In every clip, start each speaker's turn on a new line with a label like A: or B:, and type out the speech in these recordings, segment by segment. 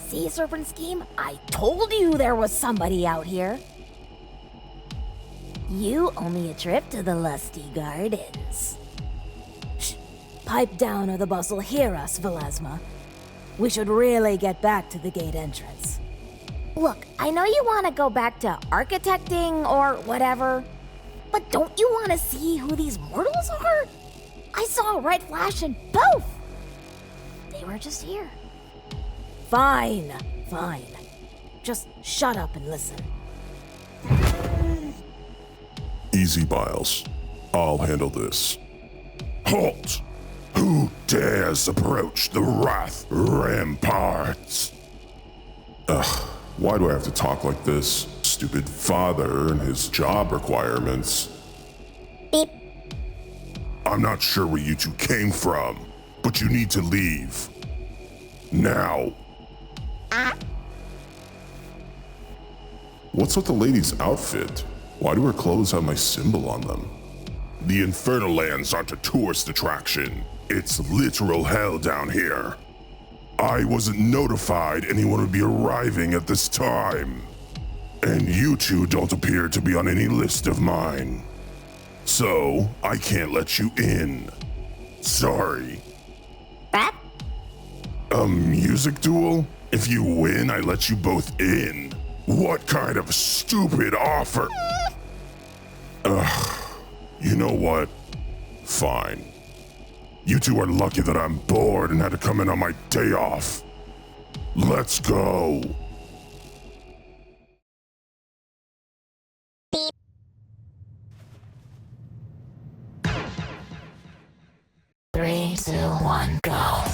A: See, Serpent Scheme? I told you there was somebody out here. You owe me a trip to the Lusty Gardens. Shh. Pipe down or the boss will hear us, Velasma. We should really get back to the gate entrance. Look, I know you want to go back to architecting or whatever, but don't you want to see who these mortals are? I saw a red flash and poof! They were just here. Fine. Just shut up and listen.
B: Easy, Biles. I'll handle this. Halt! Who dares approach the Wrath Ramparts? Ugh, why do I have to talk like this? Stupid father and his job requirements.
A: Beep.
B: I'm not sure where you two came from, but you need to leave. Now. What's with the lady's outfit? Why do her clothes have my symbol on them? The Infernal Lands aren't a tourist attraction. It's literal hell down here. I wasn't notified anyone would be arriving at this time. And you two don't appear to be on any list of mine. So, I can't let you in. Sorry. A music duel? If you win, I let you both in. What kind of stupid offer? Ugh. You know what? Fine. You two are lucky that I'm bored and had to come in on my day off. Let's go.
A: Beep. 3, 2, 1, go.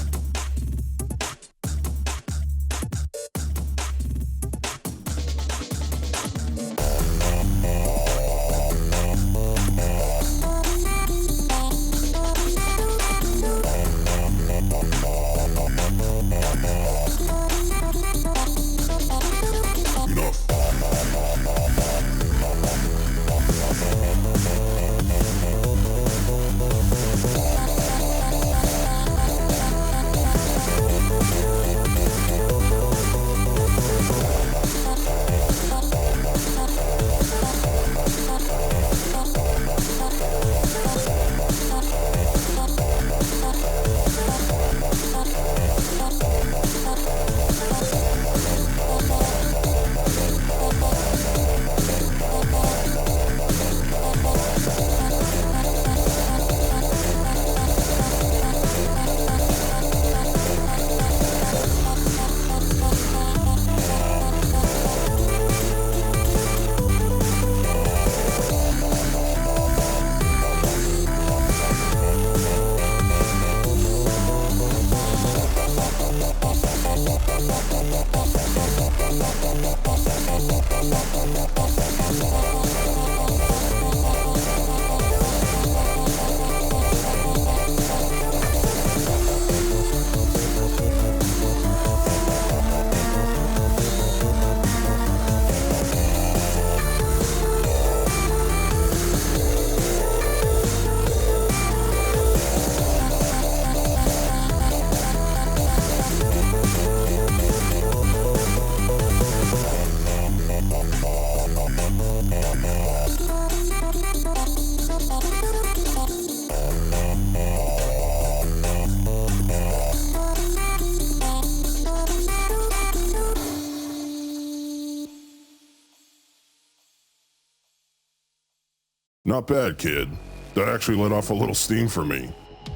B: Not bad, kid. That actually let off a little steam for me.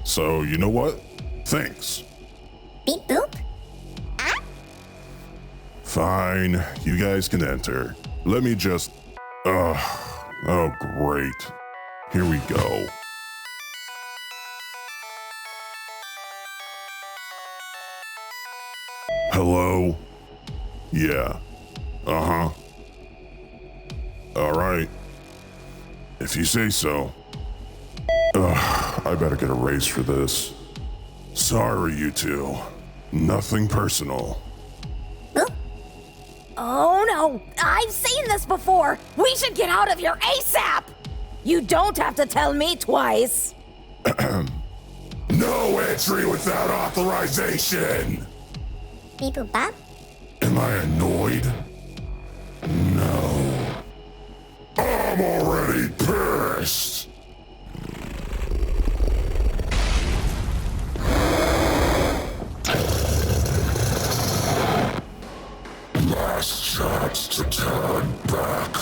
B: So, you know what? Thanks.
C: Beep boop. Ah?
B: Fine, you guys can enter. Let me just... oh great. Here we go. Hello? Yeah. Uh-huh. Alright. If you say so. I better get a raise for this. Sorry, you two. Nothing personal.
A: Oh no! I've seen this before! We should get out of here ASAP! You don't have to tell me twice!
B: No entry without authorization!
C: Beep boop bop.
B: Am I annoyed? No. I'm already pissed! Last chance to turn back.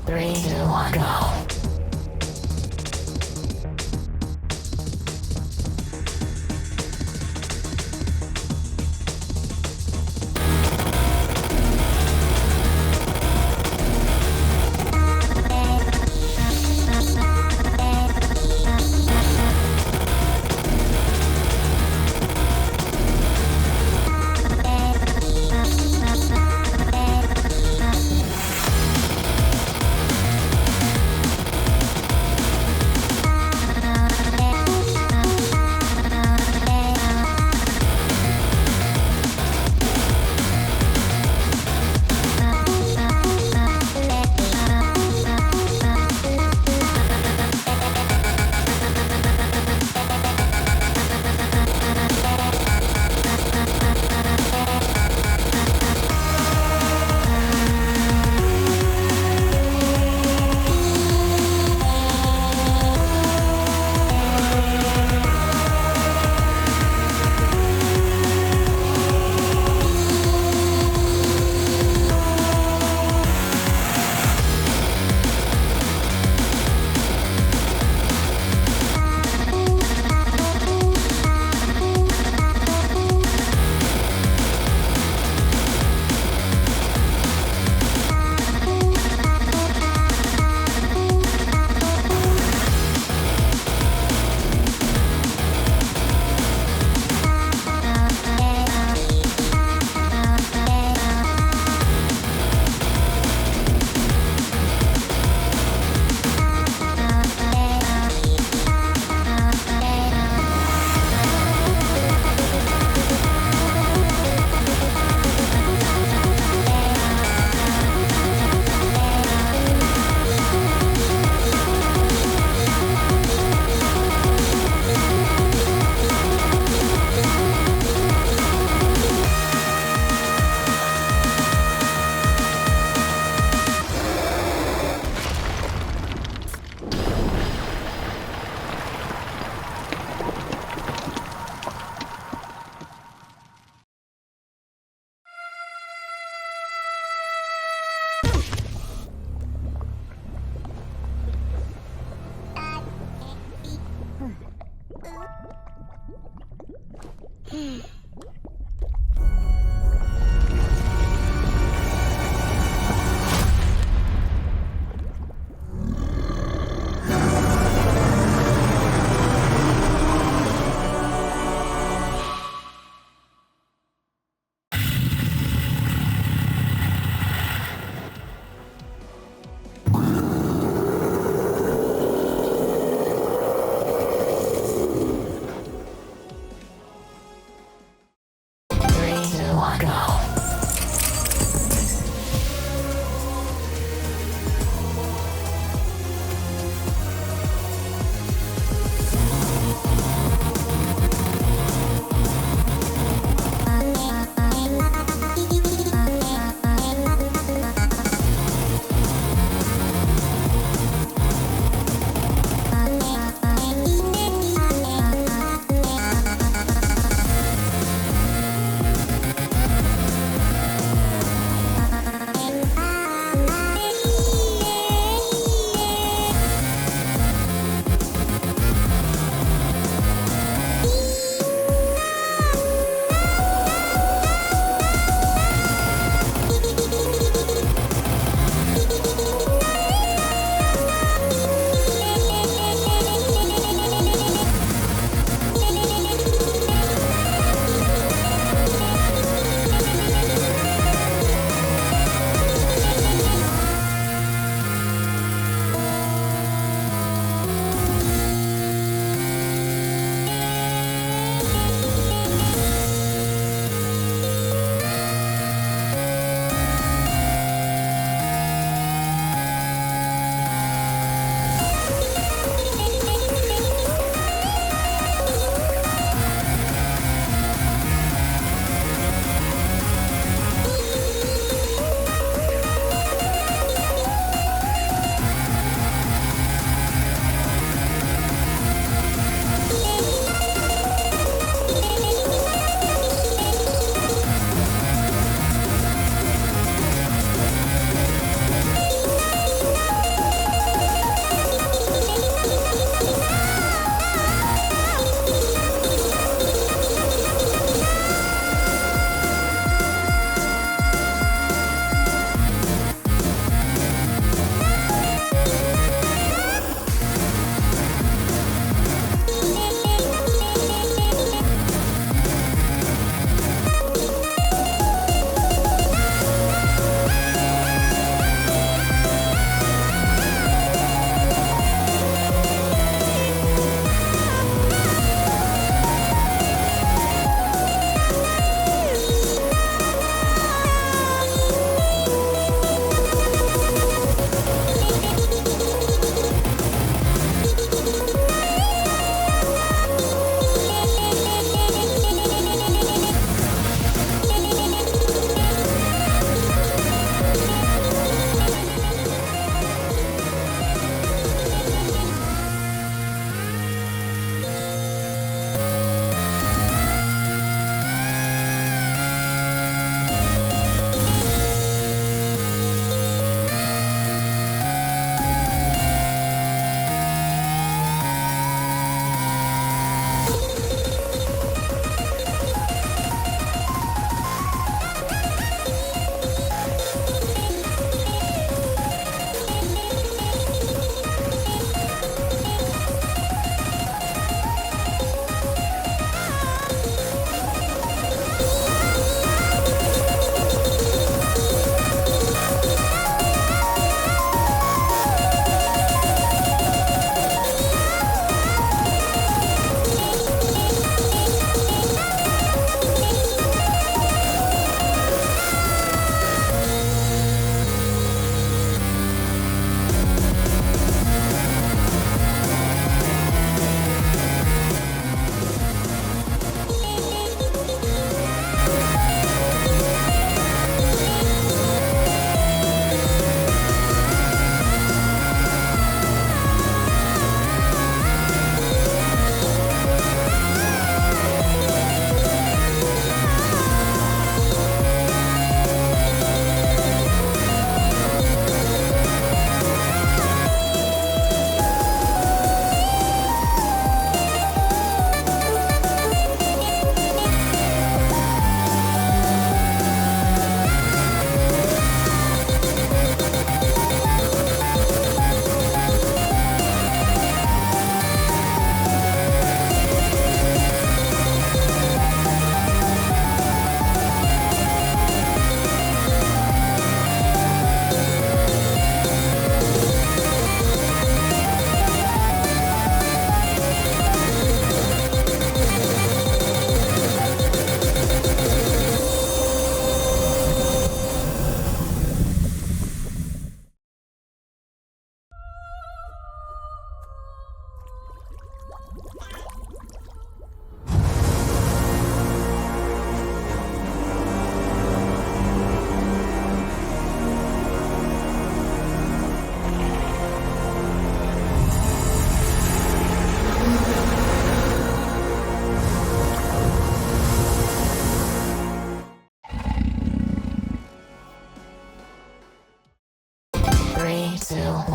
A: 3, 2, 1, go.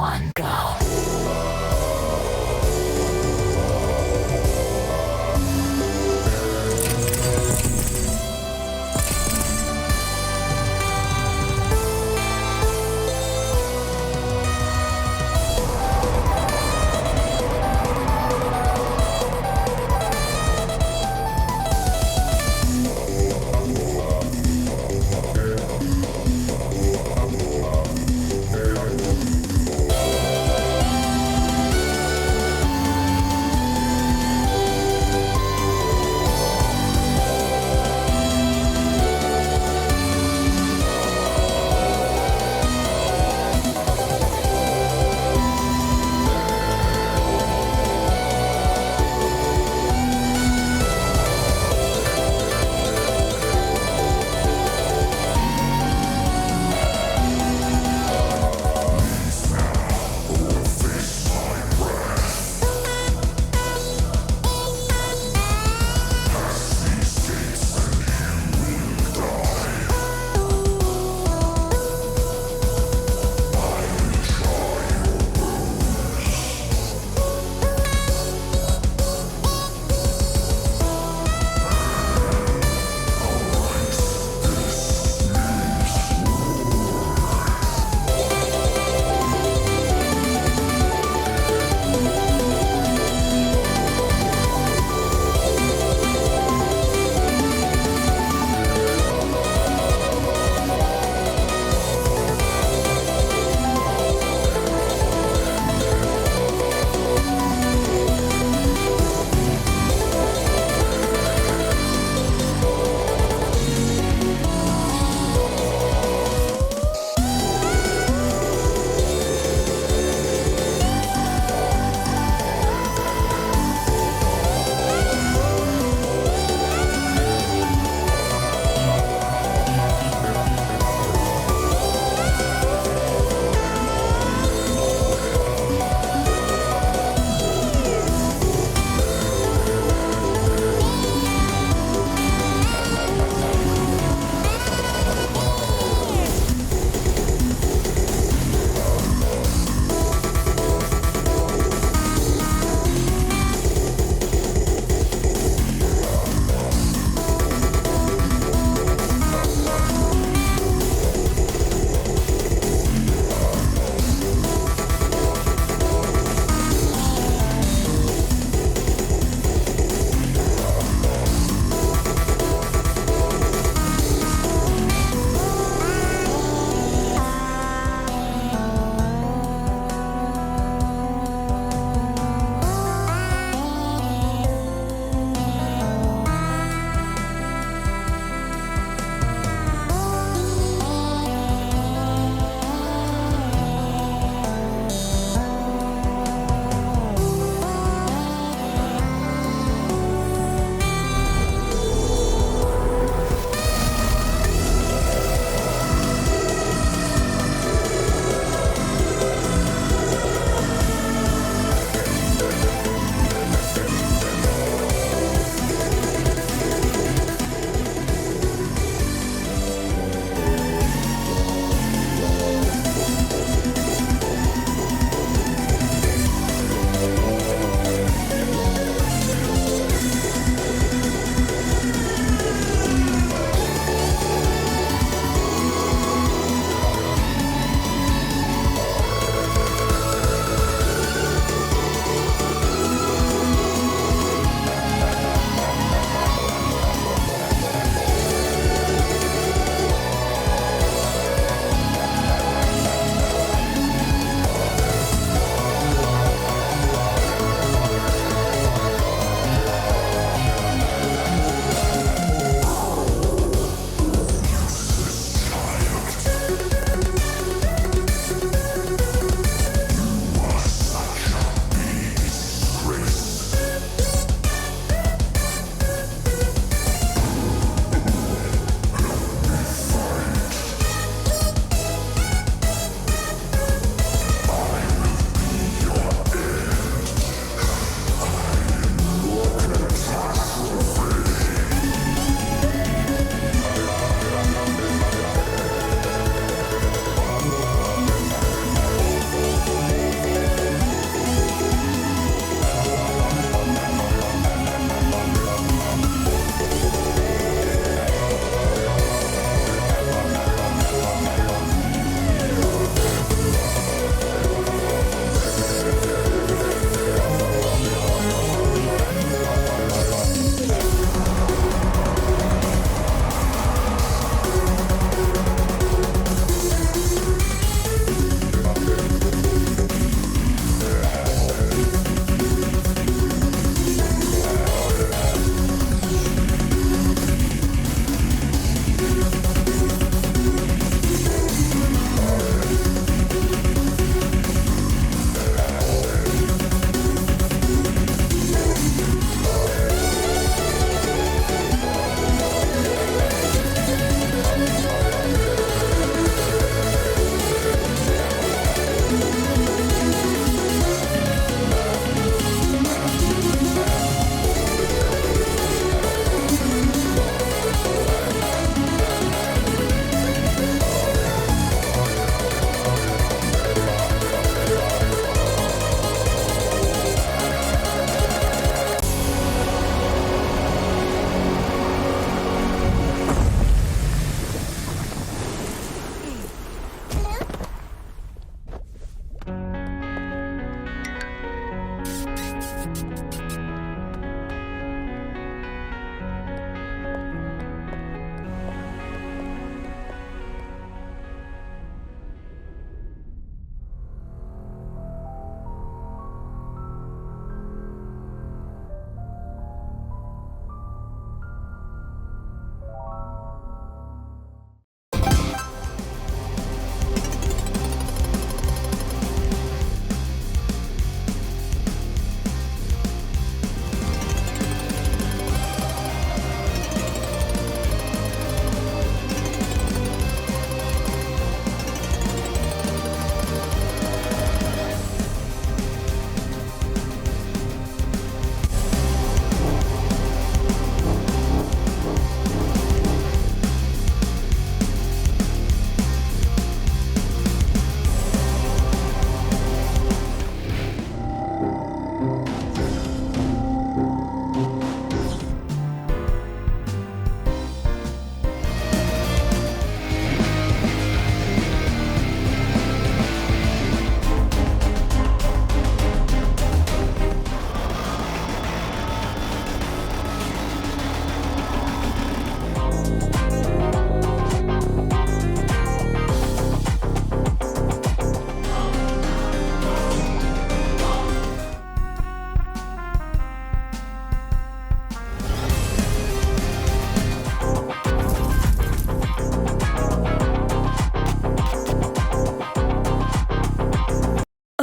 A: one, go.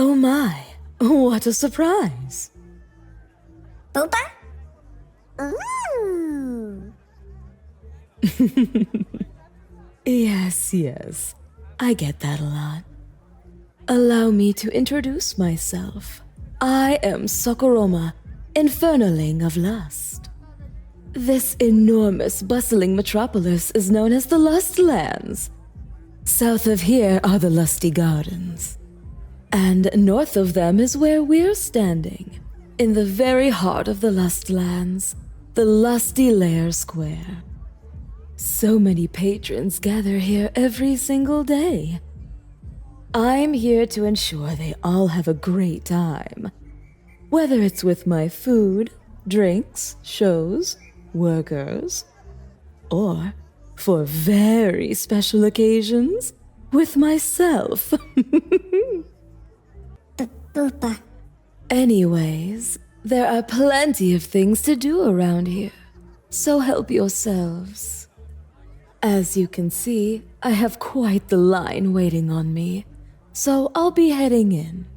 A: Oh my, what a surprise.
C: Boopa? Ooh.
A: Yes, I get that a lot. Allow me to introduce myself. I am Sakuroma, Infernaling of Lust. This enormous, bustling metropolis is known as the Lustlands. South of here are the Lusty Gardens. And north of them is where we're standing, in the very heart of the Lustlands, the Lusty Lair Square. So many patrons gather here every single day. I'm here to ensure they all have a great time. Whether it's with my food, drinks, shows, workers, or, for very special occasions, with myself.
C: Boopa.
A: Anyways, there are plenty of things to do around here, so help yourselves. As you can see, I have quite the line waiting on me, so I'll be heading in.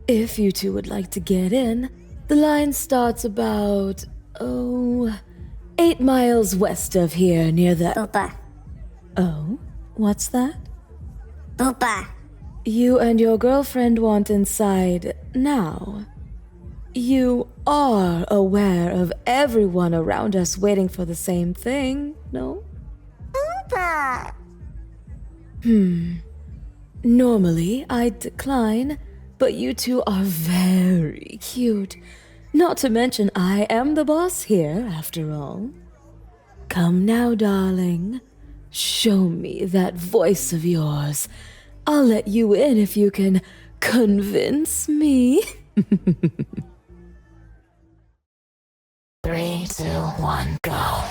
A: If you two would like to get in, the line starts about, 8 miles west of here near the...
C: Boopa.
A: Oh? What's that?
C: Boopa.
A: You and your girlfriend want inside now. You are aware of everyone around us waiting for the same thing, no?
C: Boopa.
A: Normally, I'd decline, but you two are very cute. Not to mention I am the boss here, after all. Come now, darling. Show me that voice of yours. I'll let you in if you can convince me. 3, 2, 1, go.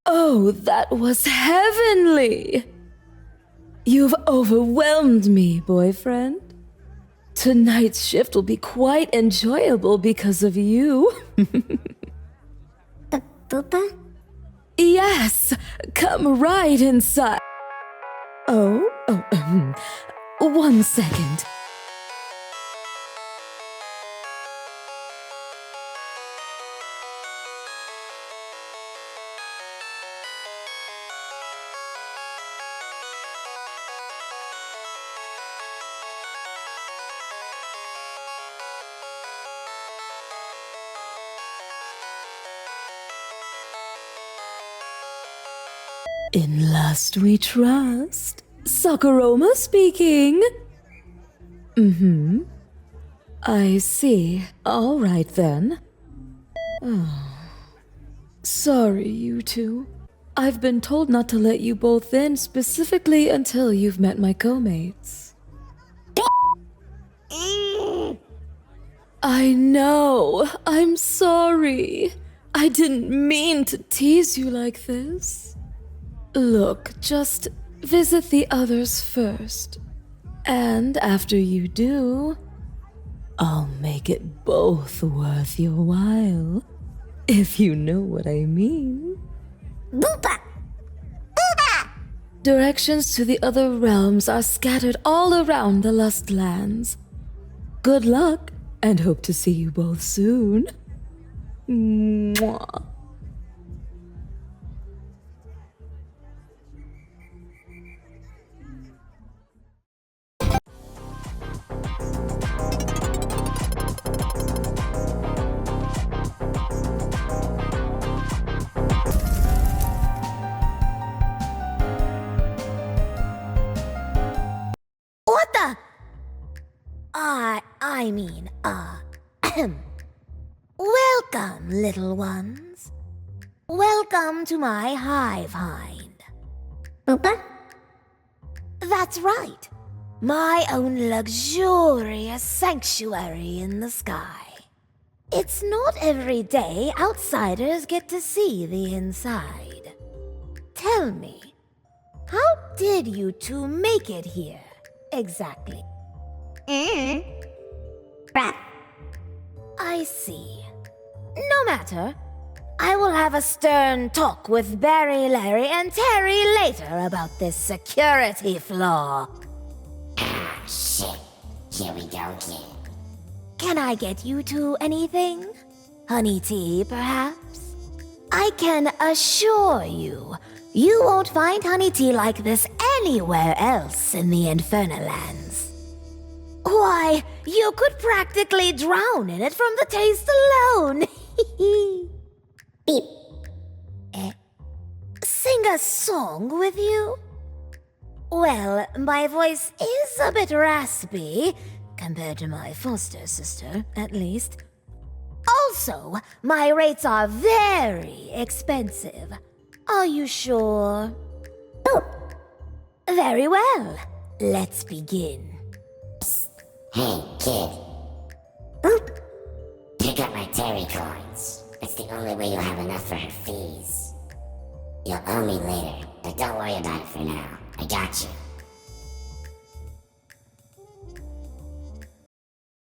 A: Oh, that was heavenly! You've overwhelmed me, boyfriend. Tonight's shift will be quite enjoyable because of you.
C: Boopa?
A: Yes, come right inside. Oh, 1 second. In lust we trust. Sakuroma speaking. I see. All right then. Sorry, you two. I've been told not to let you both in specifically until you've met my co-mates. I know. I'm sorry. I didn't mean to tease you like this. Look, just visit the others first. And after you do, I'll make it both worth your while. If you know what I mean.
C: Boopa! Boopa!
A: Directions to the other realms are scattered all around the Lust Lands. Good luck, and hope to see you both soon. Mwah.
C: What the?
A: Welcome, little ones. Welcome to my Hivemine.
C: Boopa?
A: That's right. My own luxurious sanctuary in the sky. It's not every day outsiders get to see the inside. Tell me, how did you two make it here, exactly?
C: Crap.
A: I see. No matter. I will have a stern talk with Barry, Larry, and Terry later about this security flaw.
C: Ah, shit. Here we go again.
A: Can I get you two anything? Honey tea, perhaps? I can assure you, you won't find honey tea like this anywhere else in the Infernal Lands. Why, you could practically drown in it from the taste alone.
C: Beep.
A: Sing a song with you? Well, my voice is a bit raspy, compared to my foster sister, at least. Also, my rates are very expensive. Are you sure?
C: Boop.
A: Very well. Let's begin.
C: Hey, kid.
D: Boop. Pick up my Terry coins. It's the only way you'll have enough for her fees. You'll owe me later, but don't worry about it for now. I got you.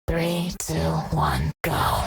A: 3, 2, 1, go.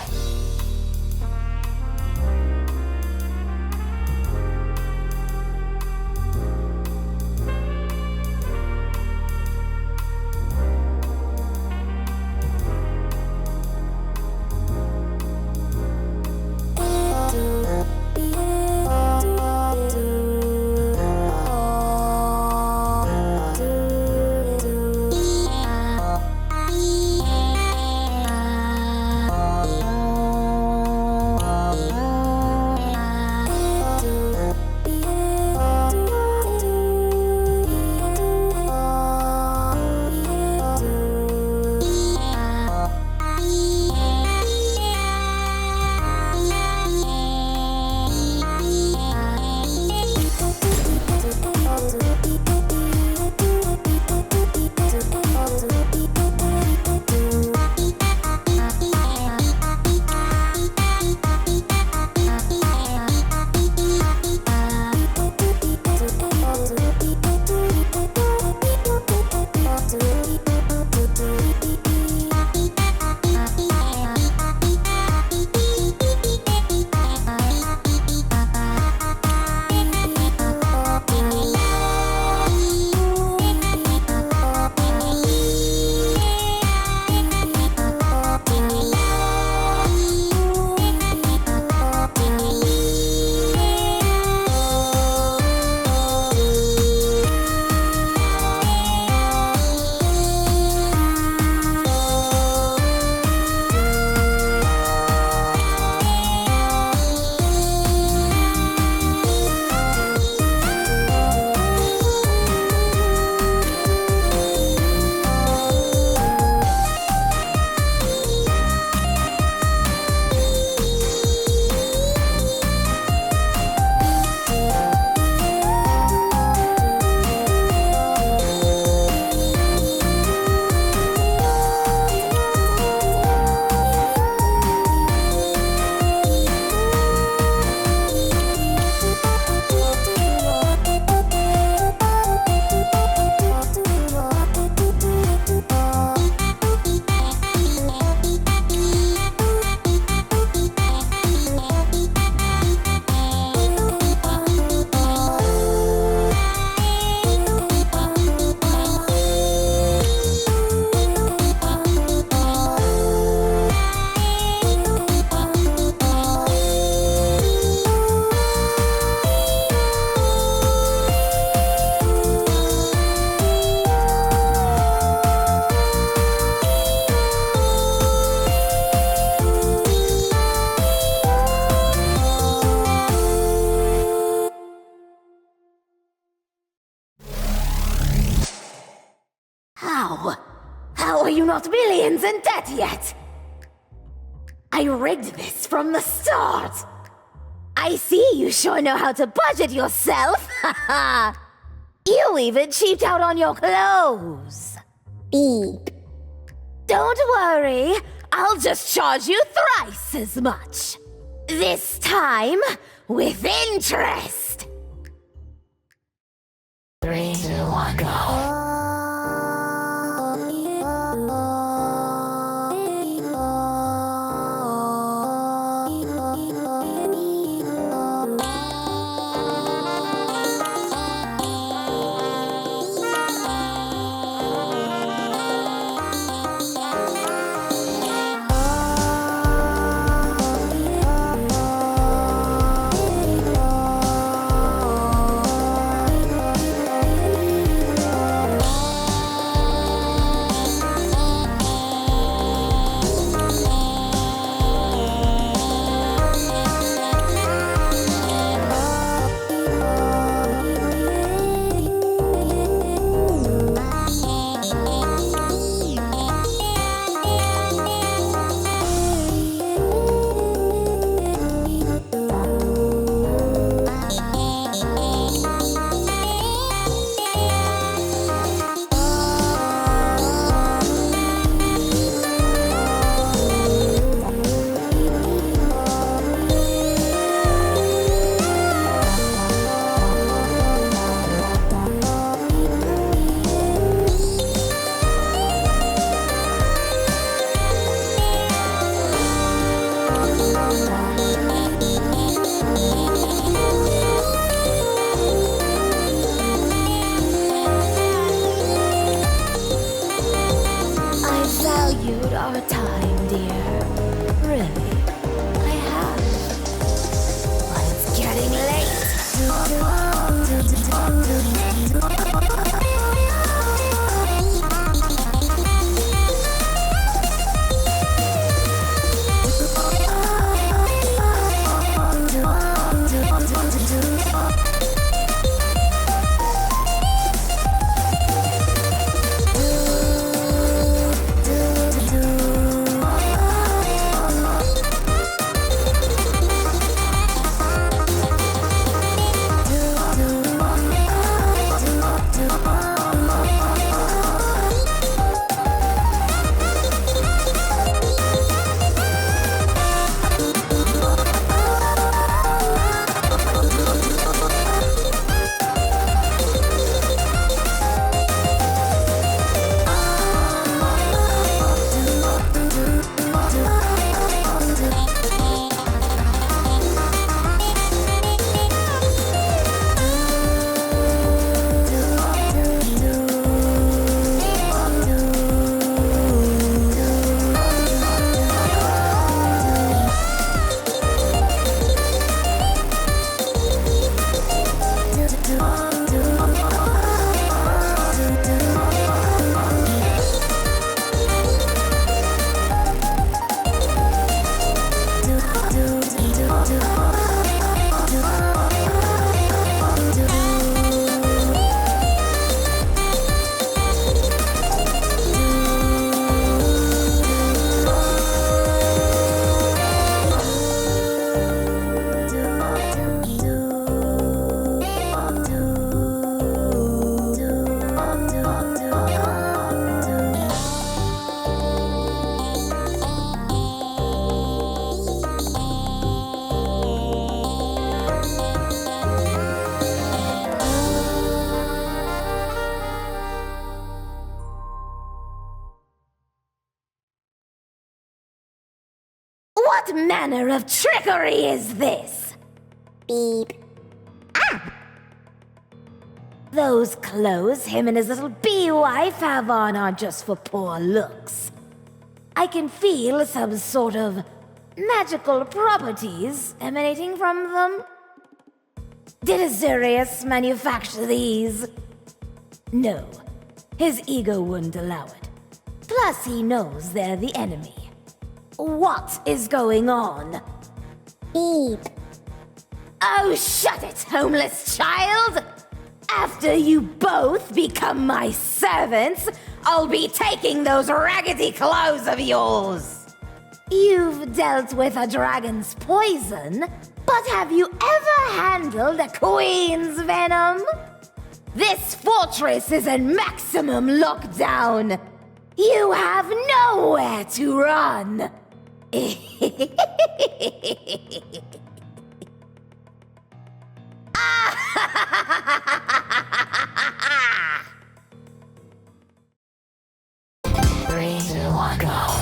A: not millions in debt yet. I rigged this from the start. I see you sure know how to budget yourself. Haha. You even cheaped out on your clothes.
D: Beep.
A: Don't worry, I'll just charge you thrice as much. This time, with interest.
C: 3, 2, 1, go.
A: What manner of trickery is this?
D: Beep.
A: Those clothes him and his little bee-wife have on aren't just for poor looks. I can feel some sort of magical properties emanating from them. Did Izzurius manufacture these? No, his ego wouldn't allow it. Plus, he knows they're the enemy. What is going on?
D: Beep.
A: Oh, shut it, homeless child! After you both become my servants, I'll be taking those raggedy claws of yours! You've dealt with a dragon's poison, but have you ever handled a queen's venom? This fortress is in maximum lockdown. You have nowhere to run.
C: Three, two, one, go.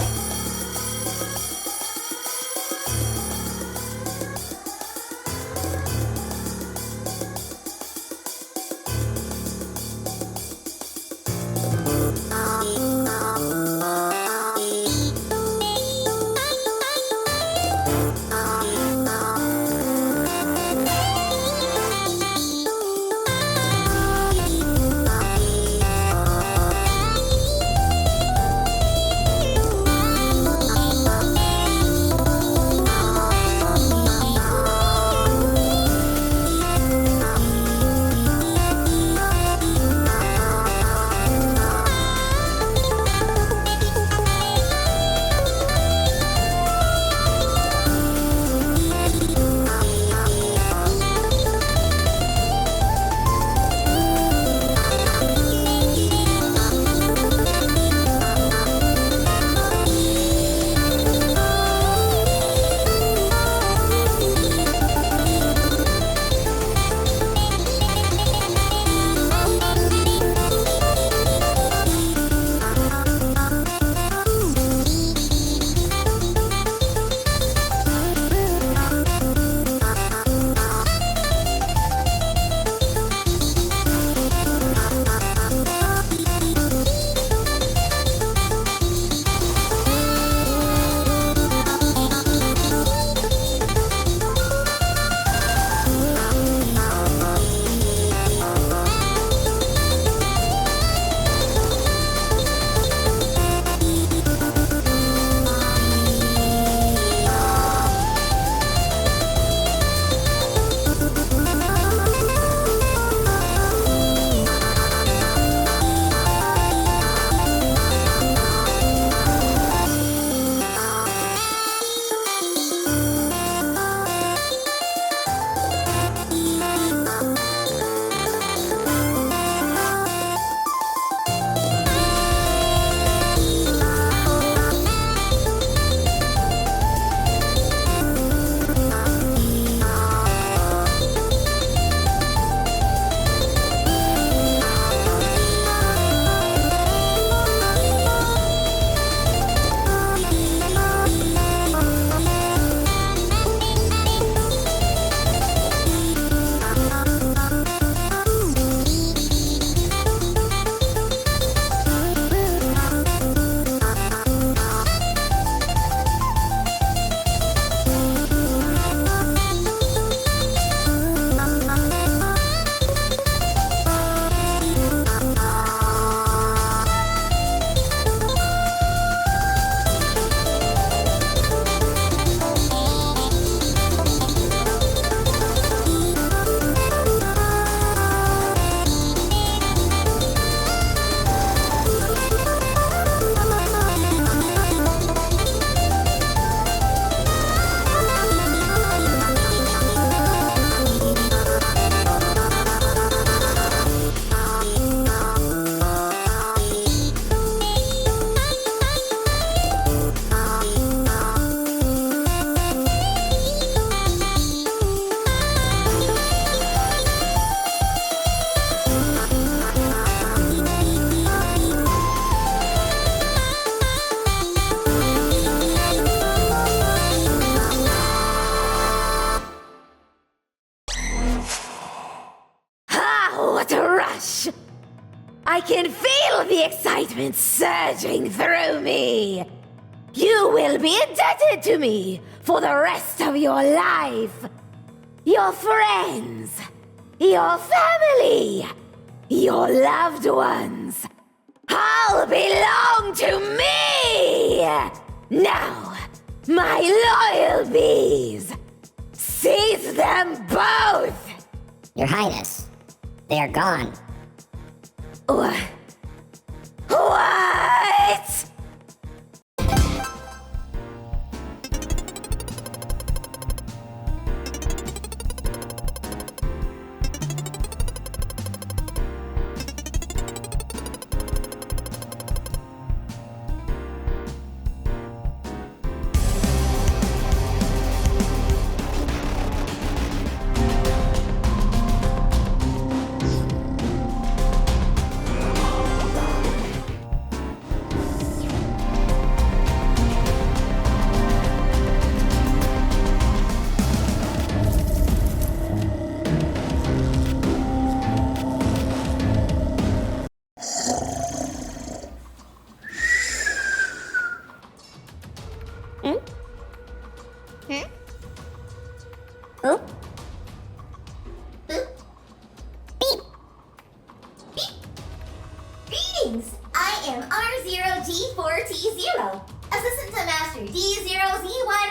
A: I can feel the excitement surging through me. You will be indebted to me for the rest of your life. Your friends, your family, your loved ones all belong to me. Now, my loyal bees, seize them both.
D: Your Highness, they are gone.
A: What?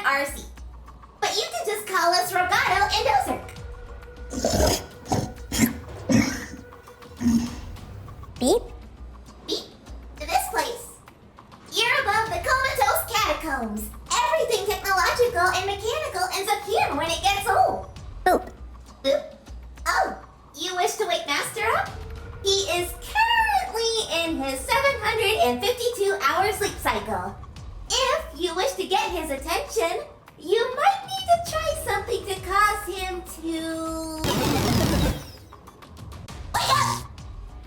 E: RC. But you can just call us Rogato and Dozirc.
D: Beep?
E: Beep. This place. You're above the comatose catacombs. Everything technological and mechanical ends up here when it gets old.
D: Boop.
E: Boop. Oh, you wish to wake Master up? He is currently in his 752-hour sleep cycle. If you wish to get his attention, you might need to try something to cause him to... Wake up!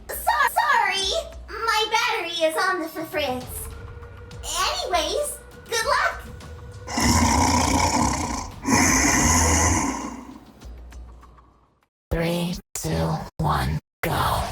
E: Sorry, my battery is on the fritz. Anyways, good luck!
C: 3, 2, 1, go.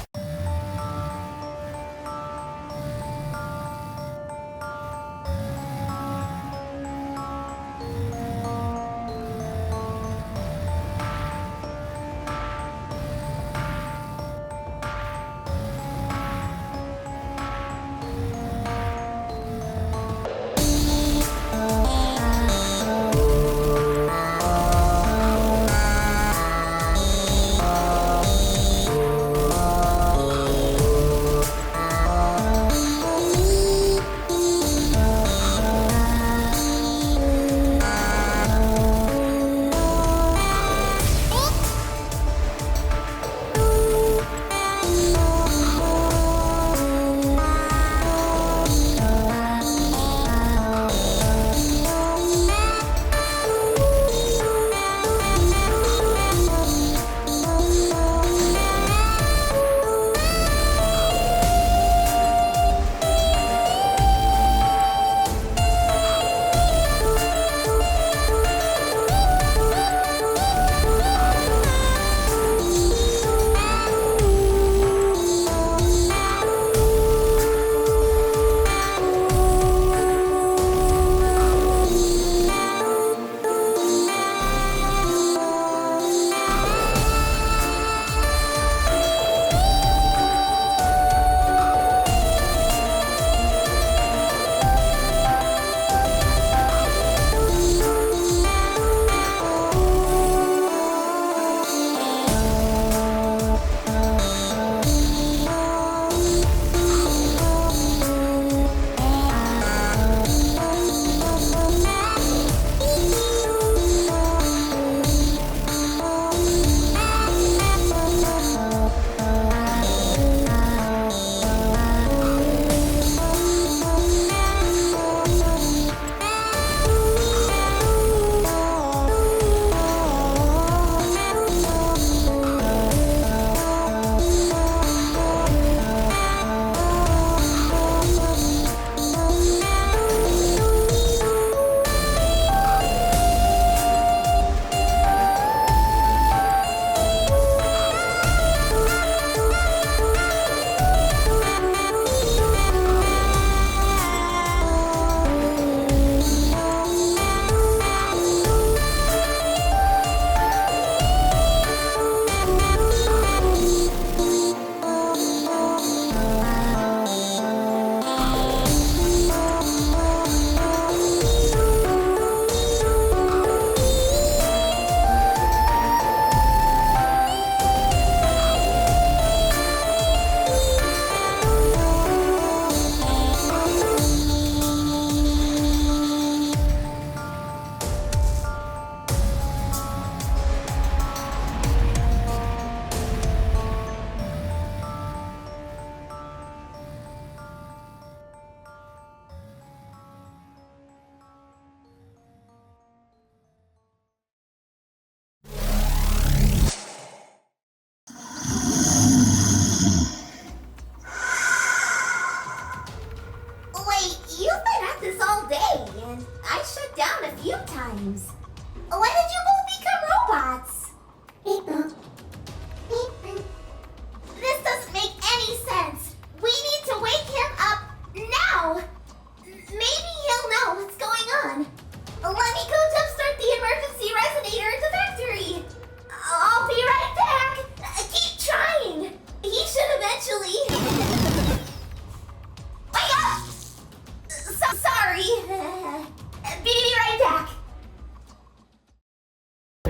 E: Be right back.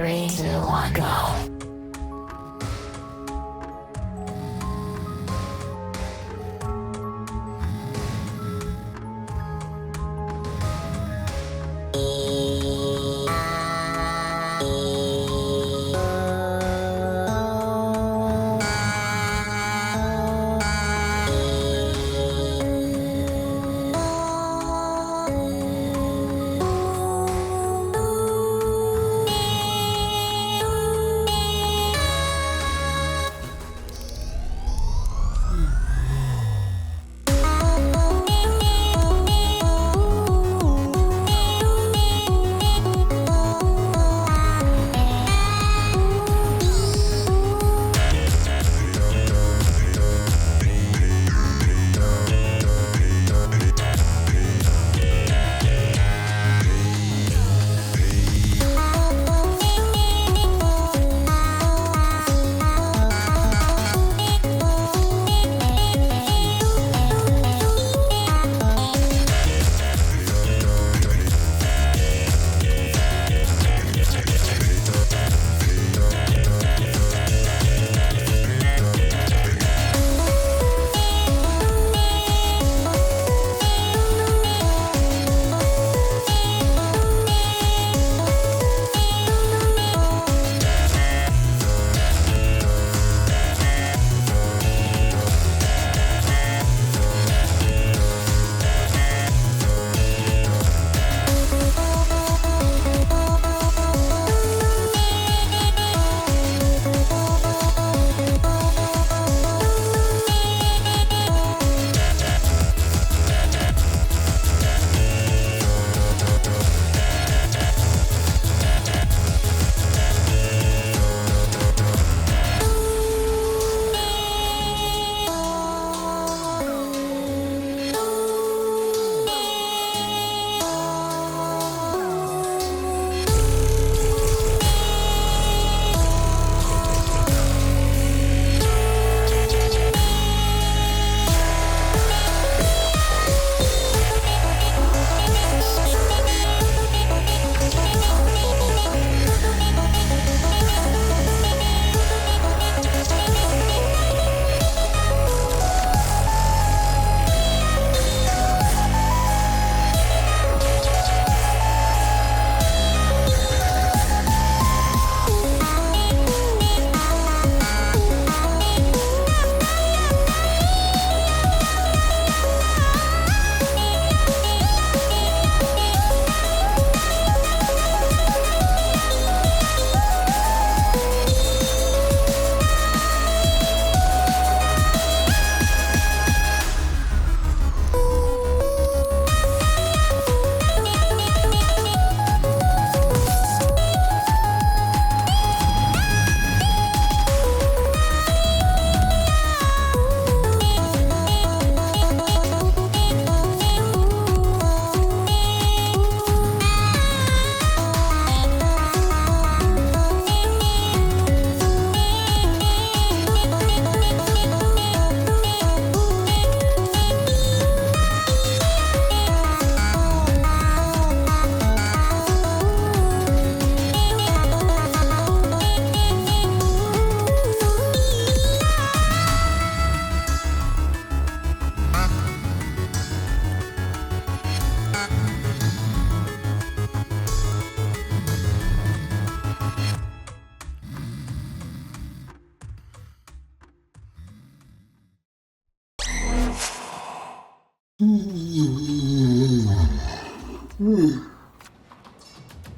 C: 3, 2, 1, go.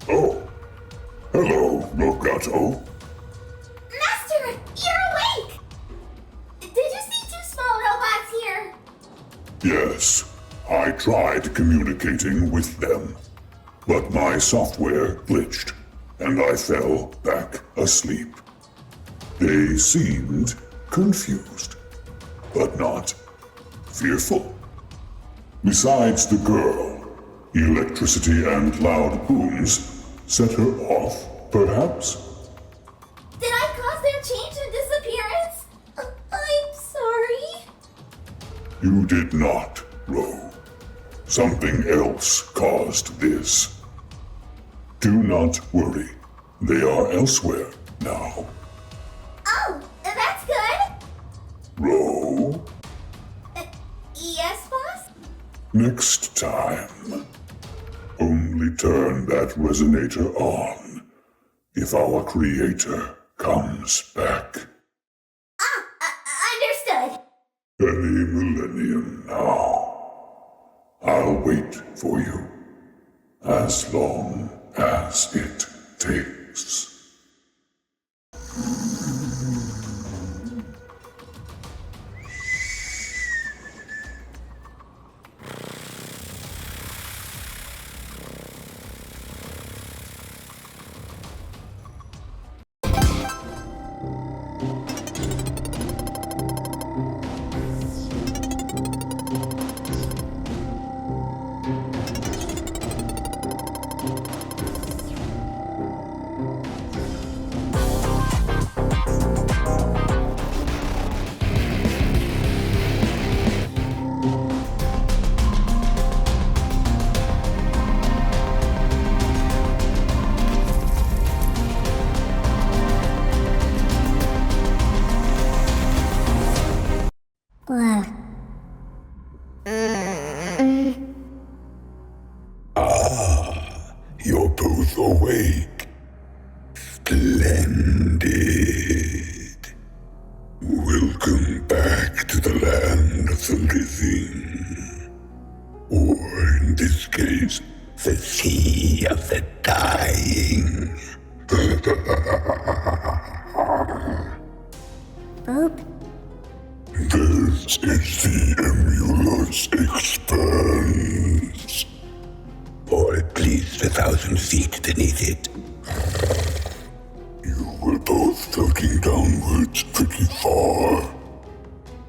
B: Oh, hello, Logato.
E: Master, you're awake! Did you see two small robots here?
B: Yes, I tried communicating with them, but my software glitched, and I fell back asleep. They seemed confused, but not fearful. Besides the girl, electricity and loud booms set her off, perhaps?
E: Did I cause their change and disappearance? I'm sorry.
B: You did not, Ro. Something else caused this. Do not worry. They are elsewhere now.
E: Oh, that's good.
B: Ro,
E: Yes, boss?
B: next time, only turn that resonator on if our creator comes back.
E: Understood.
B: Any millennium now. I'll wait for you as long as it takes. You're both awake. Splendid. Welcome back to the land of the living. Or in this case, the sea of the dying.
D: Boop.
B: This is the Emulous Expanse. Or at least 1,000 feet beneath it. You were both floating downwards pretty far.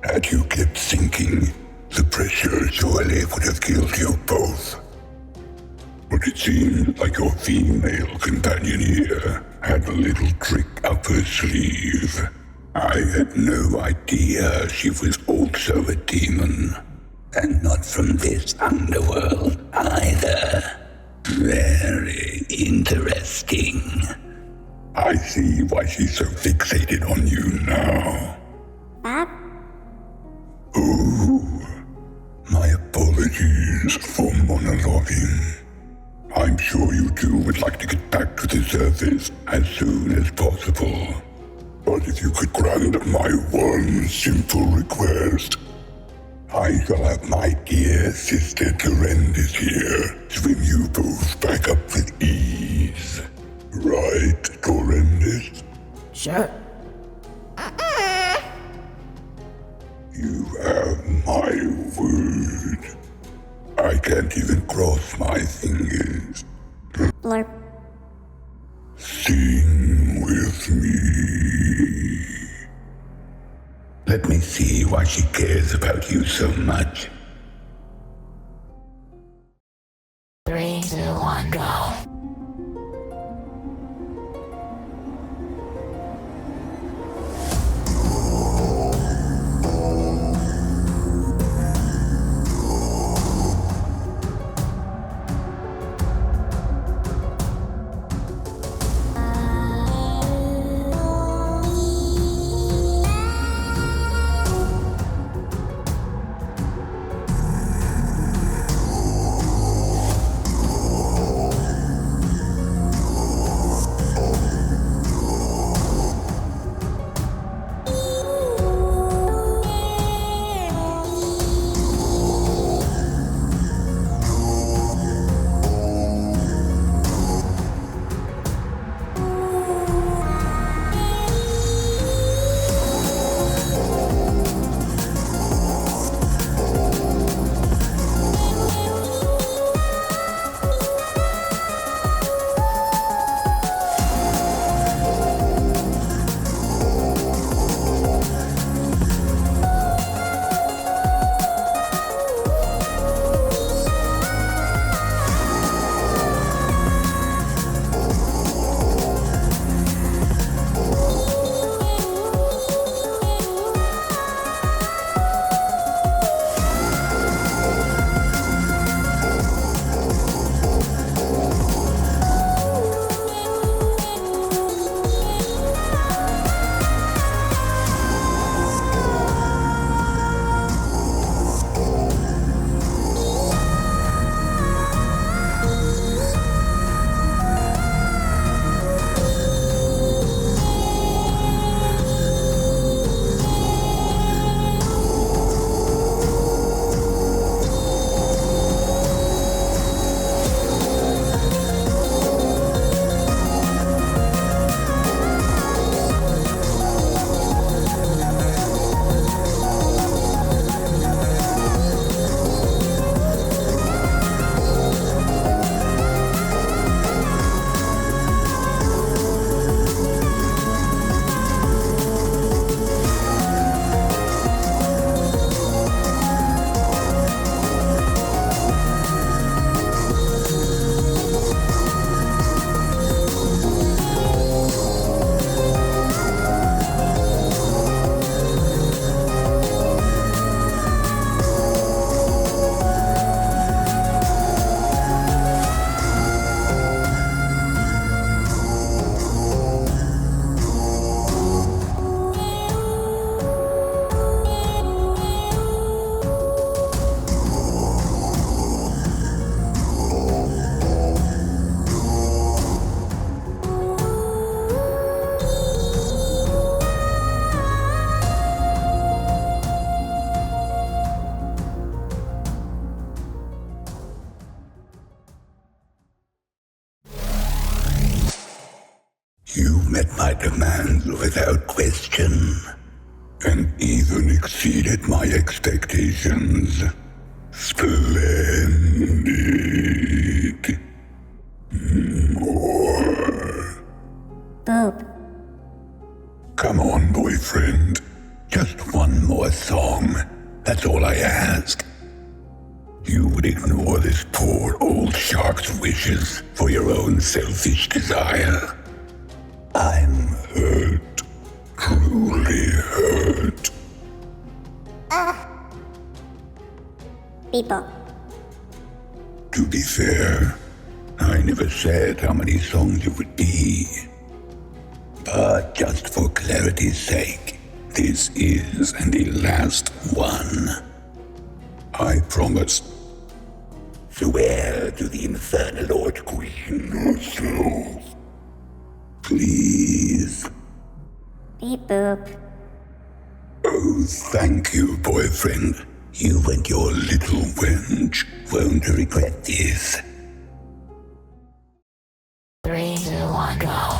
B: Had you kept sinking, the pressure surely would have killed you both. But it seemed like your female companion here had a little trick up her sleeve. I had no idea she was also a demon. And not from this underworld either. Very interesting. I see why she's so fixated on you now.
D: Bob?
B: Oh, my apologies for monologuing. I'm sure you two would like to get back to the surface as soon as possible. But if you could grant my one simple request, I shall have my dear sister Durendis here swim you both back up with ease. Right, Durendis?
A: Sure.
B: You have my word. I can't even cross my fingers.
D: Blurp.
B: Sing with me. Let me see why she cares about you so much.
A: 3, 2, 1, go.
F: You met my demands without question, and even exceeded my expectations. Splendid. More.
D: Boop.
F: Come on, boyfriend. Just one more song. That's all I ask. You would ignore this poor old shark's wishes for your own selfish desire. I'm hurt. Truly hurt.
D: People.
F: To be fair, I never said how many songs it would be. But just for clarity's sake, this is the last one. I promise. Swear to the infernal Lord Queen herself. Please.
D: Beep boop.
F: Oh, thank you, boyfriend. You and your little wench won't regret this.
A: 3, 2, 1, go.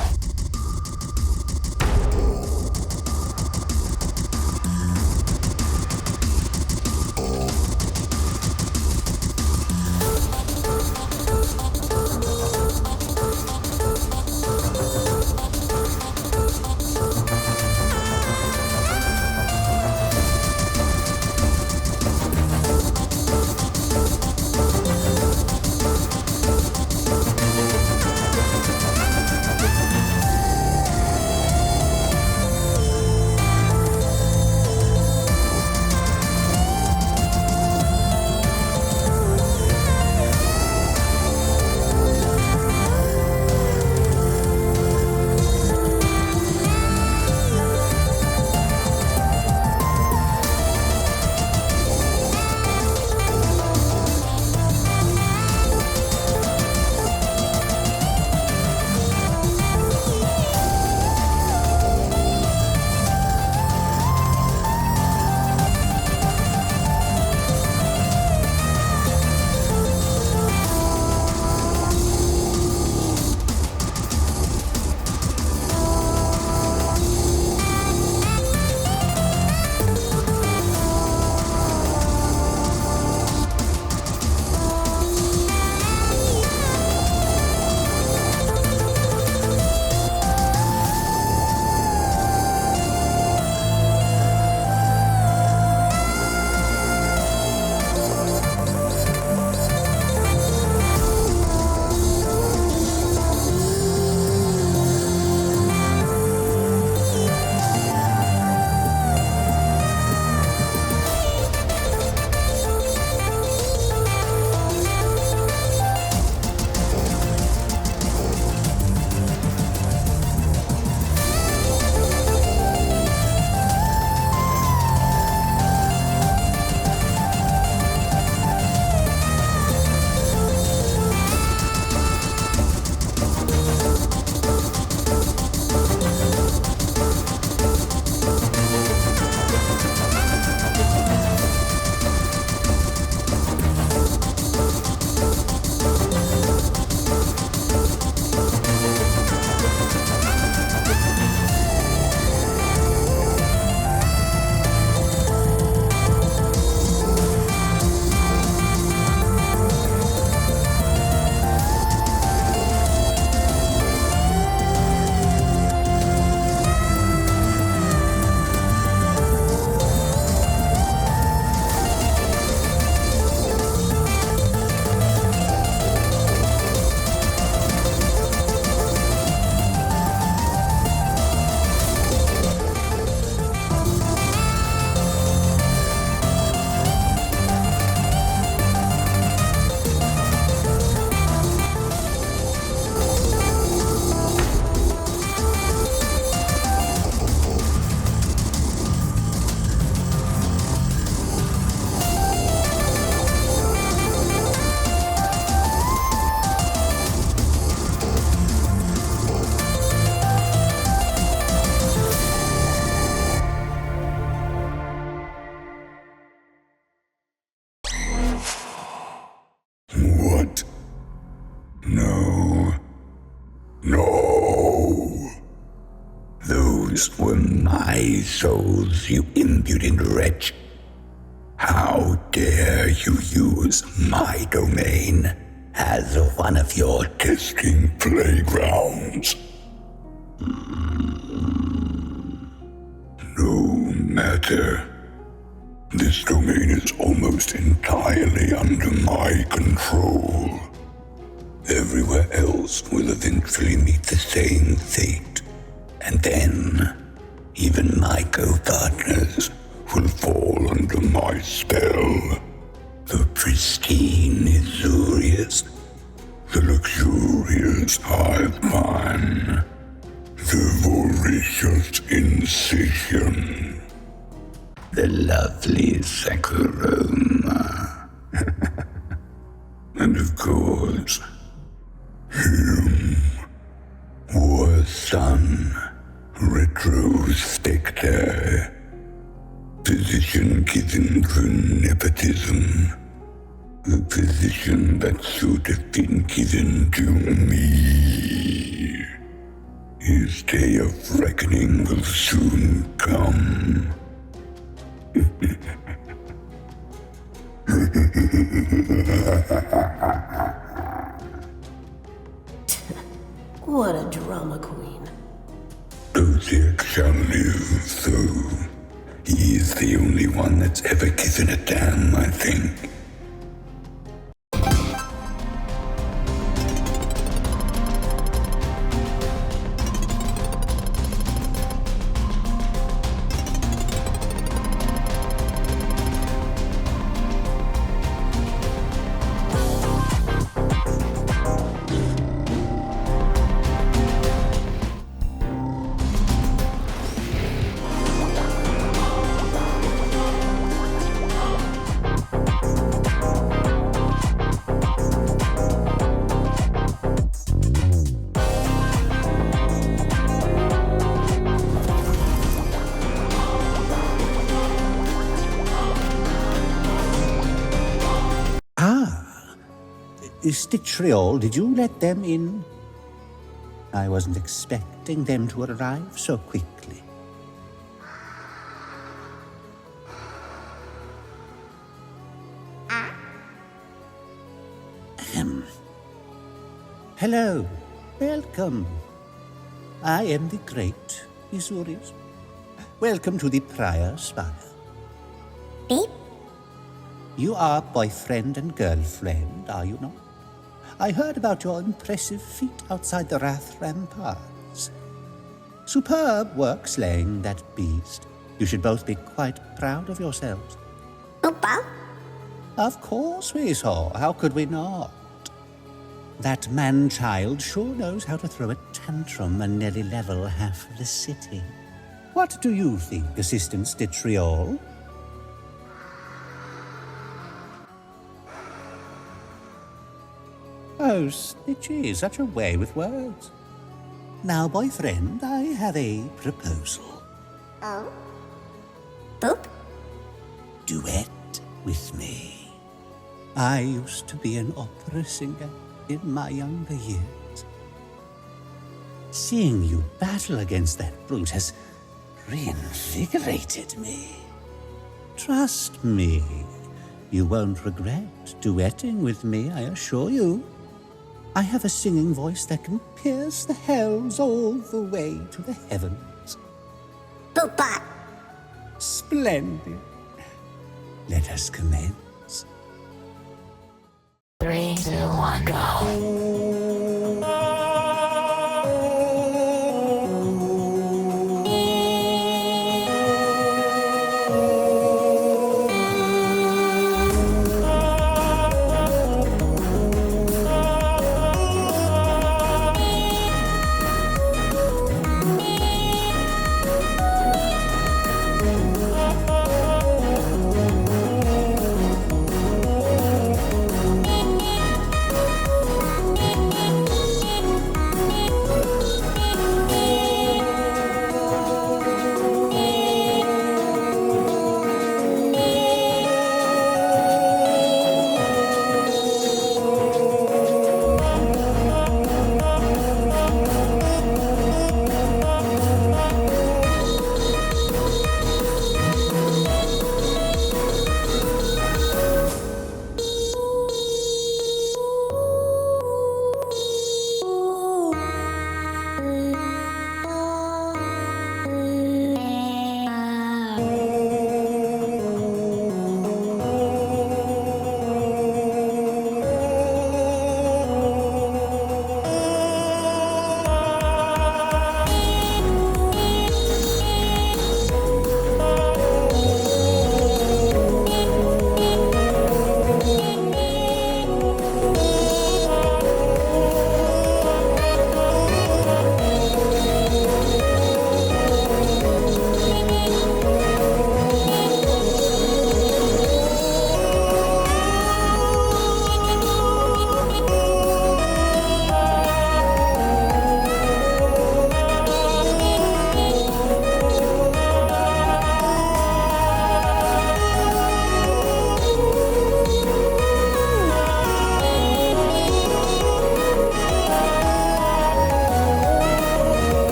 F: Those were my souls, you impudent wretch. How dare you use my domain as one of your testing playgrounds? No matter. This domain is almost entirely under my control. Everywhere else will eventually meet the same fate. And then, even my co-partners will fall under my spell. The pristine Izzurius, the luxurious Hivemine, the voracious Insatian, the lovely Sakuroma, and of course, him, War Son, RetroSpecter, position given through nepotism, a position that should have been given to me. His day of reckoning will soon come.
G: What a drama queen.
F: Dozirc shall live, though. He is the only one that's ever given a damn, I think.
H: Spectral, did you let them in? I wasn't expecting them to arrive so quickly. Hello, welcome. I am the great Izzurius. Welcome to the Prior Spire.
D: Beep.
H: You are boyfriend and girlfriend, are you not? I heard about your impressive feat outside the Wrath Ramparts. Superb work slaying that beast. You should both be quite proud of yourselves.
D: Opa?
H: Of course we saw. How could we not? That man-child sure knows how to throw a tantrum and nearly level half of the city. What do you think, Assistant Stitchiol? Oh, Stitchy, such a way with words. Now, boyfriend, I have a proposal.
D: Oh? Boop?
H: Duet with me. I used to be an opera singer in my younger years. Seeing you battle against that brute has reinvigorated me. Trust me, you won't regret duetting with me, I assure you. I have a singing voice that can pierce the hells all the way to the heavens.
D: Boopa!
H: Splendid. Let us commence.
C: 3, 2, 1, go.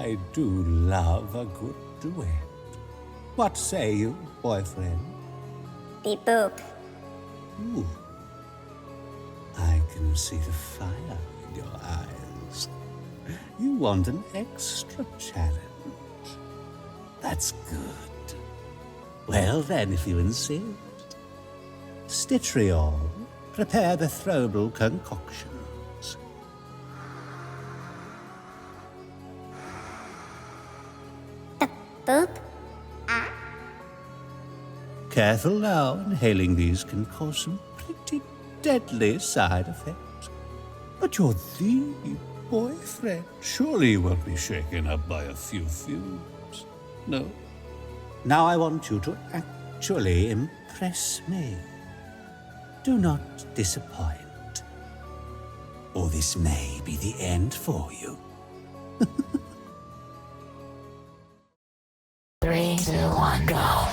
H: I do love a good duet. What say you, boyfriend?
D: Beep boop.
H: Ooh. I can see the fire in your eyes. You want an extra challenge. That's good. Well then, if you insist. Stitriol, prepare the throwable concoctions.
D: Boop.
H: Careful now, inhaling these can cause some pretty deadly side effects. But you're the boyfriend. Surely you won't be shaken up by a few fumes. No. Now I want you to actually impress me. Do not disappoint, or this may be the end for you.
C: 3, 2, 1, go.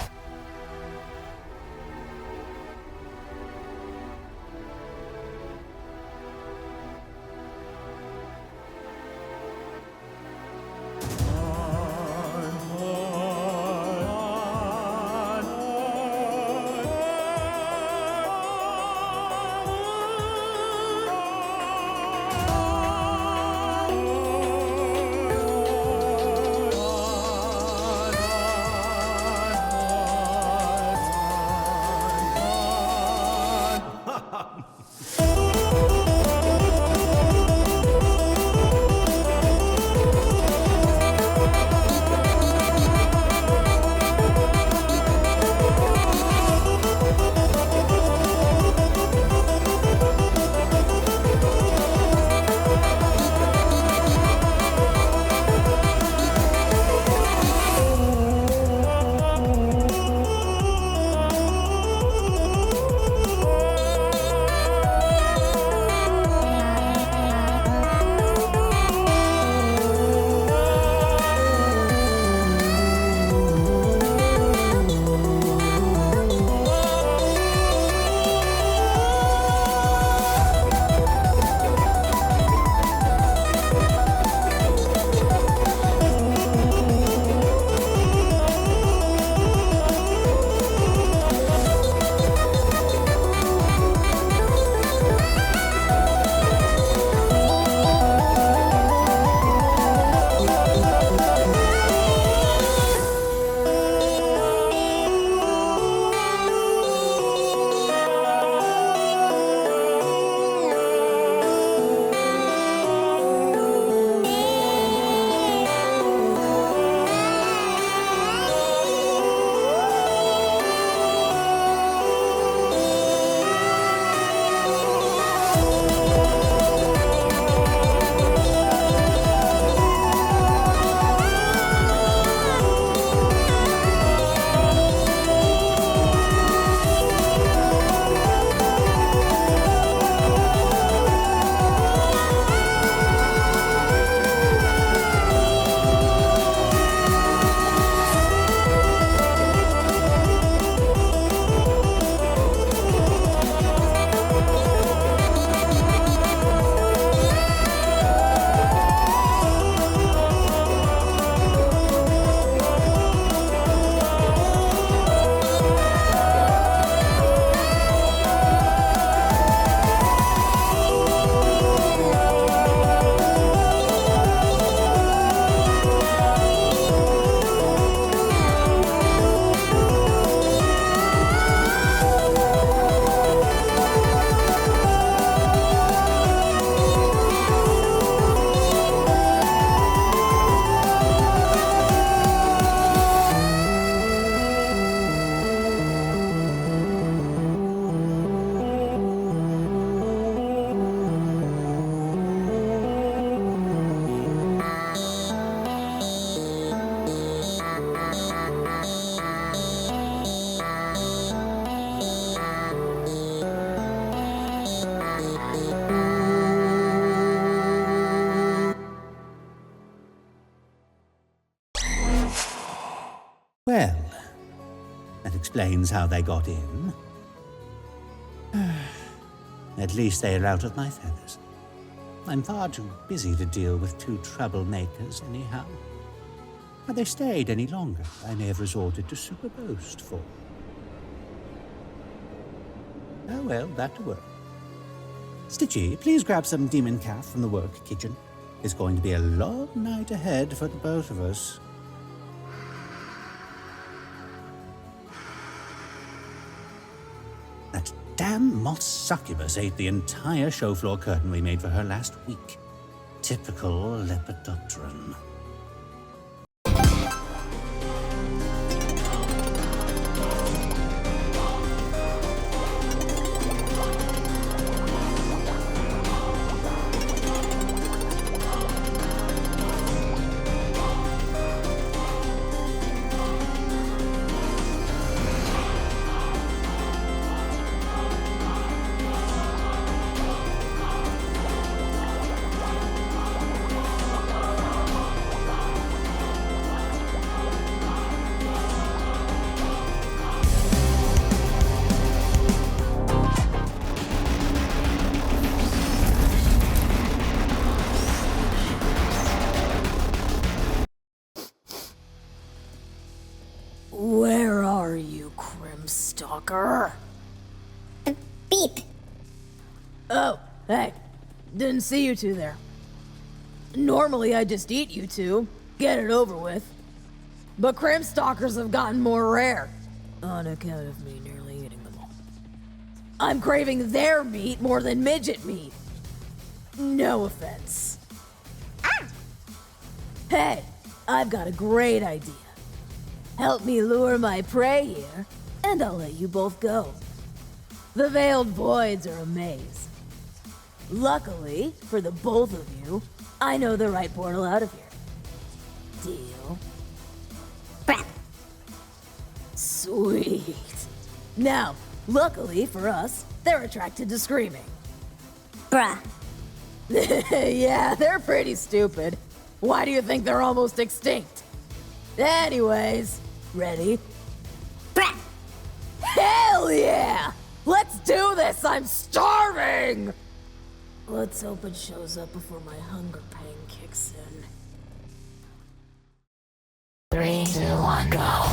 H: Well, that explains how they got in. At least they are out of my feathers. I'm far too busy to deal with two troublemakers anyhow. Had they stayed any longer, I may have resorted to superboast for. Oh well, that'll work. Stitchy, please grab some demon calf from the work kitchen. It's going to be a long night ahead for the both of us. That damn moth succubus ate the entire show floor curtain we made for her last week. Typical Lepidopteran.
A: Where are you, Crimstalker?
D: Beep.
A: Oh, hey. Didn't see you two there. Normally I just eat you two, get it over with. But Crimstalkers have gotten more rare, on account of me nearly eating them all. I'm craving their meat more than midget meat. No offense.
D: Ah!
A: Hey, I've got a great idea. Help me lure my prey here, and I'll let you both go. The Veiled Voids are a maze. Luckily, for the both of you, I know the right portal out of here. Deal?
D: Bruh.
A: Sweet. Now, luckily for us, they're attracted to screaming.
D: Bruh.
A: Yeah, they're pretty stupid. Why do you think they're almost extinct? Anyways, ready?
D: Bruh.
A: Hell yeah! Let's do this! I'm starving! Let's hope it shows up before my hunger pang kicks in.
C: 3, 2, 1, go.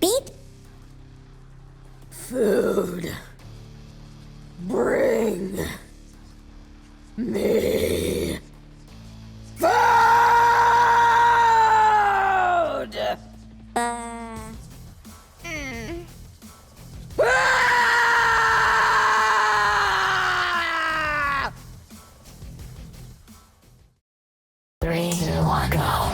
D: Beep.
A: Food. Bring me food! Ah! 3, 2, 1, go.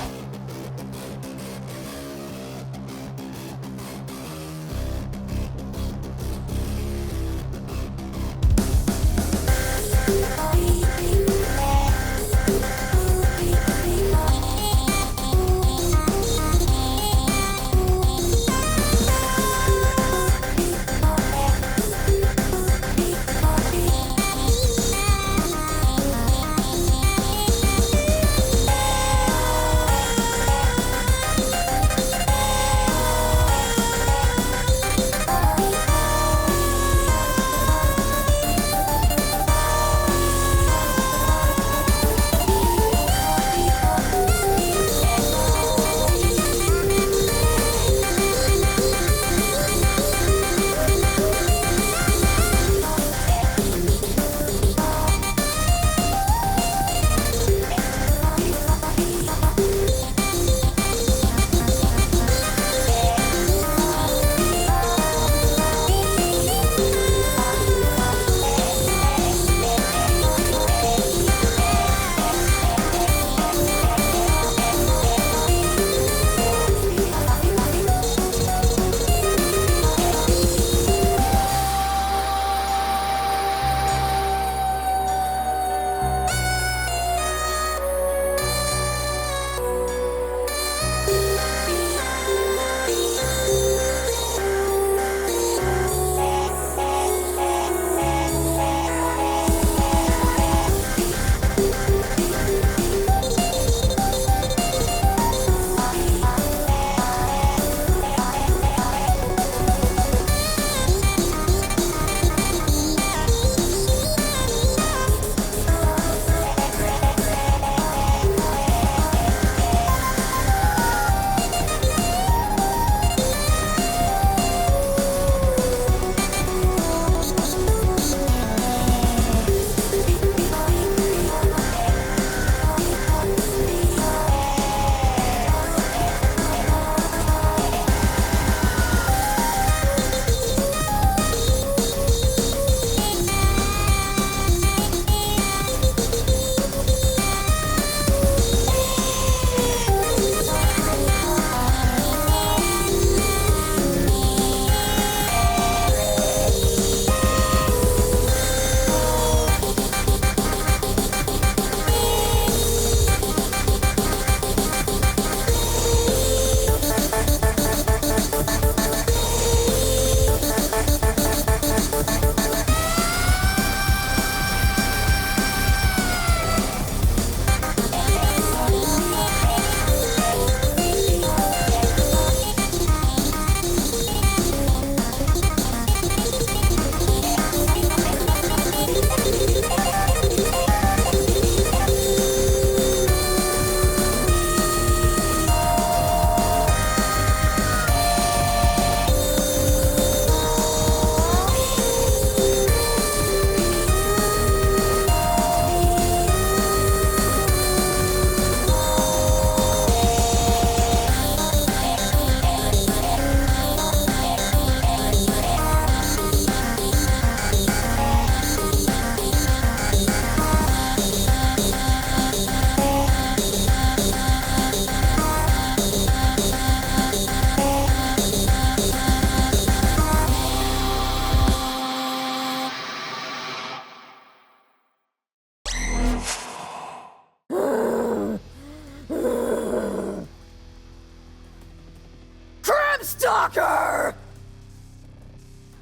A: Stalker!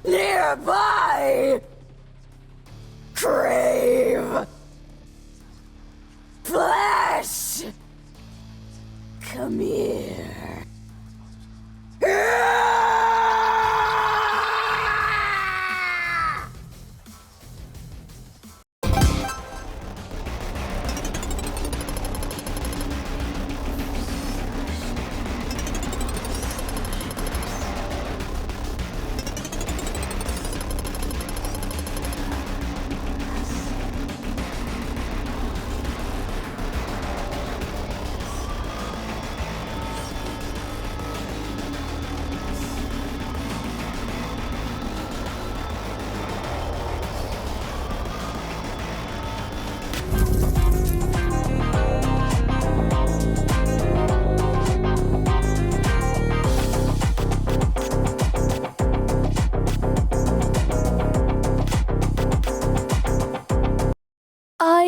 A: Nearby! Crave! Flesh! Come here.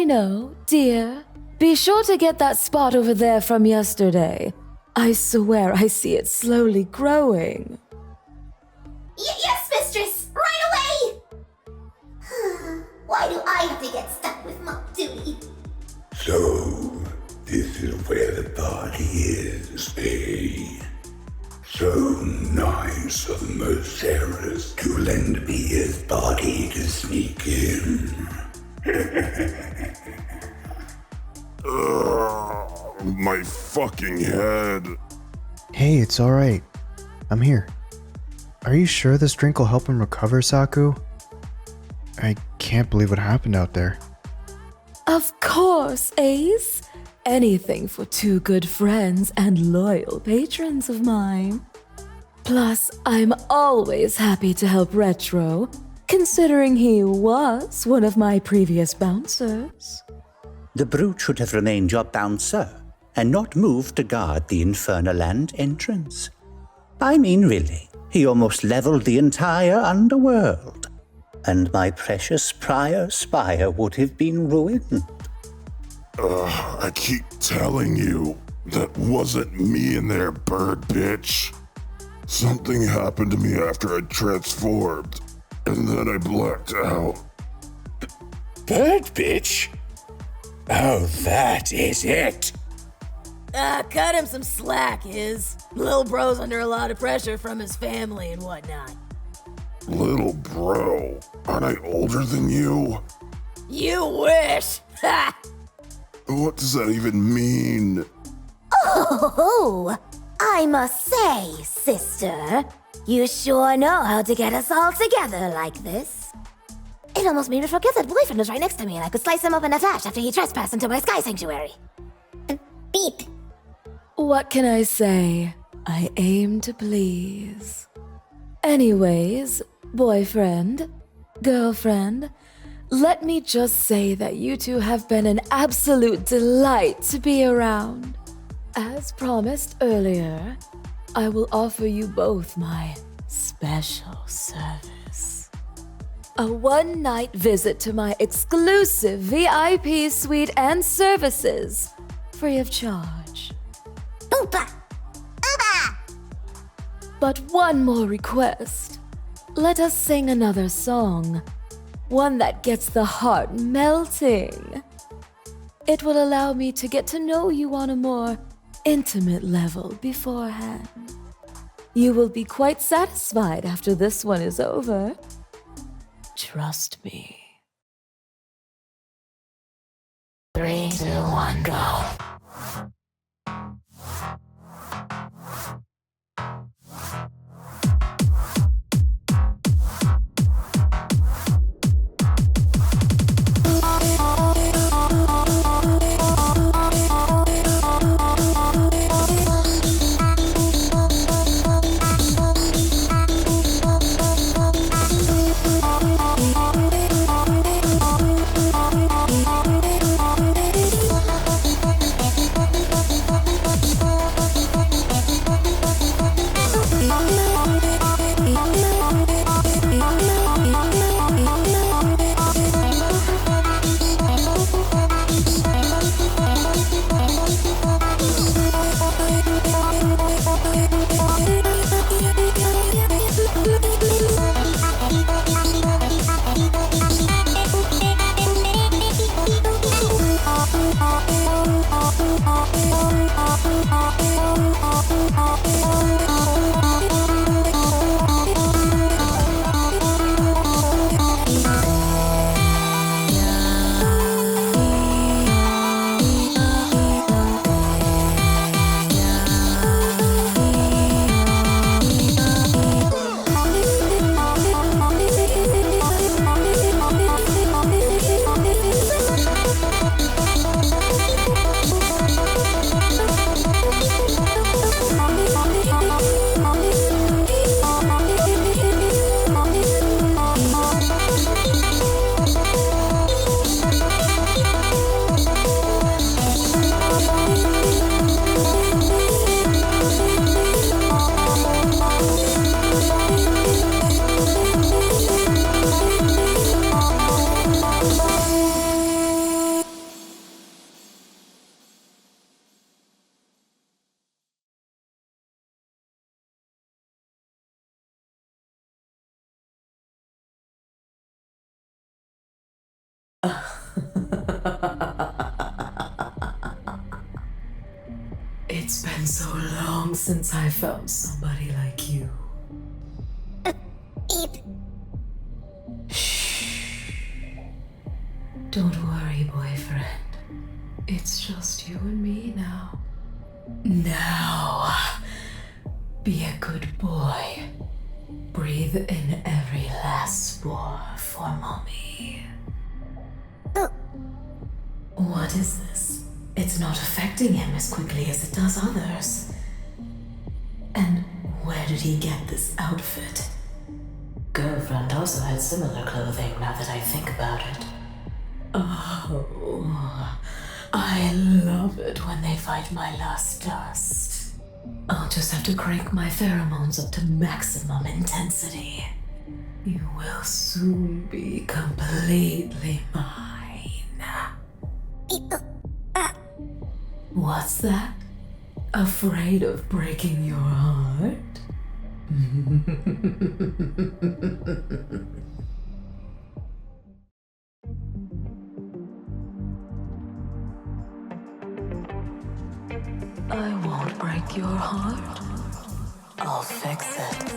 A: I know, dear. Be sure to get that spot over there from yesterday. I swear I see it slowly growing.
E: Yes, mistress! Right away! Why do I have to get stuck with mock duty?
F: So, this is where the party is, eh? So nice of Merceres to lend me his body to sneak in.
B: My fucking head.
G: Hey, it's alright. I'm here. Are you sure this drink will help him recover, Saku? I can't believe what happened out there.
A: Of course, Ace. Anything for two good friends and loyal patrons of mine. Plus, I'm always happy to help Retro, considering he was one of my previous bouncers.
H: The brute should have remained your bouncer and not moved to guard the Infernal Land entrance. I mean, really, he almost leveled the entire underworld, and my precious prior spire would have been ruined.
B: I keep telling you, that wasn't me in there, bird bitch. Something happened to me after I transformed, and then I blacked out.
F: Bird bitch? Oh, that is it.
A: Cut him some slack, Lil bro's under a lot of pressure from his family and whatnot.
B: Little bro, aren't I older than you?
A: You wish! Ha!
B: What does that even mean?
E: Oh, I must say, sister, you sure know how to get us all together like this. It almost made me forget that boyfriend was right next to me and I could slice him up in a flash after he trespassed into my sky sanctuary. Beep.
A: What can I say? I aim to please. Anyways, boyfriend, girlfriend, let me just say that you two have been an absolute delight to be around. As promised earlier, I will offer you both my special service. A one-night visit to my exclusive VIP suite and services, free of charge.
E: Boopa! Booba!
A: But one more request. Let us sing another song. One that gets the heart melting. It will allow me to get to know you on a more intimate level beforehand. You will be quite satisfied after this one is over. Trust me.
C: 3, 2, 1, go.
I: It's been so long since I found somebody like you. Shh. Don't worry, boyfriend. It's just you and me now. Now, be a good boy. Breathe in every last spore for mommy. What is this? It's not affecting him as quickly as it does others. And where did he get this outfit? Girlfriend also had similar clothing now that I think about it. Oh, I love it when they fight my last dust. I'll just have to crank my pheromones up to maximum intensity. You will soon be completely mine. What's that? Afraid of breaking your heart? I won't break your heart. I'll fix it.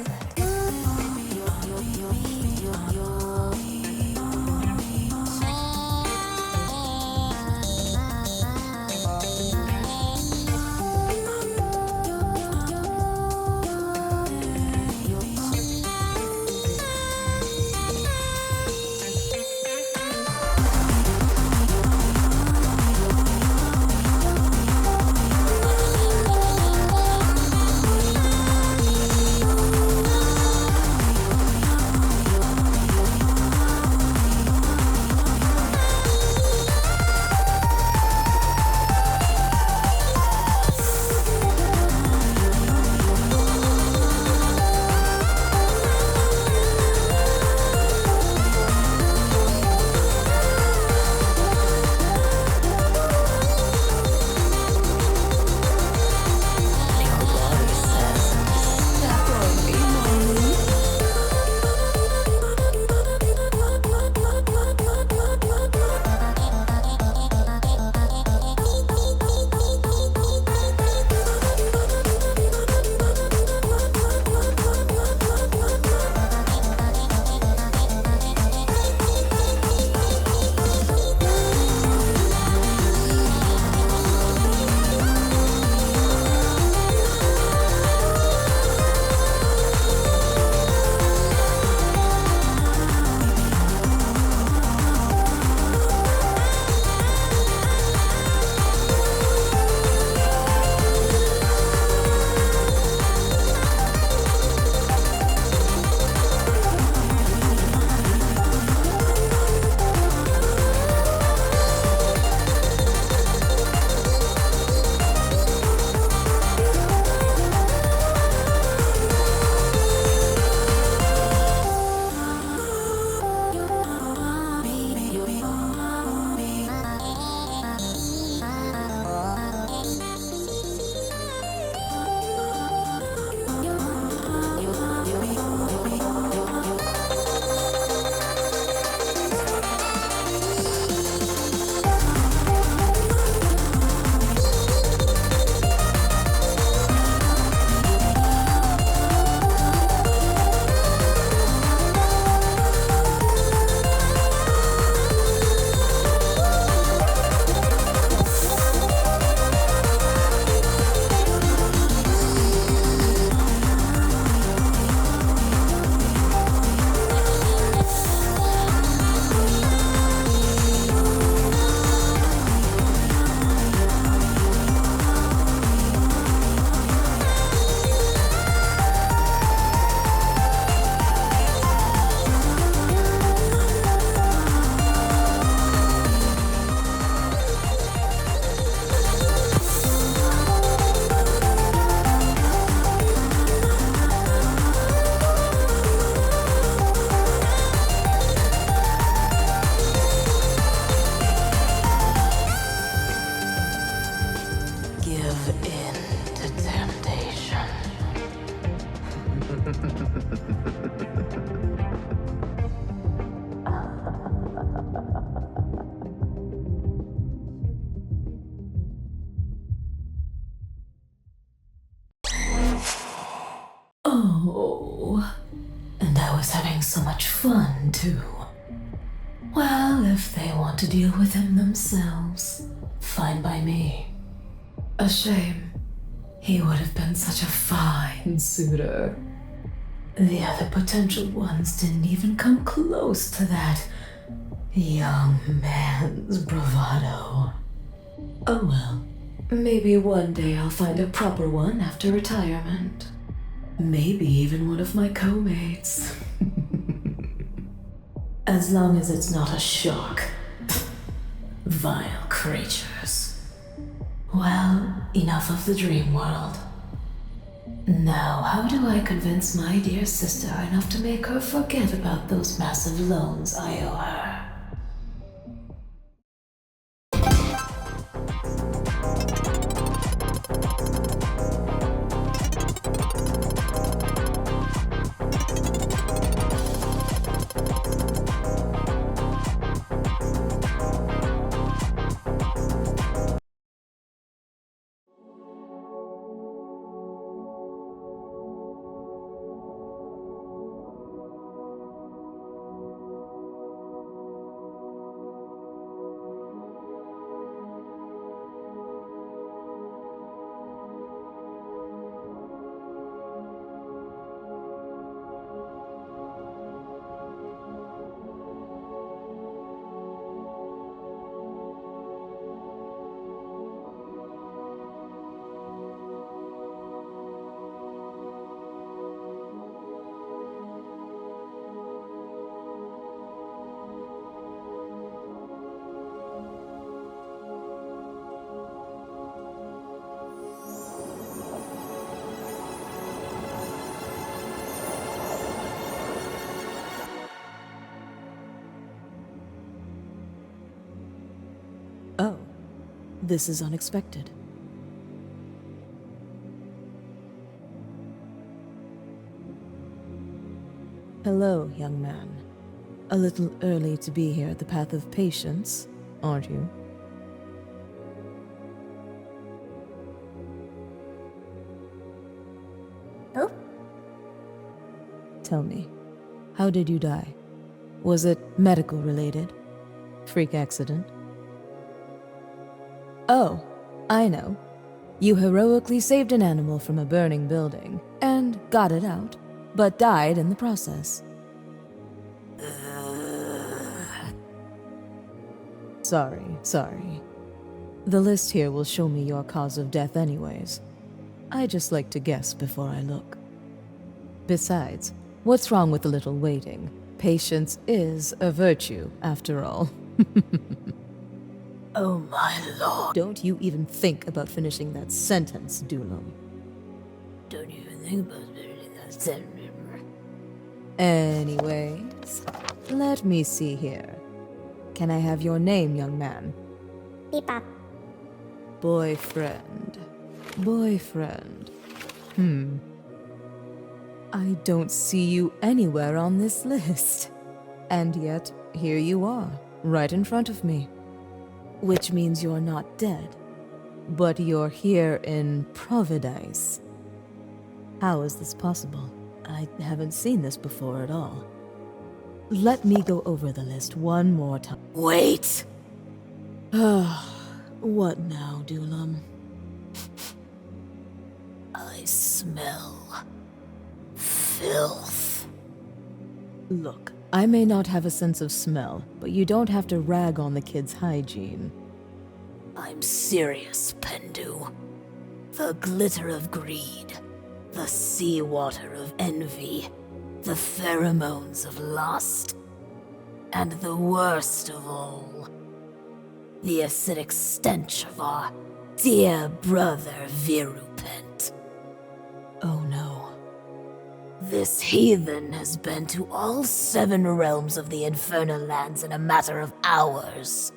I: Oh, and I was having so much fun, too. Well, if they want to deal with him themselves, fine by me. A shame. He would have been such a fine suitor. The other potential ones didn't even come close to that young man's bravado. Oh well, maybe one day I'll find a proper one after retirement. Maybe even one of my co-mates. As long as it's not a shark. Vile creatures. Well, enough of the dream world. Now, how do I convince my dear sister enough to make her forget about those massive loans I owe her?
A: Oh, this is unexpected. Hello, young man. A little early to be here at the Path of Patience, aren't you?
E: Oh?
A: Tell me, how did you die? Was it medical related? Freak accident? Oh, I know. You heroically saved an animal from a burning building, and got it out, but died in the process. Sorry. The list here will show me your cause of death anyways. I just like to guess before I look. Besides, what's wrong with a little waiting? Patience is a virtue, after all.
I: Oh my lord.
A: Don't you even think about finishing that sentence, Doolum.
I: Don't even think about it.
A: Anyways, let me see here. Can I have your name, young man?
E: Beep-bop.
A: Boyfriend. I don't see you anywhere on this list. And yet, here you are, right in front of me. Which means you're not dead, but you're here in Providence. How is this possible? I haven't seen this before at all. Let me go over the list one more time.
I: Wait!
A: What now, Doolum?
I: I smell filth.
A: Look, I may not have a sense of smell, but you don't have to rag on the kid's hygiene.
I: I'm serious, Pendu. The glitter of greed, the seawater of envy, the pheromones of lust, and the worst of all, the acidic stench of our dear brother Virupent.
A: Oh no.
I: This heathen has been to all 7 realms of the infernal lands in a matter of hours.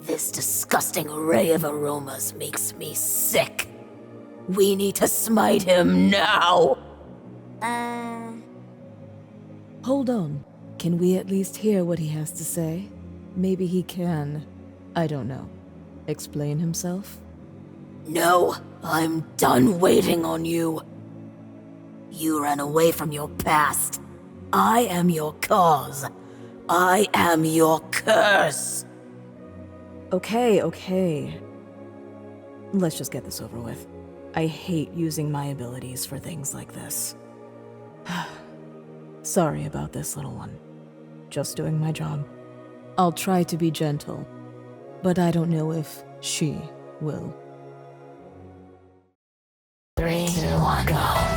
I: This disgusting array of aromas makes me sick. We need to smite him now!
A: Hold on. Can we at least hear what he has to say? Maybe he can, I don't know, explain himself?
I: No, I'm done waiting on you.
A: You ran away from your past. I am your cause. I am your curse.
J: Okay. Let's just get this over with. I hate using my abilities for things like this. Sorry about this, little one. Just doing my job. I'll try to be gentle, but I don't know if she will.
A: 3, 2, 1, go.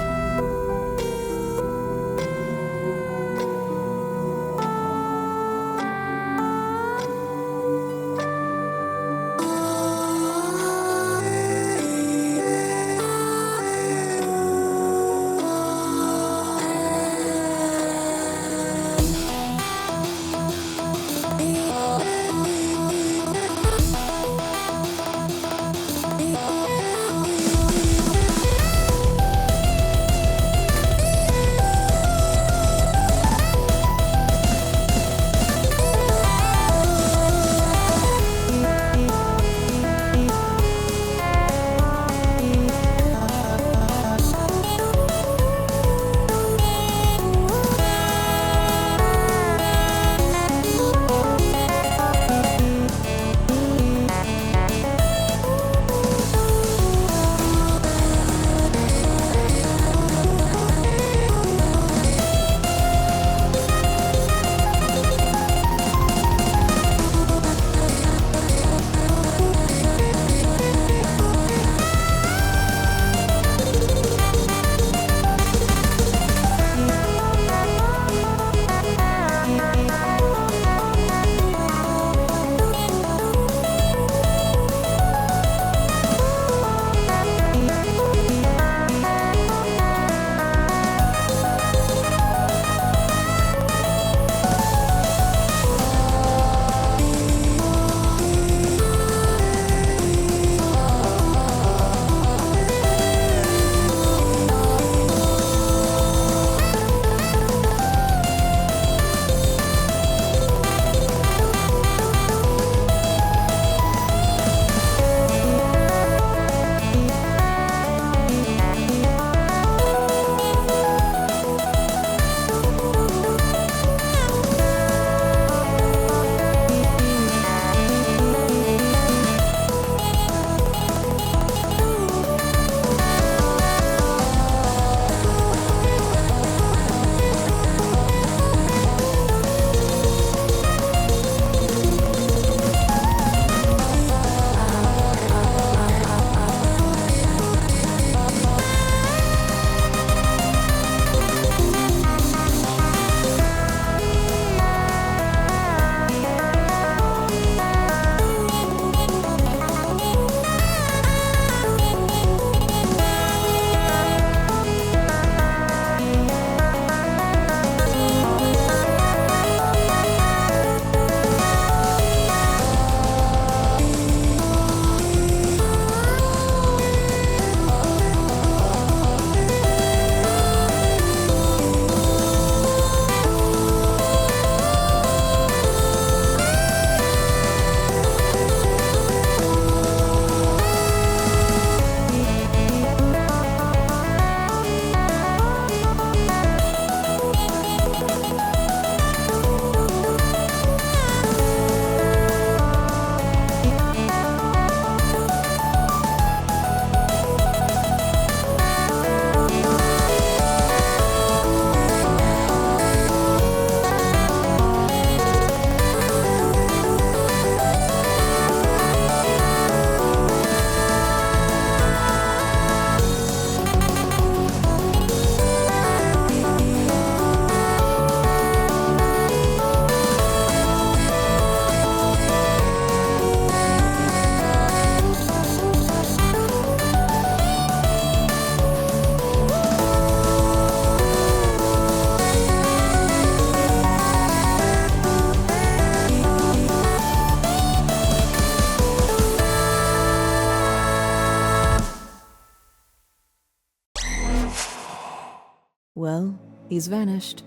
J: Well, he's vanished.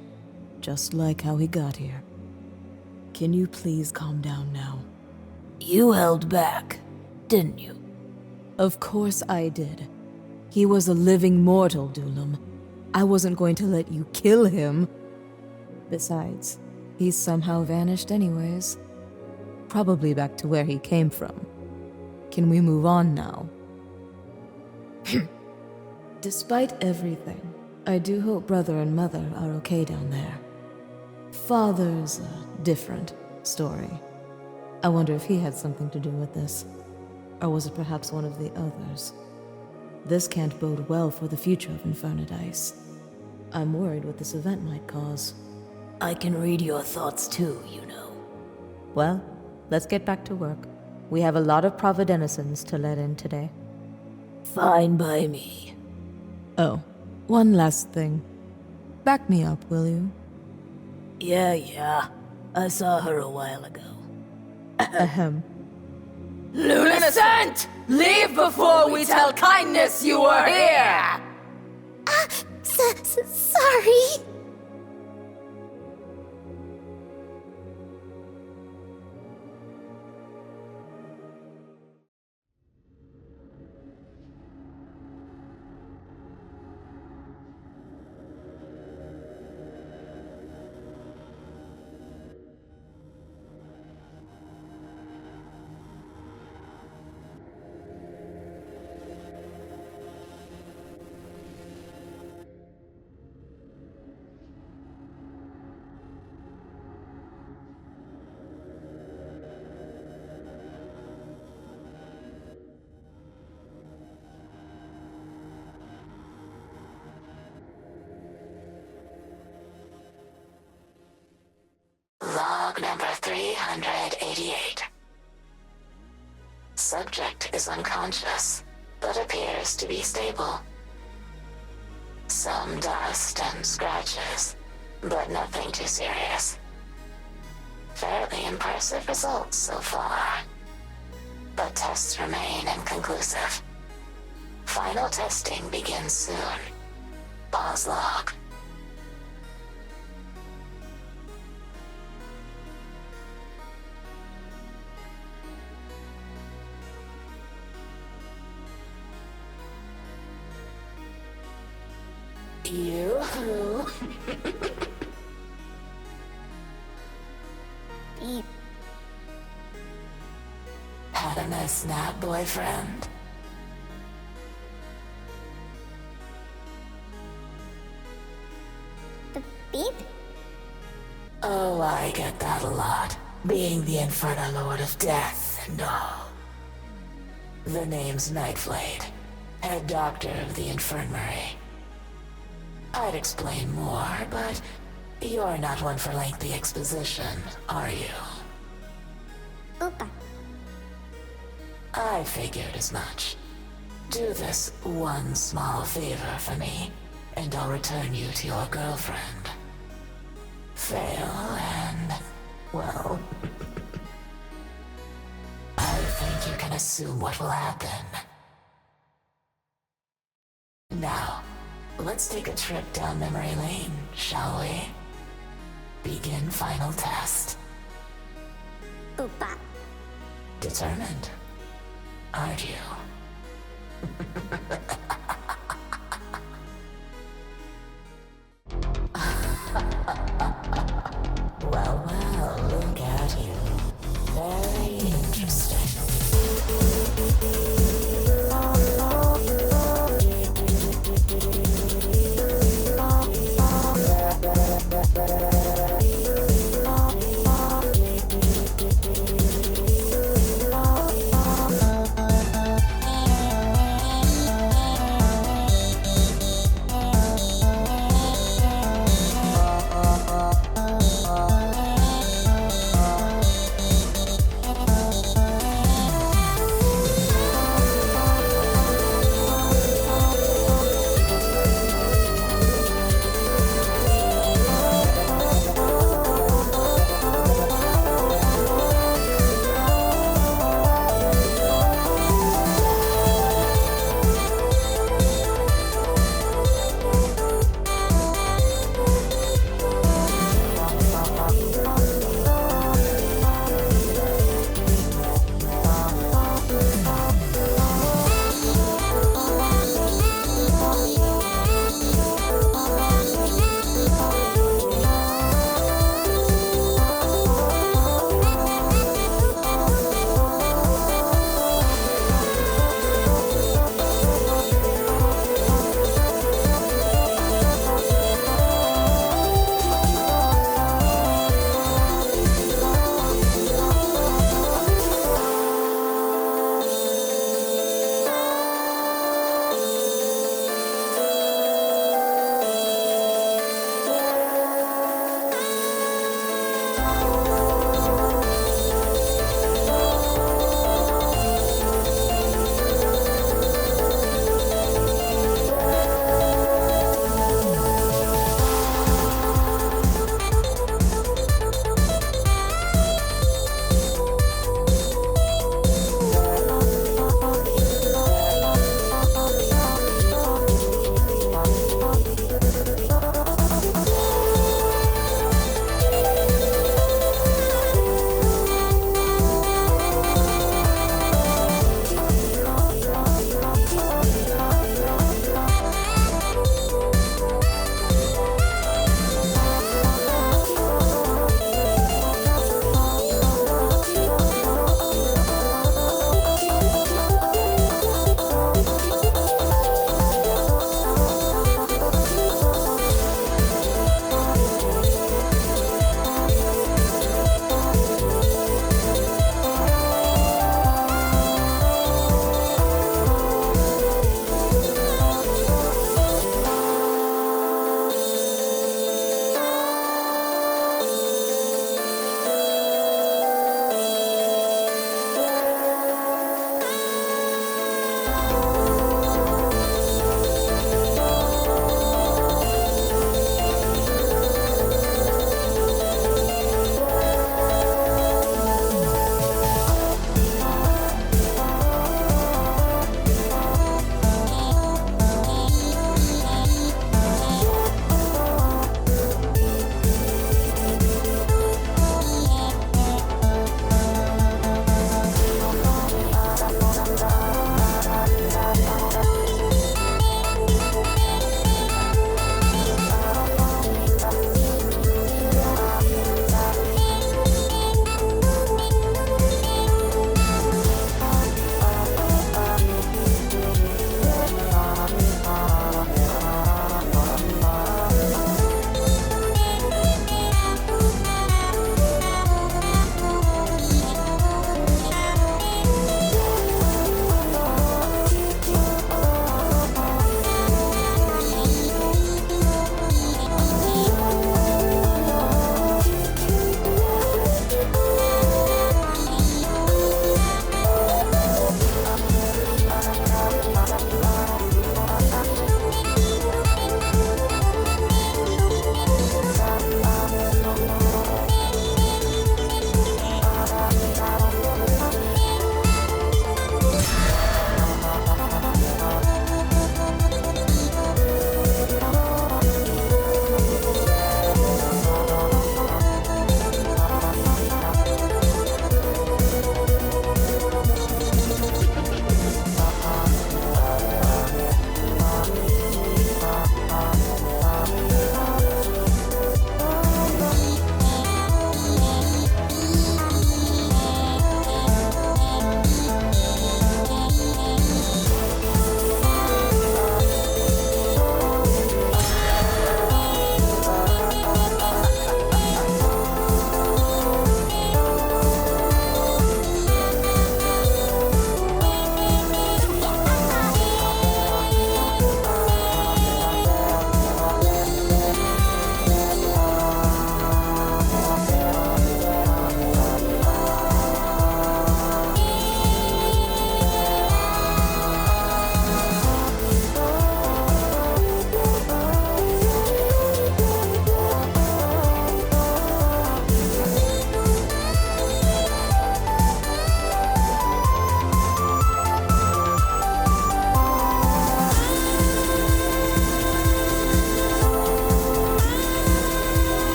J: Just like how he got here. Can you please calm down now?
A: You held back, didn't you?
J: Of course I did. He was a living mortal, Dulam. I wasn't going to let you kill him. Besides, he's somehow vanished anyways. Probably back to where he came from. Can we move on now? Despite everything, I do hope brother and mother are okay down there. Father's a different story. I wonder if he had something to do with this. Or was it perhaps one of the others? This can't bode well for the future of Infernadice. I'm worried what this event might cause.
A: I can read your thoughts too, you know.
J: Well, let's get back to work. We have a lot of Providenicens to let in today.
A: Fine by me.
J: Oh, one last thing. Back me up, will you?
A: Yeah. I saw her a while ago.
J: Ahem.
A: Luniscent! Leave before we tell kindness you were here!
E: Sorry.
K: Log number 388. Subject is unconscious, but appears to be stable. Some dust and scratches, but nothing too serious. Fairly impressive results so far. But tests remain inconclusive. Final testing begins soon. Pause log. Yoo-hoo.
E: Beep.
K: Had a nice nap, boyfriend?
E: Beep?
K: Oh, I get that a lot. Being the Infernal Lord of Death and all. The name's Nightblade, head doctor of the Infirmary. I'd explain more, but you're not one for lengthy exposition, are you?
E: Oopa.
K: I figured as much. Do this one small favor for me, and I'll return you to your girlfriend. Fail and, well... I think you can assume what will happen. Now, let's take a trip down memory lane, shall we? Begin final test.
E: Oopa.
K: Determined, aren't you? Well, look at you. Very interesting.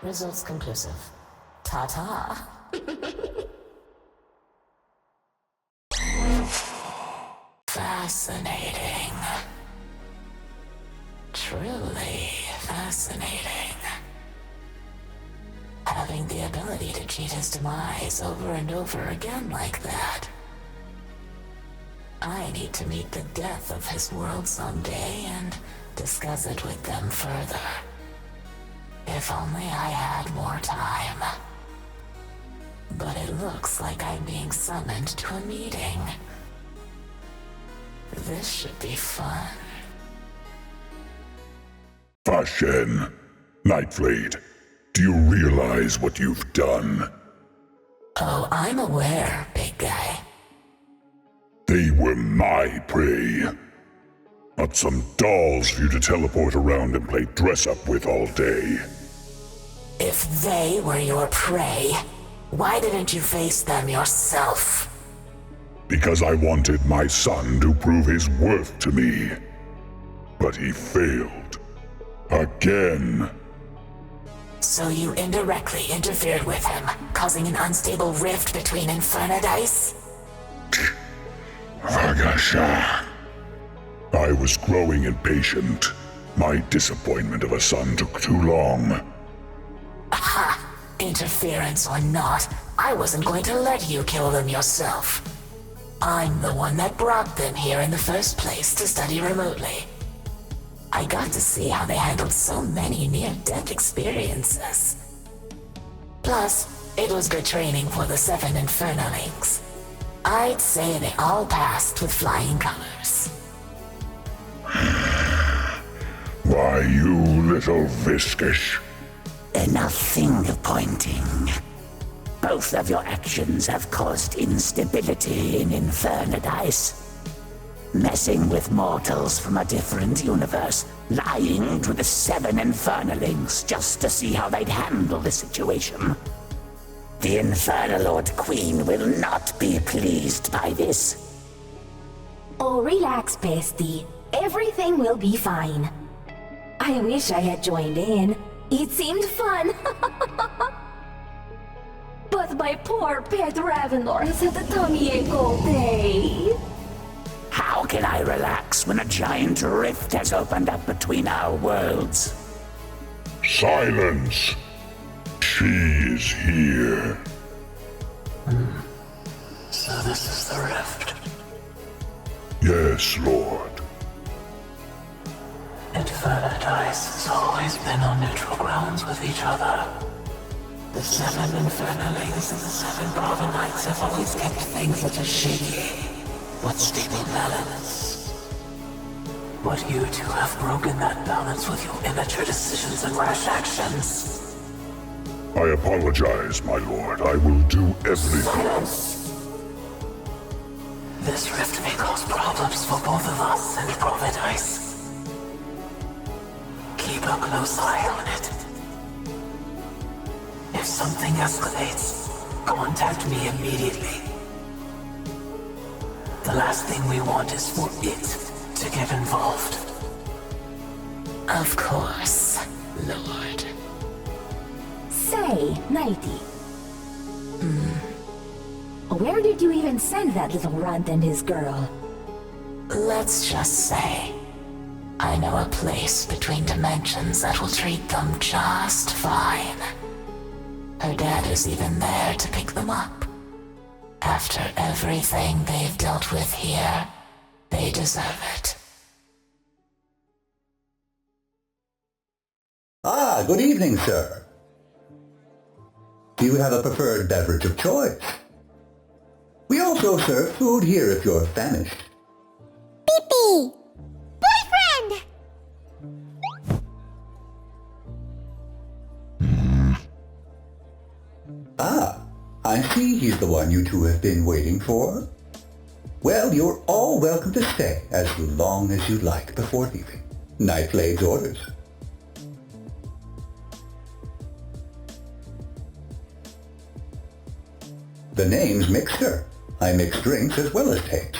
K: Results conclusive. Ta-ta. Fascinating. Truly fascinating. Having the ability to cheat his demise over and over again like that. I need to meet the death of his world someday and discuss it with them further. If only I had more time. But it looks like I'm being summoned to a meeting. This should be fun.
F: Fashion, Nightblade, do you realize what you've done?
K: Oh, I'm aware, big guy.
F: They were my prey. Not some dolls for you to teleport around and play dress-up with all day.
K: If they were your prey, why didn't you face them yourself?
F: Because I wanted my son to prove his worth to me. But he failed. Again.
K: So you indirectly interfered with him, causing an unstable rift between Infernadice?
F: Vagasha. I was growing impatient. My disappointment of a son took too long.
K: Aha! Interference or not, I wasn't going to let you kill them yourself. I'm the one that brought them here in the first place to study remotely. I got to see how they handled so many near-death experiences. Plus, it was good training for the 7 Infernalings. I'd say they all passed with flying colors.
F: Why, you little viscous.
L: Enough finger-pointing. Both of your actions have caused instability in Infernadice. Messing with mortals from a different universe, lying to the 7 Infernalings just to see how they'd handle the situation. The Infernalord Queen will not be pleased by this.
A: Oh, relax, bestie. Everything will be fine. I wish I had joined in. It seemed fun. But my poor pet Ravenor has had a tummy ache all day.
L: How can I relax when a giant rift has opened up between our worlds?
F: Silence! She is here.
K: So this is the rift.
F: Yes, Lord.
K: Infernadice has always been on neutral grounds with each other. The 7 Infernalings and the 7 Bravonites have always kept things at a shaky but stable balance. But you two have broken that balance with your immature decisions and rash actions.
F: I apologize, my lord. I will do everything.
K: This rift may cause problems for both of us and Providence. Keep a close eye on it. If something escalates, contact me immediately. The last thing we want is for it to get involved. Of course, Lord.
A: Say, Nighty. Where did you even send that little runt and his girl?
K: Let's just say, I know a place between dimensions that will treat them just fine. Her dad is even there to pick them up. After everything they've dealt with here, they deserve it.
M: Ah, good evening, sir. Do you have a preferred beverage of choice? We also serve food here if you're famished.
E: Pee-pee! Boyfriend!
M: Ah, I see he's the one you two have been waiting for. Well, you're all welcome to stay as long as you like before leaving. Nightblade's orders. The name's Mixer. I mix drinks as well as tapes.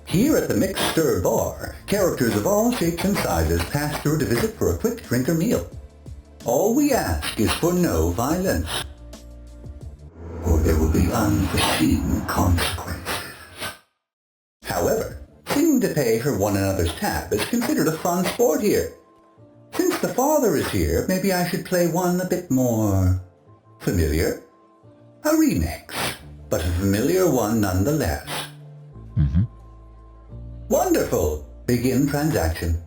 M: Here at the Mixer Bar, characters of all shapes and sizes pass through to visit for a quick drink or meal. All we ask is for no violence, or there will be unforeseen consequences. However, seeming to pay for one another's tab is considered a fun sport here. Since the father is here, maybe I should play one a bit more familiar? A remix, but a familiar one nonetheless. Wonderful! Begin transaction.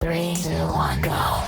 K: 3, 2, 1, go.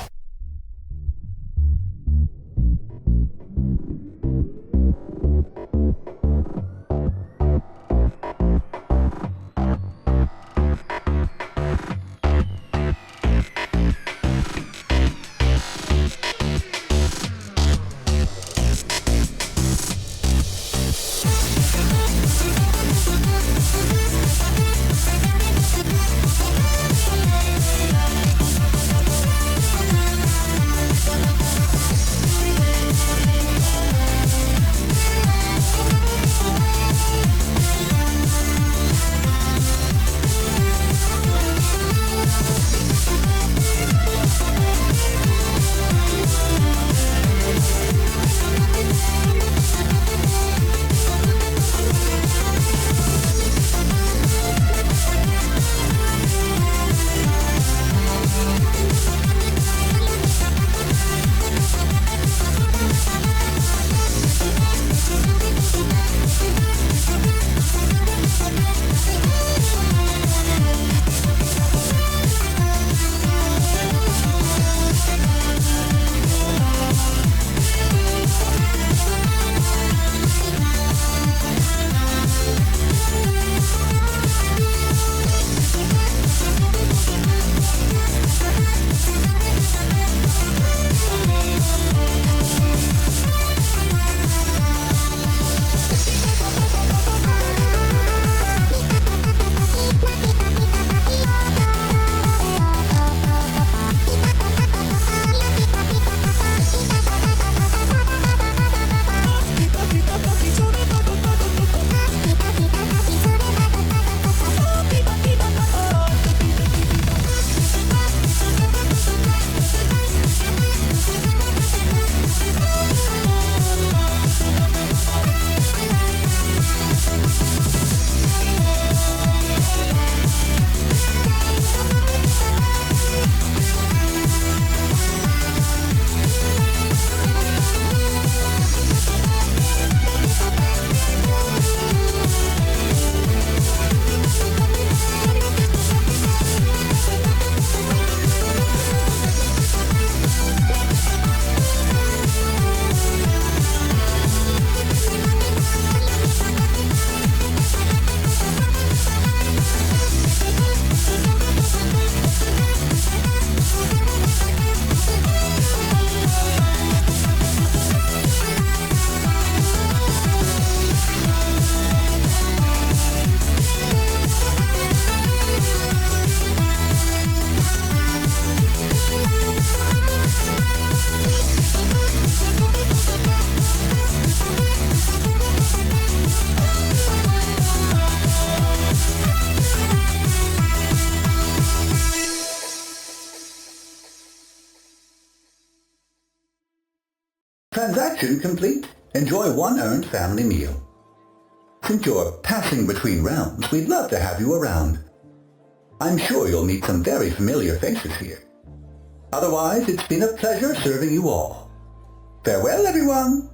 M: Transaction complete. Enjoy one earned family meal. Since you're passing between realms, we'd love to have you around. I'm sure you'll meet some very familiar faces here. Otherwise, it's been a pleasure serving you all. Farewell, everyone!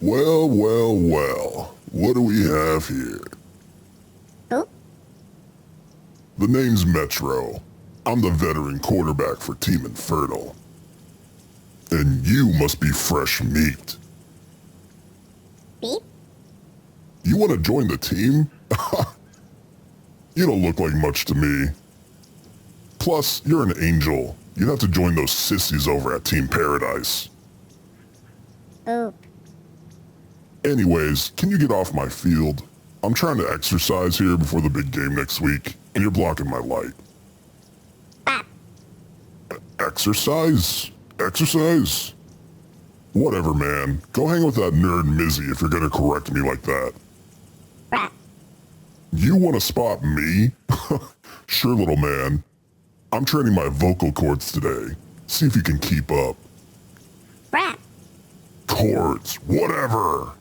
B: Well, well, well. What do we have here?
E: Who?
B: The name's Metro. I'm the veteran quarterback for Team Infernal. And you must be fresh meat.
E: Beep?
B: You want to join the team? You don't look like much to me. Plus, you're an angel. You'd have to join those sissies over at Team Paradise.
E: Oop.
B: Anyways, can you get off my field? I'm trying to exercise here before the big game next week, and you're blocking my light. Exercise? Exercise? Whatever, man. Go hang with that nerd Mizzy if you're gonna correct me like that. You wanna spot me? Sure, little man. I'm training my vocal cords today. See if you can keep up. Chords, whatever.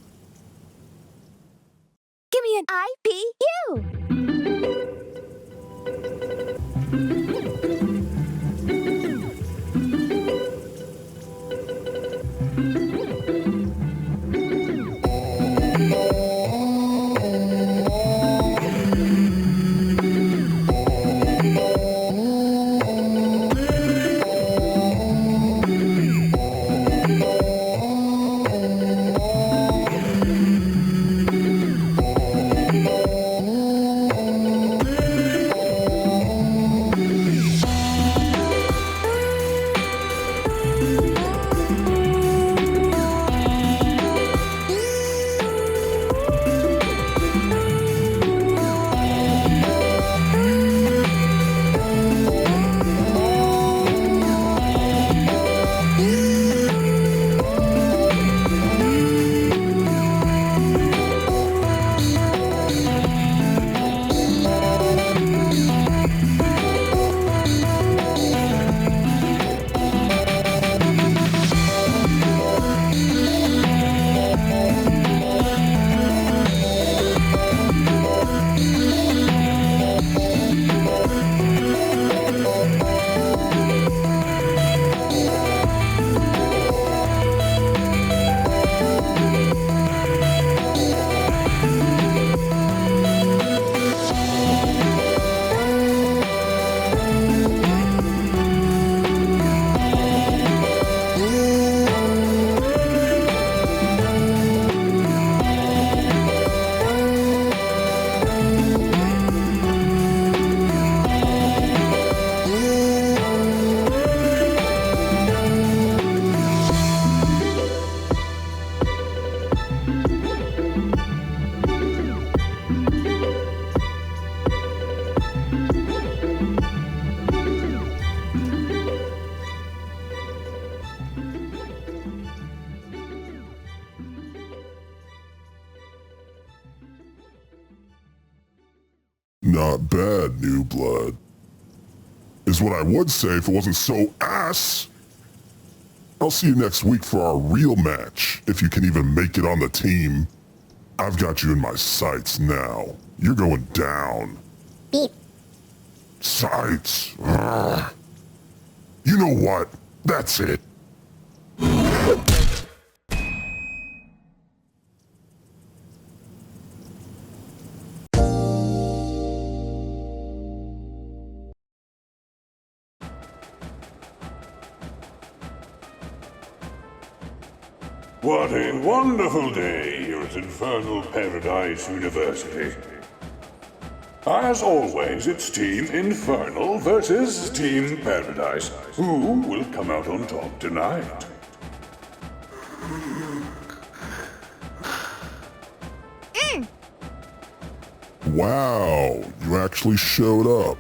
E: Give me an IPU!
B: Not bad, new blood. Is what I would say if it wasn't so ass. I'll see you next week for our real match, if you can even make it on the team. I've got you in my sights now. You're going down.
E: Beep.
B: Sights. Ugh. You know what? That's it.
N: What a wonderful day here at Infernal Paradise University. As always, it's Team Infernal versus Team Paradise. Who will come out on top tonight?
B: Wow, you actually showed up.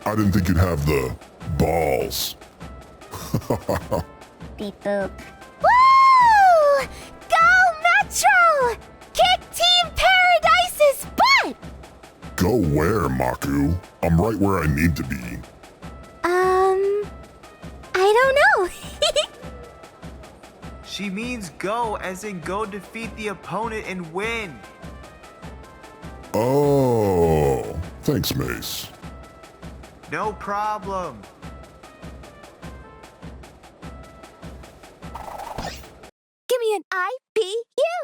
B: I didn't think you'd have the balls.
E: Beep boop. Woo! Go Metro! Kick Team Paradise's butt!
B: Go where, Maku? I'm right where I need to be.
E: I don't know.
O: She means go, as in go defeat the opponent and win.
B: Oh, thanks, Mace.
O: No problem.
E: Give me an IPU!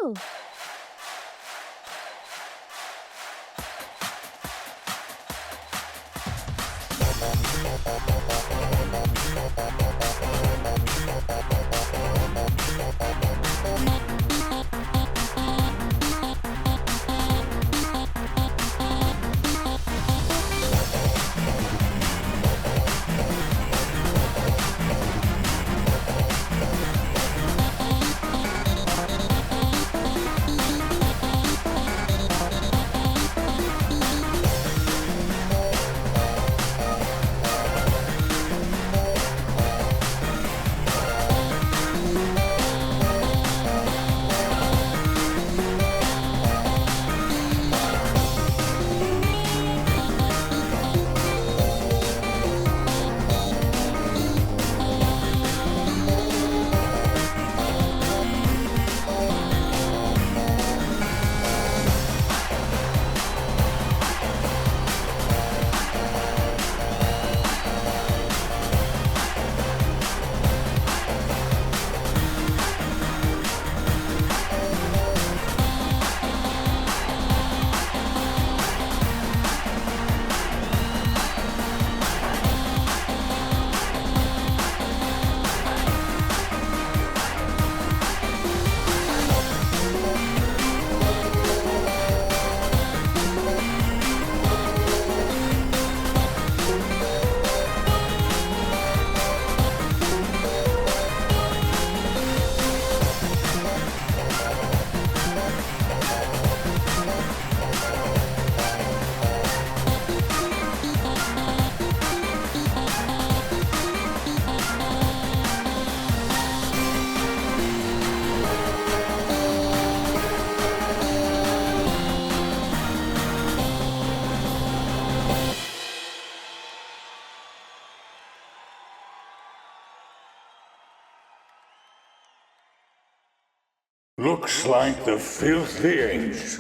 N: Looks like the filthy ain't.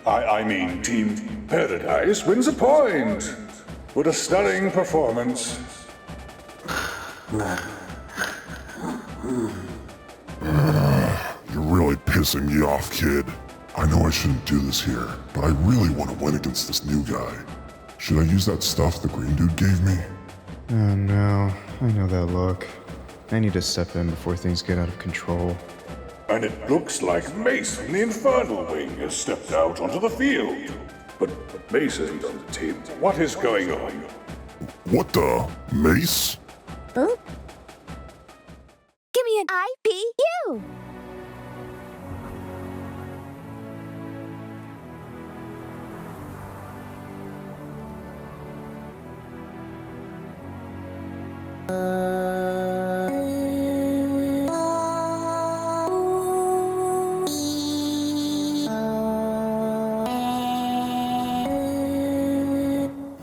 N: I mean, Team Paradise wins a point. What a stunning performance.
B: You're really pissing me off, kid. I know I shouldn't do this here, but I really want to win against this new guy. Should I use that stuff the green dude gave me?
G: Oh no, I know that look. I need to step in before things get out of control.
N: And it looks like Mace from the Infernal Wing has stepped out onto the field. But Mace isn't on the team. What is going on?
B: What the? Mace?
P: Boop. Give me an IPU!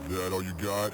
B: That all you got?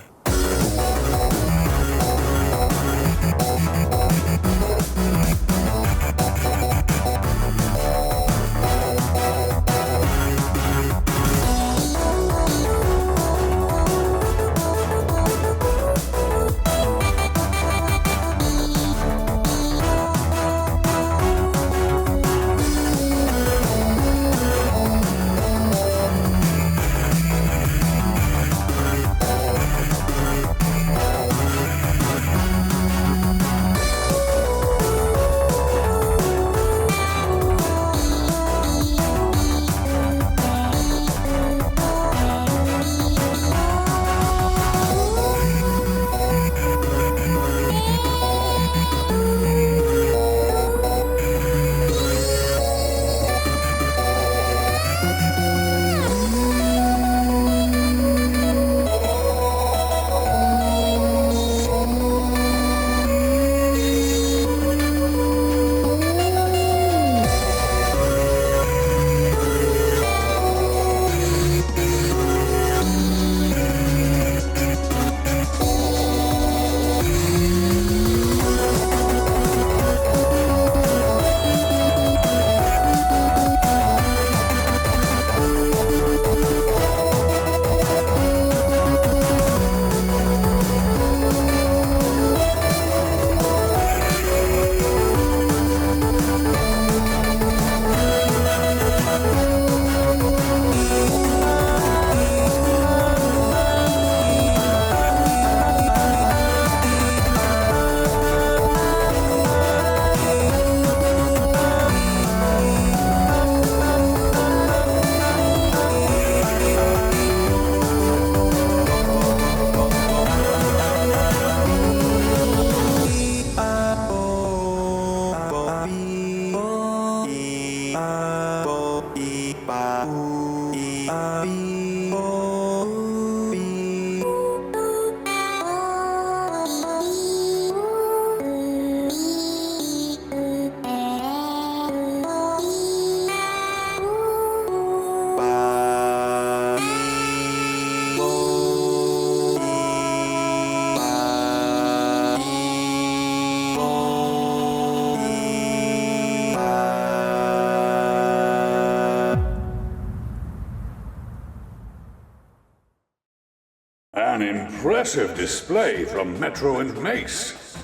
N: An impressive display from Metro and Mace.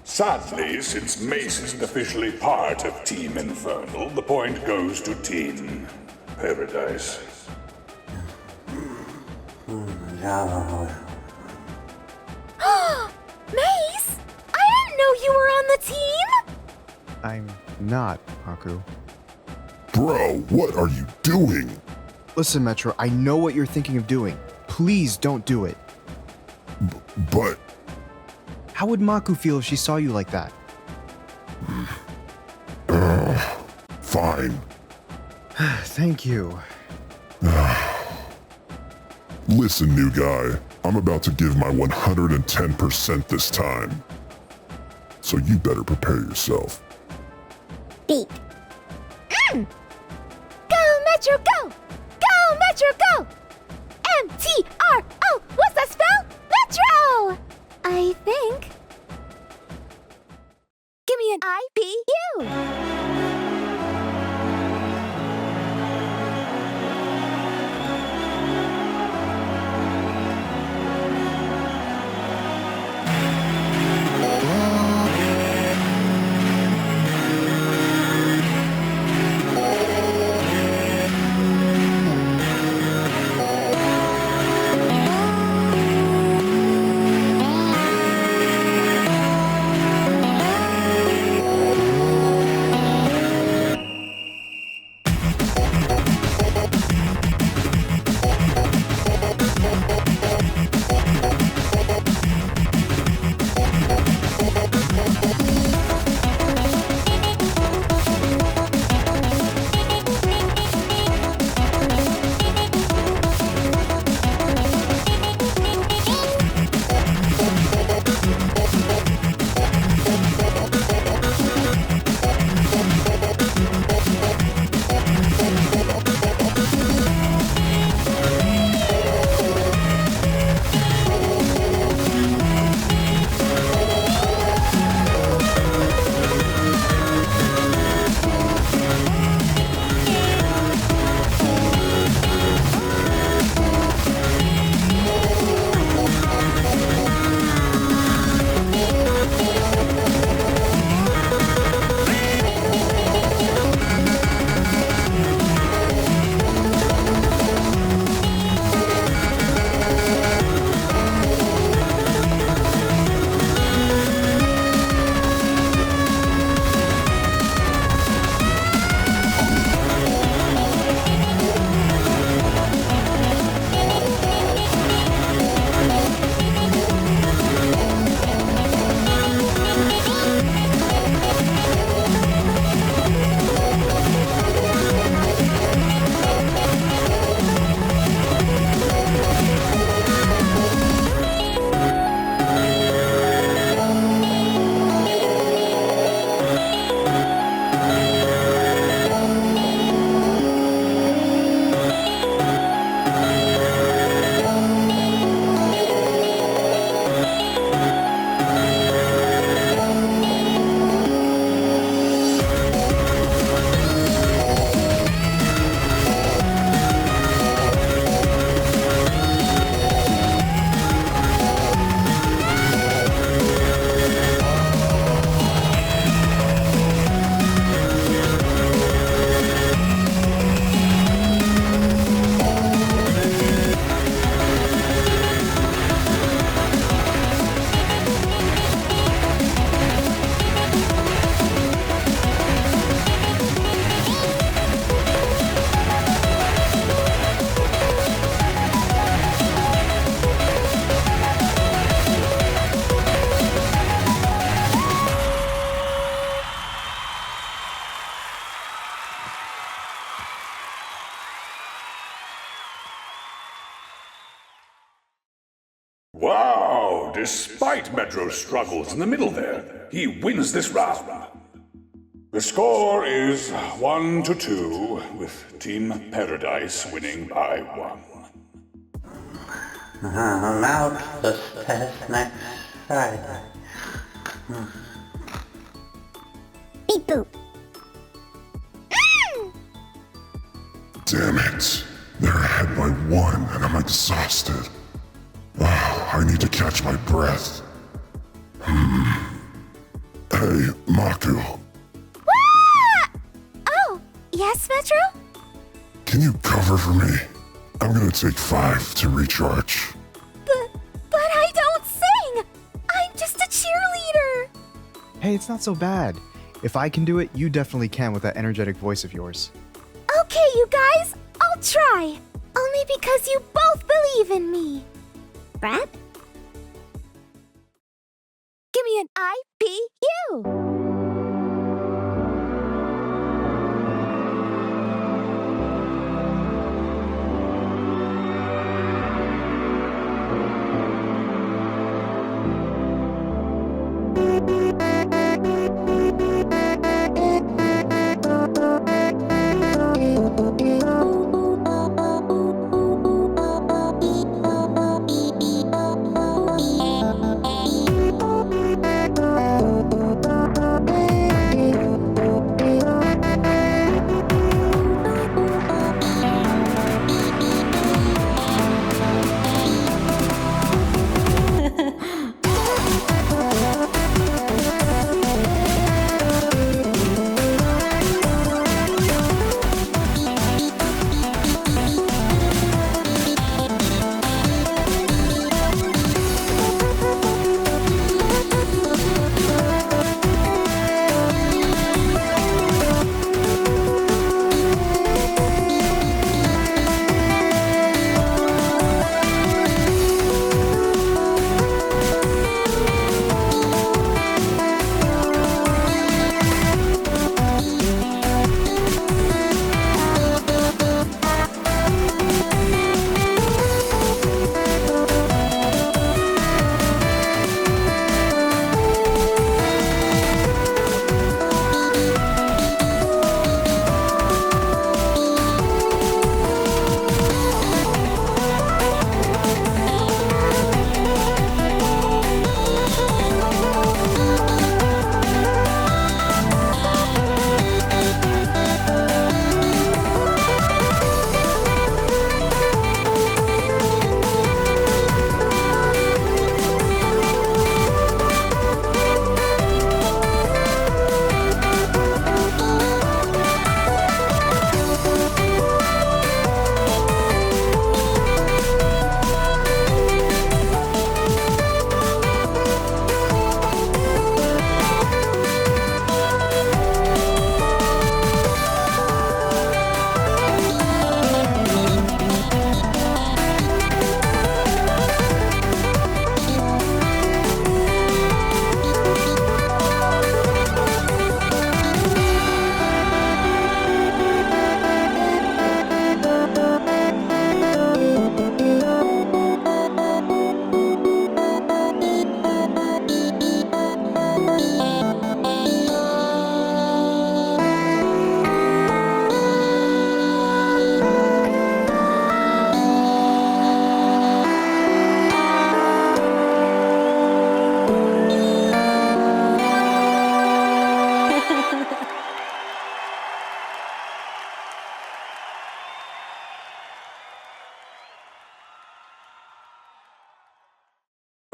N: Sadly, since Mace isn't officially part of Team Infernal, the point goes to Team Paradise.
P: Mace! I didn't know you were on the team!
G: I'm not, Haku.
B: Bro, what are you doing?
G: Listen, Metro, I know what you're thinking of doing. Please don't do it.
B: But...
G: How would Maku feel if she saw you like that?
B: Fine.
G: Thank you.
B: Listen, new guy. I'm about to give my 110% this time. So you better prepare yourself.
P: Beat. Go, Metro, go! Go, Metro, go! M-T-R-O! What's that spell? Metro! I think. Give me an I-P-U!
N: Wow, despite Metro's struggles in the middle there, he wins this round. The score is 1-2, with Team Paradise winning by 1.
M: I'm out this test next Friday.
P: Beep boop.
B: Damn it. They're ahead by 1 and I'm exhausted. I need to catch my breath. Hey, Maku.
P: Oh, yes, Metro?
B: Can you cover for me? I'm gonna take 5 to recharge.
P: But I don't sing! I'm just a cheerleader!
G: Hey, it's not so bad. If I can do it, you definitely can with that energetic voice of yours.
P: Okay, you guys, I'll try. Only because you both believe in me. Brad? Give me an IBU!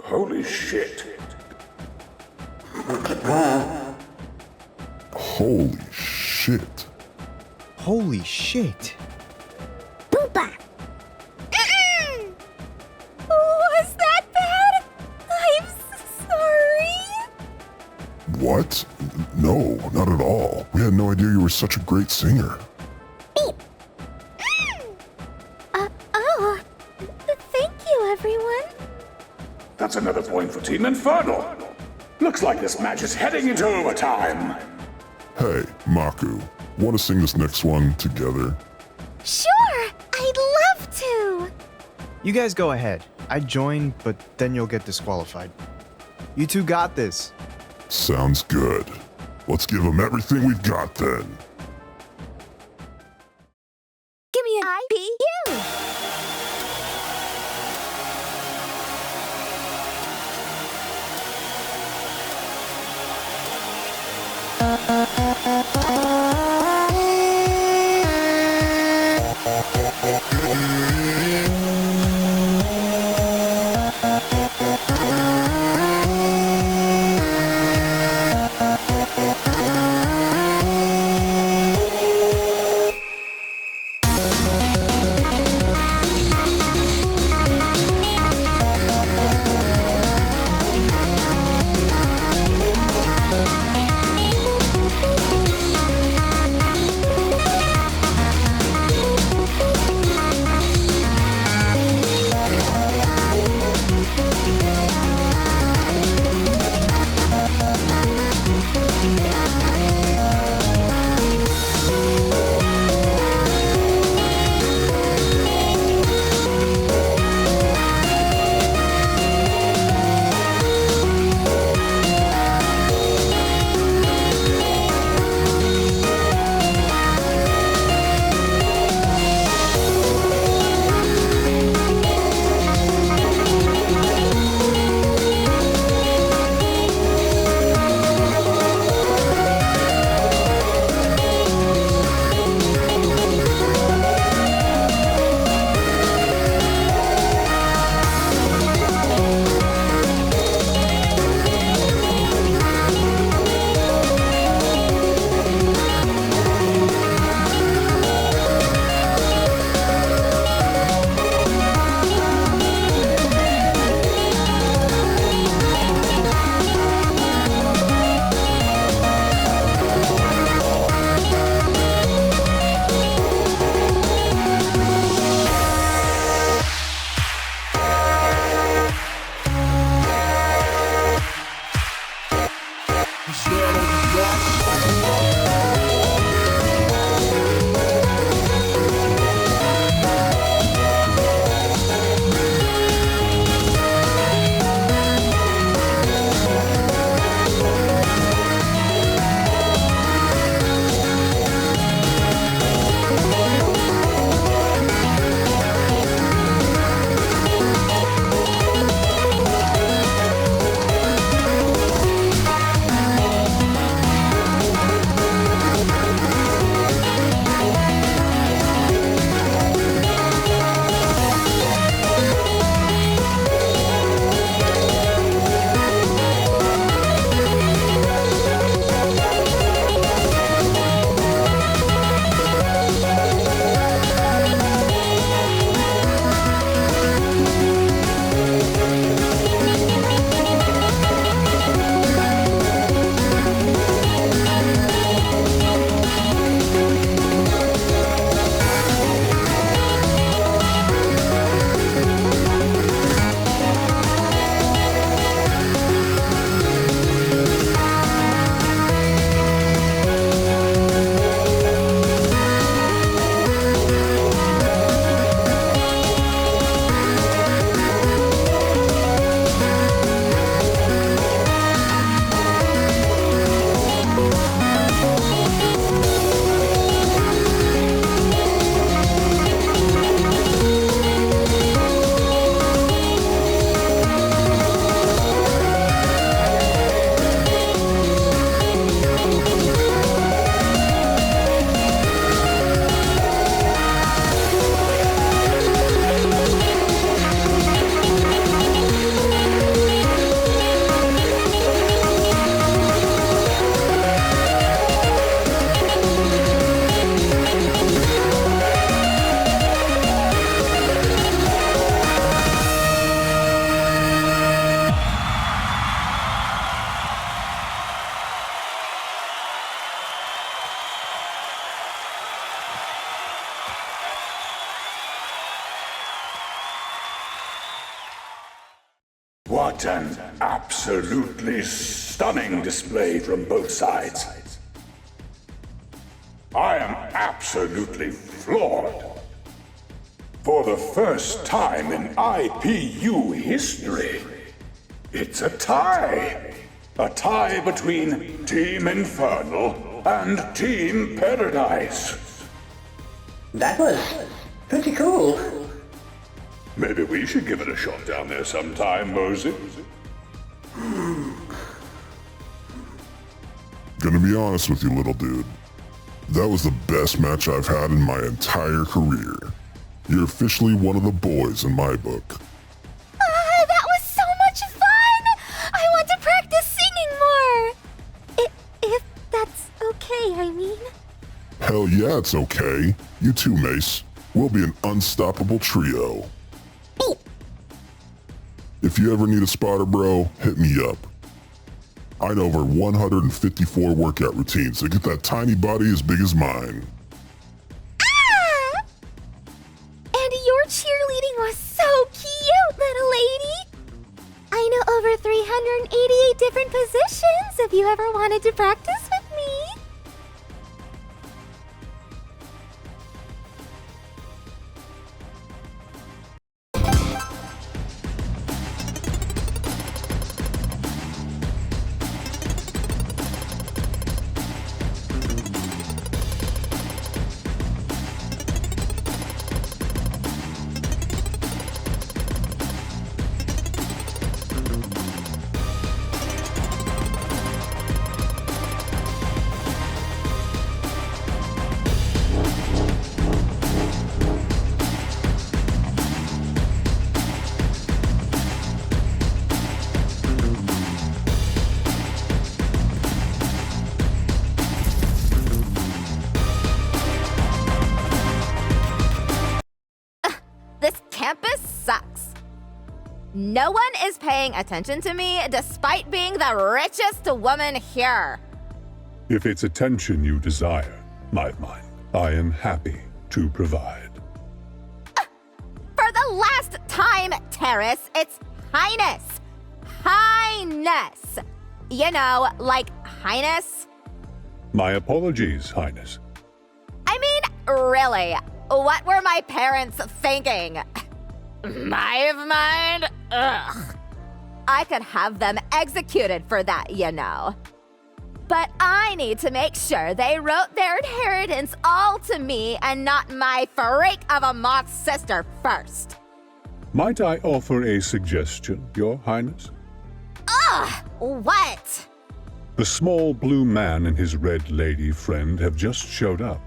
N: Holy shit.
B: Holy shit.
G: Holy shit.
P: Boopa! Was that bad? I'm sorry.
B: What? No, not at all. We had no idea you were such a great singer.
P: Thank you, everyone.
N: That's another point for Team Infernal. Looks like this match is heading into overtime.
B: Hey, Maku, want to sing this next one together?
P: Sure, I'd love to.
G: You guys go ahead. I join, but then you'll get disqualified. You two got this.
B: Sounds good. Let's give them everything we've got then.
P: Give me an IPU!
N: What an absolutely stunning display from both sides. I am absolutely floored. For the first time in IPU history, it's a tie. A tie between Team Infernal and Team Paradise.
M: That was pretty cool.
N: Maybe we should give it a shot down there sometime, Mosey.
B: Gonna be honest with you, little dude. That was the best match I've had in my entire career. You're officially one of the boys in my book.
P: That was so much fun! I want to practice singing more! If that's okay, I mean.
B: Hell yeah, it's okay. You too, Mace. We'll be an unstoppable trio. If you ever need a spotter, bro, hit me up. I know over 154 workout routines to get that tiny body as big as mine.
P: Ah! And your cheerleading was so cute, little lady! I know over 388 different positions if you ever wanted to practice with me.
Q: No one is paying attention to me despite being the richest woman here.
N: If it's attention you desire, my mind, I am happy to provide.
Q: For the last time, Terrace, it's Highness. Highness. You know, like Highness?
N: My apologies, Highness.
Q: I mean, really, what were my parents thinking? Hivemine? Ugh. I could have them executed for that, you know. But I need to make sure they wrote their inheritance all to me and not my freak of a moth sister first.
N: Might I offer a suggestion, Your Highness?
Q: Ugh! What?
N: The small blue man and his red lady friend have just showed up.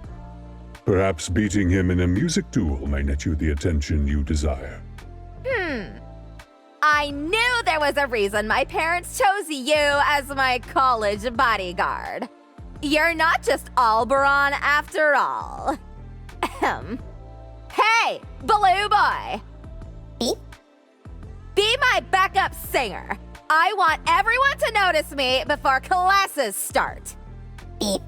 N: Perhaps beating him in a music duel may net you the attention you desire.
Q: I knew there was a reason my parents chose you as my college bodyguard. You're not just Alberon after all. Ahem. Hey, Blue Boy! Be my backup singer. I want everyone to notice me before classes start.
P: Give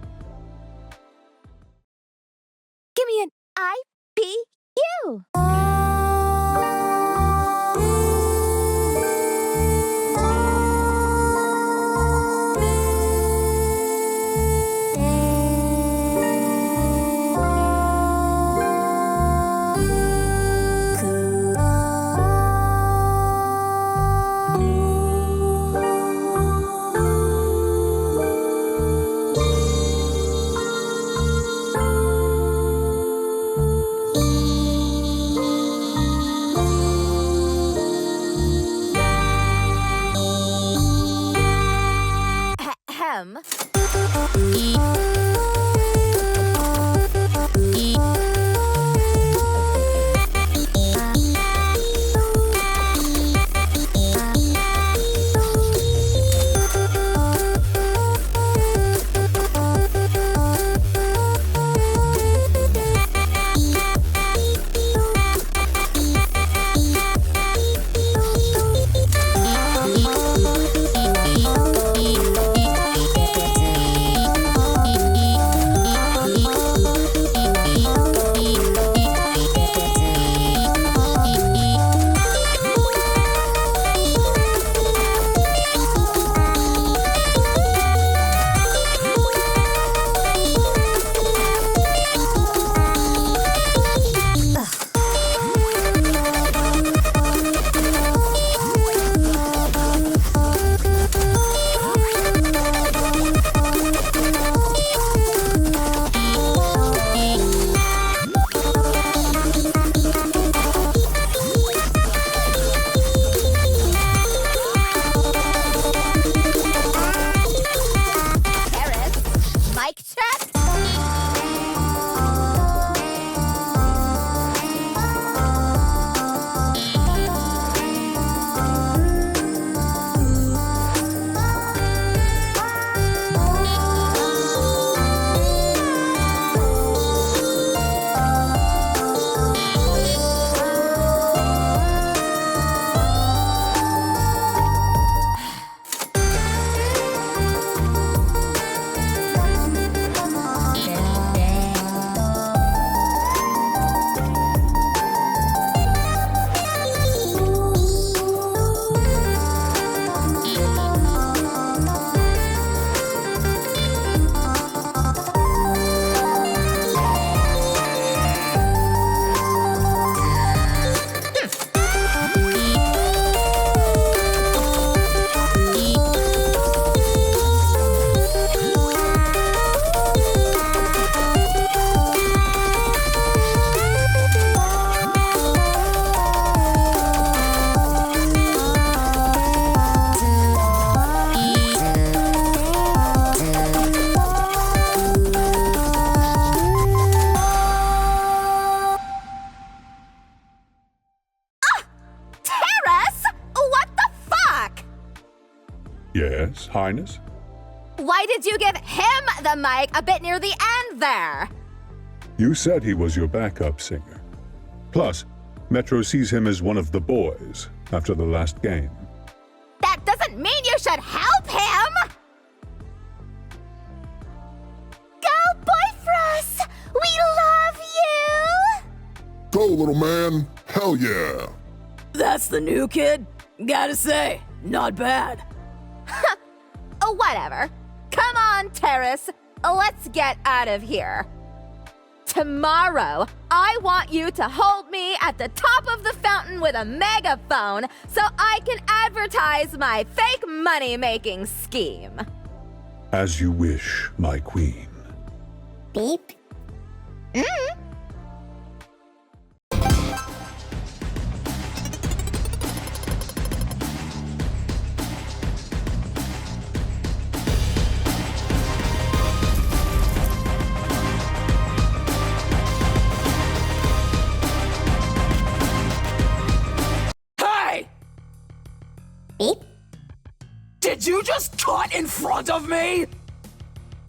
P: me an IPU.
N: Yes, Highness?
Q: Why did you give him the mic a bit near the end there?
N: You said he was your backup singer. Plus, Metro sees him as one of the boys after the last game.
Q: That doesn't mean you should help him! Go, Boyfrost! We love you!
B: Go, little man! Hell yeah!
R: That's the new kid? Gotta say, not bad.
Q: Oh, whatever. Come on, Terrace. Let's get out of here. Tomorrow, I want you to hold me at the top of the fountain with a megaphone so I can advertise my fake money-making scheme.
N: As you wish, my queen.
D: Beep.
R: Beep. Did you just cut in front of me?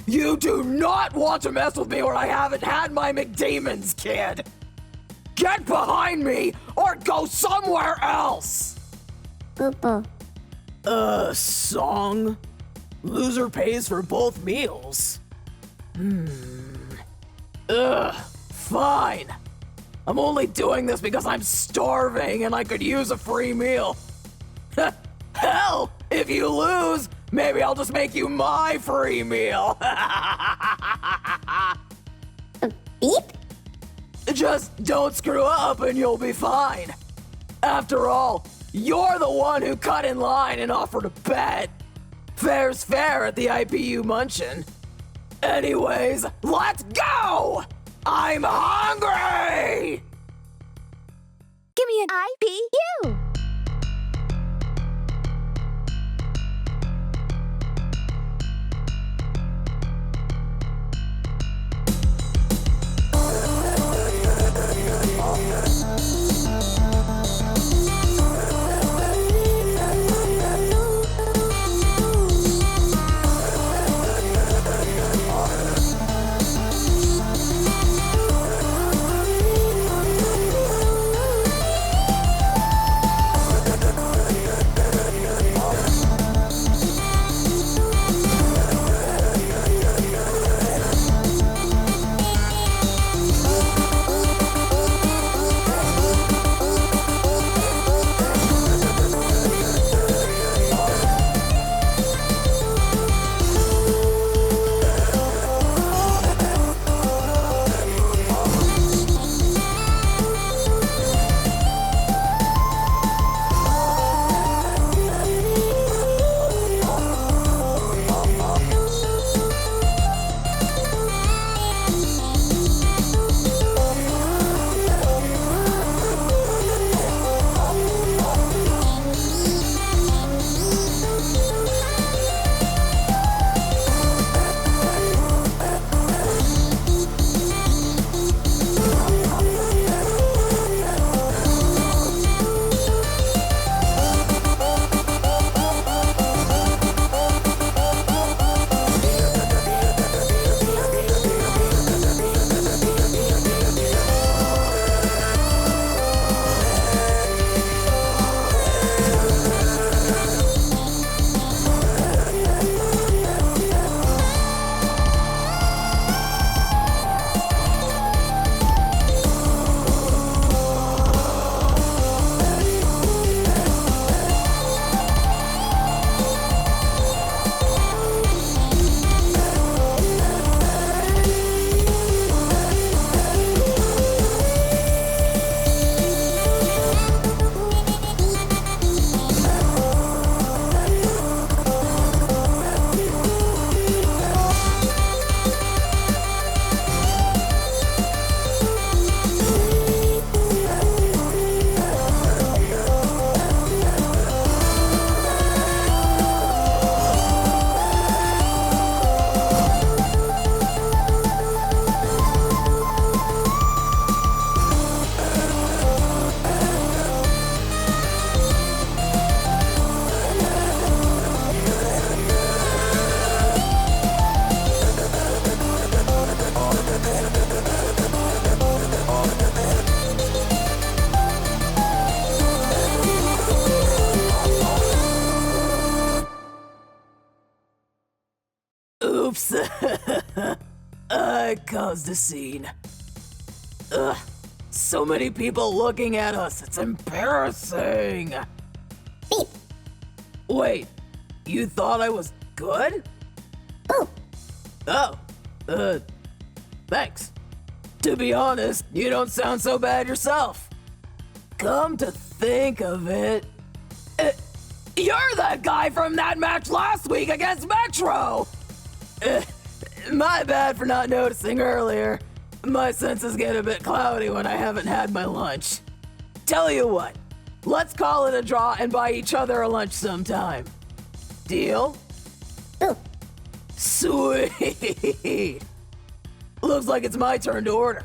R: You do not want to mess with me or I haven't had my McDemons, kid. Get behind me or go somewhere else.
D: Boo-boo.
R: Song? Loser pays for both meals. Fine. I'm only doing this because I'm starving and I could use a free meal. Hell, if you lose, maybe I'll just make you my free meal.
D: Beep?
R: Just don't screw up and you'll be fine. After all, you're the one who cut in line and offered a bet. Fair's fair at the IPU Munchin. Anyways, let's go! I'm hungry!
Q: Give me an IPU!
R: Oops. I caused a scene. Ugh. So many people looking at us. It's embarrassing.
D: Beep.
R: Wait, you thought I was good?
D: Ooh.
R: Oh. Thanks. To be honest, you don't sound so bad yourself. Come to think of it, you're that guy from that match last week against Metro! My bad for not noticing earlier. My senses get a bit cloudy when I haven't had my lunch. Tell you what, let's call it a draw and buy each other a lunch sometime. Deal?
D: Ooh.
R: Sweet! Looks like it's my turn to order.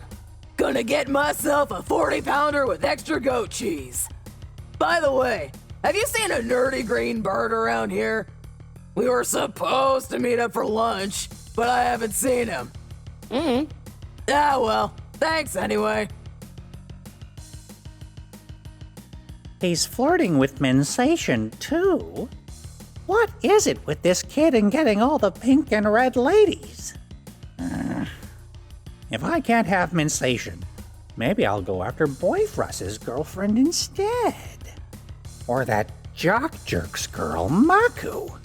R: Gonna get myself a 40-pounder with extra goat cheese. By the way, have you seen a nerdy green bird around here? We were supposed to meet up for lunch, but I haven't seen him. Ah, well, thanks anyway.
S: He's flirting with Insatian, too. What is it with this kid and getting all the pink and red ladies? If I can't have Insatian, maybe I'll go after Boyfruss's girlfriend instead. Or that jock jerk's girl, Maku.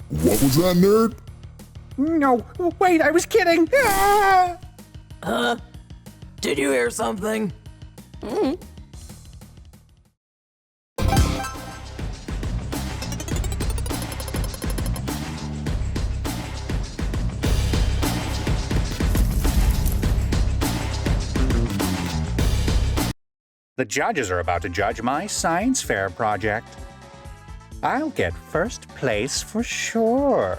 B: What was that, nerd?
S: No, wait, I was kidding. Ah!
R: Huh? Did you hear something?
S: The judges are about to judge my science fair project. I'll get first place for sure.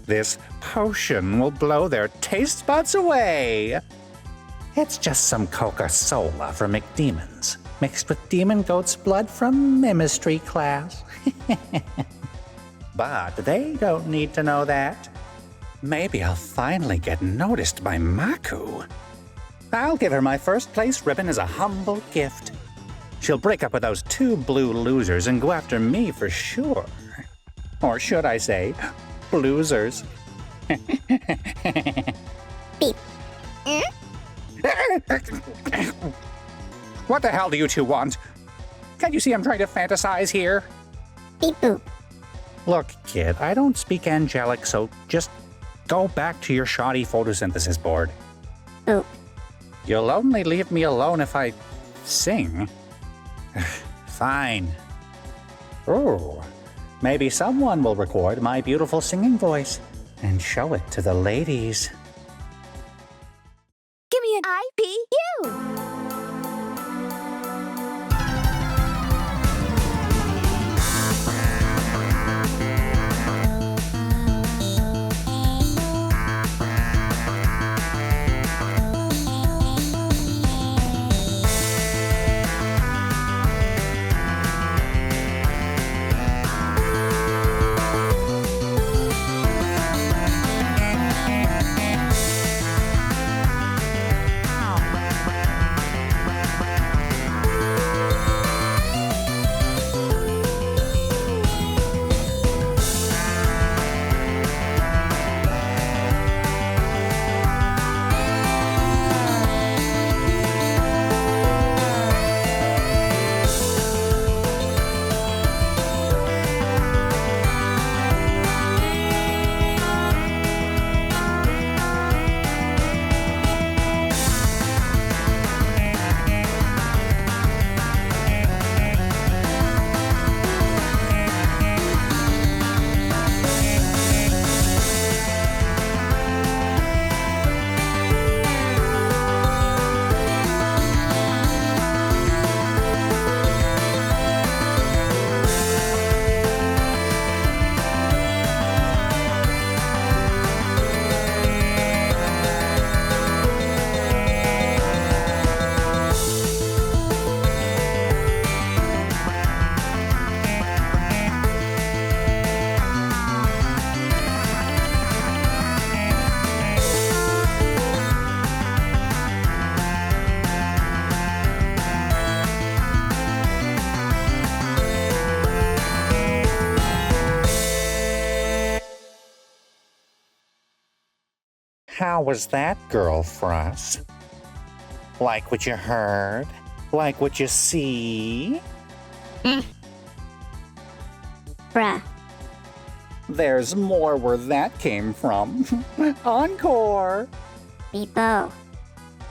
S: This potion will blow their taste buds away. It's just some Coca-Cola from McDemons, mixed with demon goat's blood from Mimistry class. But they don't need to know that. Maybe I'll finally get noticed by Maku. I'll give her my first place ribbon as a humble gift. She'll break up with those two blue losers and go after me for sure. Or should I say, bloozers.
D: Beep.
S: What the hell do you two want? Can't you see I'm trying to fantasize here?
D: Beep boop.
S: Look, kid, I don't speak angelic, so just go back to your shoddy photosynthesis board.
D: Boop.
S: You'll only leave me alone if I sing. Fine. Oh, maybe someone will record my beautiful singing voice and show it to the ladies.
P: Give me an IPU!
S: How was that, girl Frost? Like what you heard? Like what you see?
P: Bruh.
S: There's more where that came from. Encore!
P: Pico.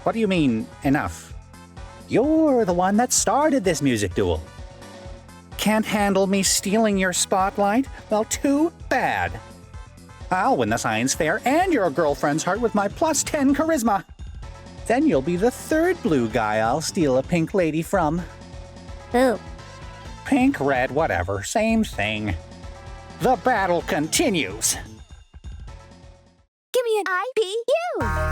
S: What do you mean, enough? You're the one that started this music duel. Can't handle me stealing your spotlight? Well, too bad. I'll win the science fair and your girlfriend's heart with my +10 charisma. Then you'll be the third blue guy I'll steal a pink lady from.
P: Who?
S: Pink, red, whatever, same thing. The battle continues.
P: Give me an IPU!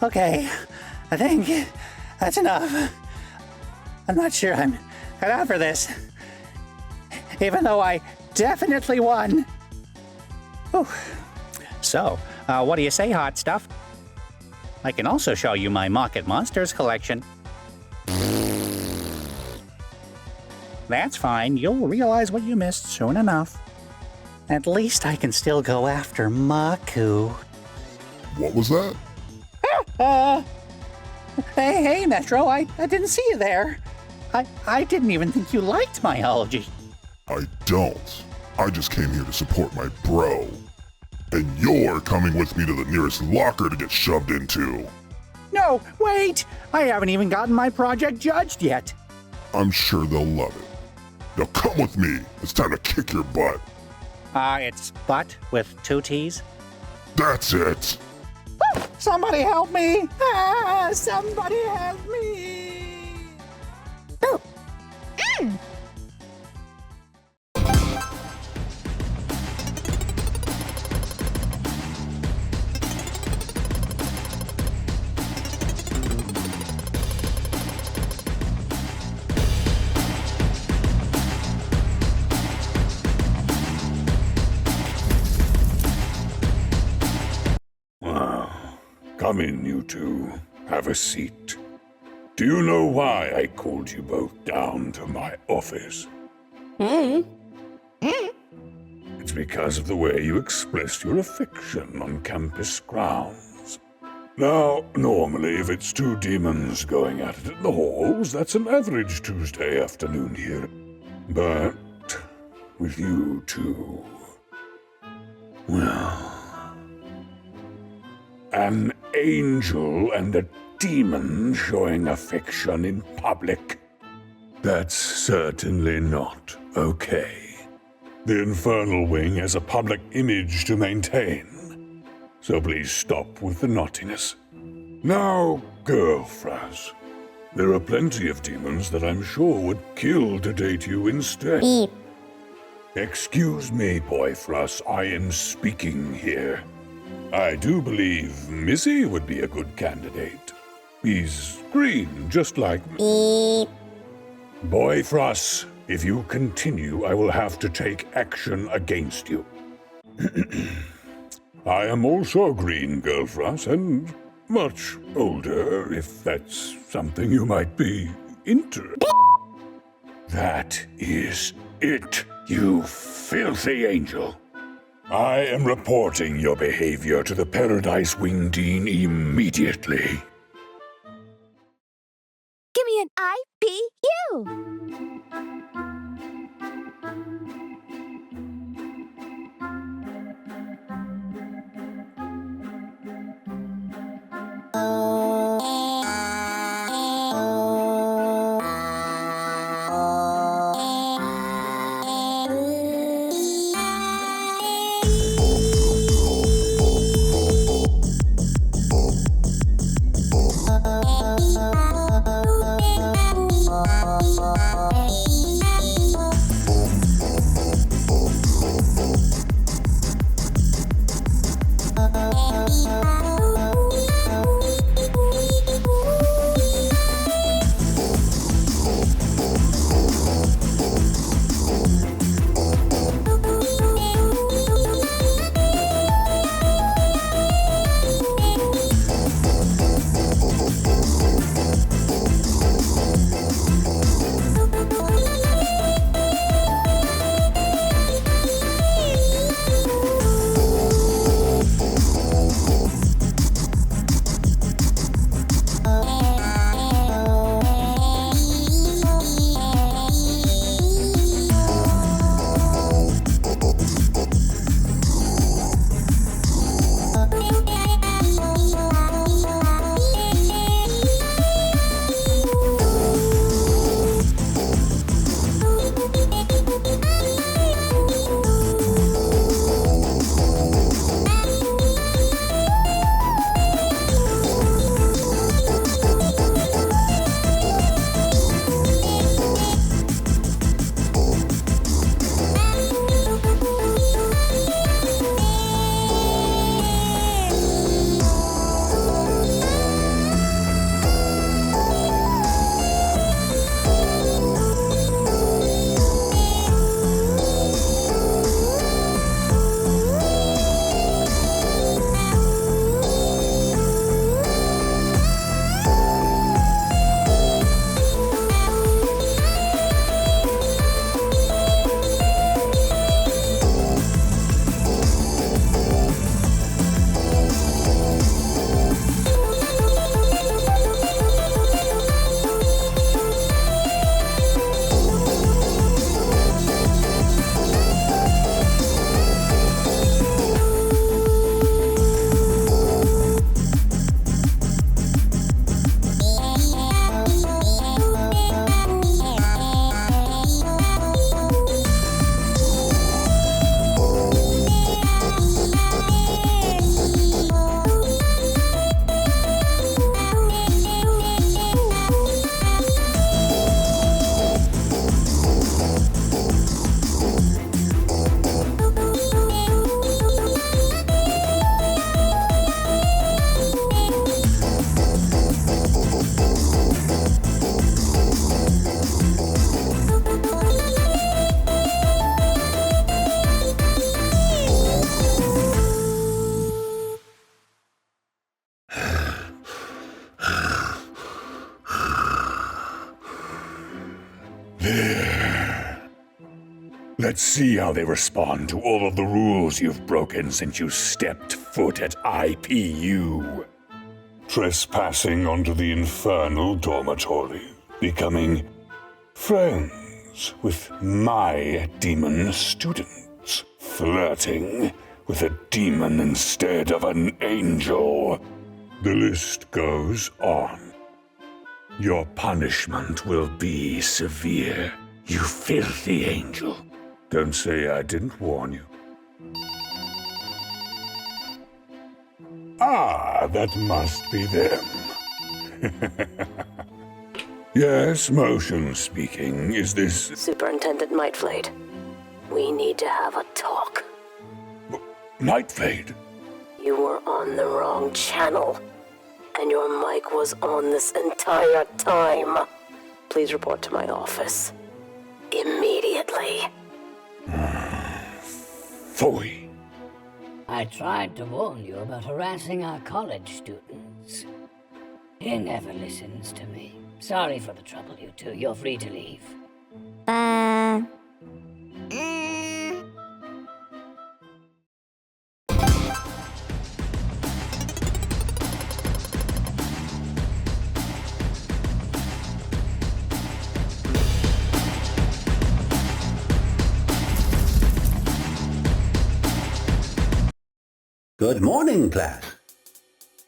S: Okay, I think that's enough. I'm not sure I'm cut out for this, even though I definitely won. Whew. So, what do you say, hot stuff? I can also show you my Mocket Monsters collection. That's fine, you'll realize what you missed soon enough. At least I can still go after Maku.
B: What was that?
S: Hey, Metro, I didn't see you there. I didn't even think you liked my algae.
B: I don't. I just came here to support my bro. And you're coming with me to the nearest locker to get shoved into.
S: No, wait! I haven't even gotten my project judged yet.
B: I'm sure they'll love it. Now come with me. It's time to kick your butt.
S: It's butt with 2 T's?
B: That's it.
S: Woo! Somebody help me! Somebody help me!
P: Oh. Mm.
N: Come in, you two. Have a seat. Do you know why I called you both down to my office? It's because of the way you expressed your affection on campus grounds. Now, normally, if it's 2 demons going at it in the halls, that's an average Tuesday afternoon here. But with you two, well, an angel and a demon showing affection in public. That's certainly not okay. The Infernal Wing has a public image to maintain, so please stop with the naughtiness. Now, girlfriends, there are plenty of demons that I'm sure would kill to date you instead.
P: Beep.
N: Excuse me, boyfruss, I am speaking here. I do believe Missy would be a good candidate. He's green, just like me. Boyfruss, if you continue, I will have to take action against you. I am also green, girlfruss, and much older, if that's something you might be interested. That is it, you filthy angel. I am reporting your behavior to the Paradise Wing Dean immediately.
P: Give me an IBU!
N: Let's see how they respond to all of the rules you've broken since you stepped foot at IPU. Trespassing onto the infernal dormitory, becoming friends with my demon students, flirting with a demon instead of an angel. The list goes on. Your punishment will be severe, you filthy angel. Don't say I didn't warn you. Ah, that must be them. Yes, Motion speaking. Is this...
T: Superintendent Nightflade, we need to have a talk.
N: Nightflade?
T: You were on the wrong channel, and your mic was on this entire time. Please report to my office. Immediately.
N: Phooey.
U: I tried to warn you about harassing our college students. He never listens to me. Sorry for the trouble, you two. You're free to leave.
M: Good morning, class.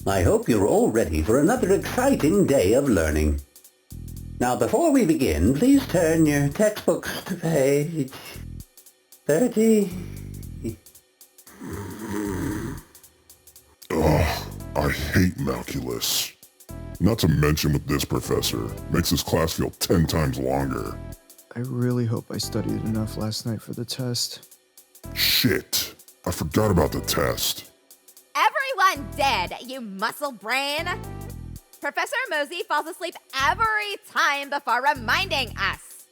M: I hope you're all ready for another exciting day of learning. Now, before we begin, please turn your textbooks to page 30.
B: Ugh, I hate calculus. Not to mention with this professor, makes this class feel 10 times longer.
G: I really hope I studied enough last night for the test.
B: Shit, I forgot about the test.
Q: Everyone dead, you muscle brain! Professor Mosey falls asleep every time before reminding us.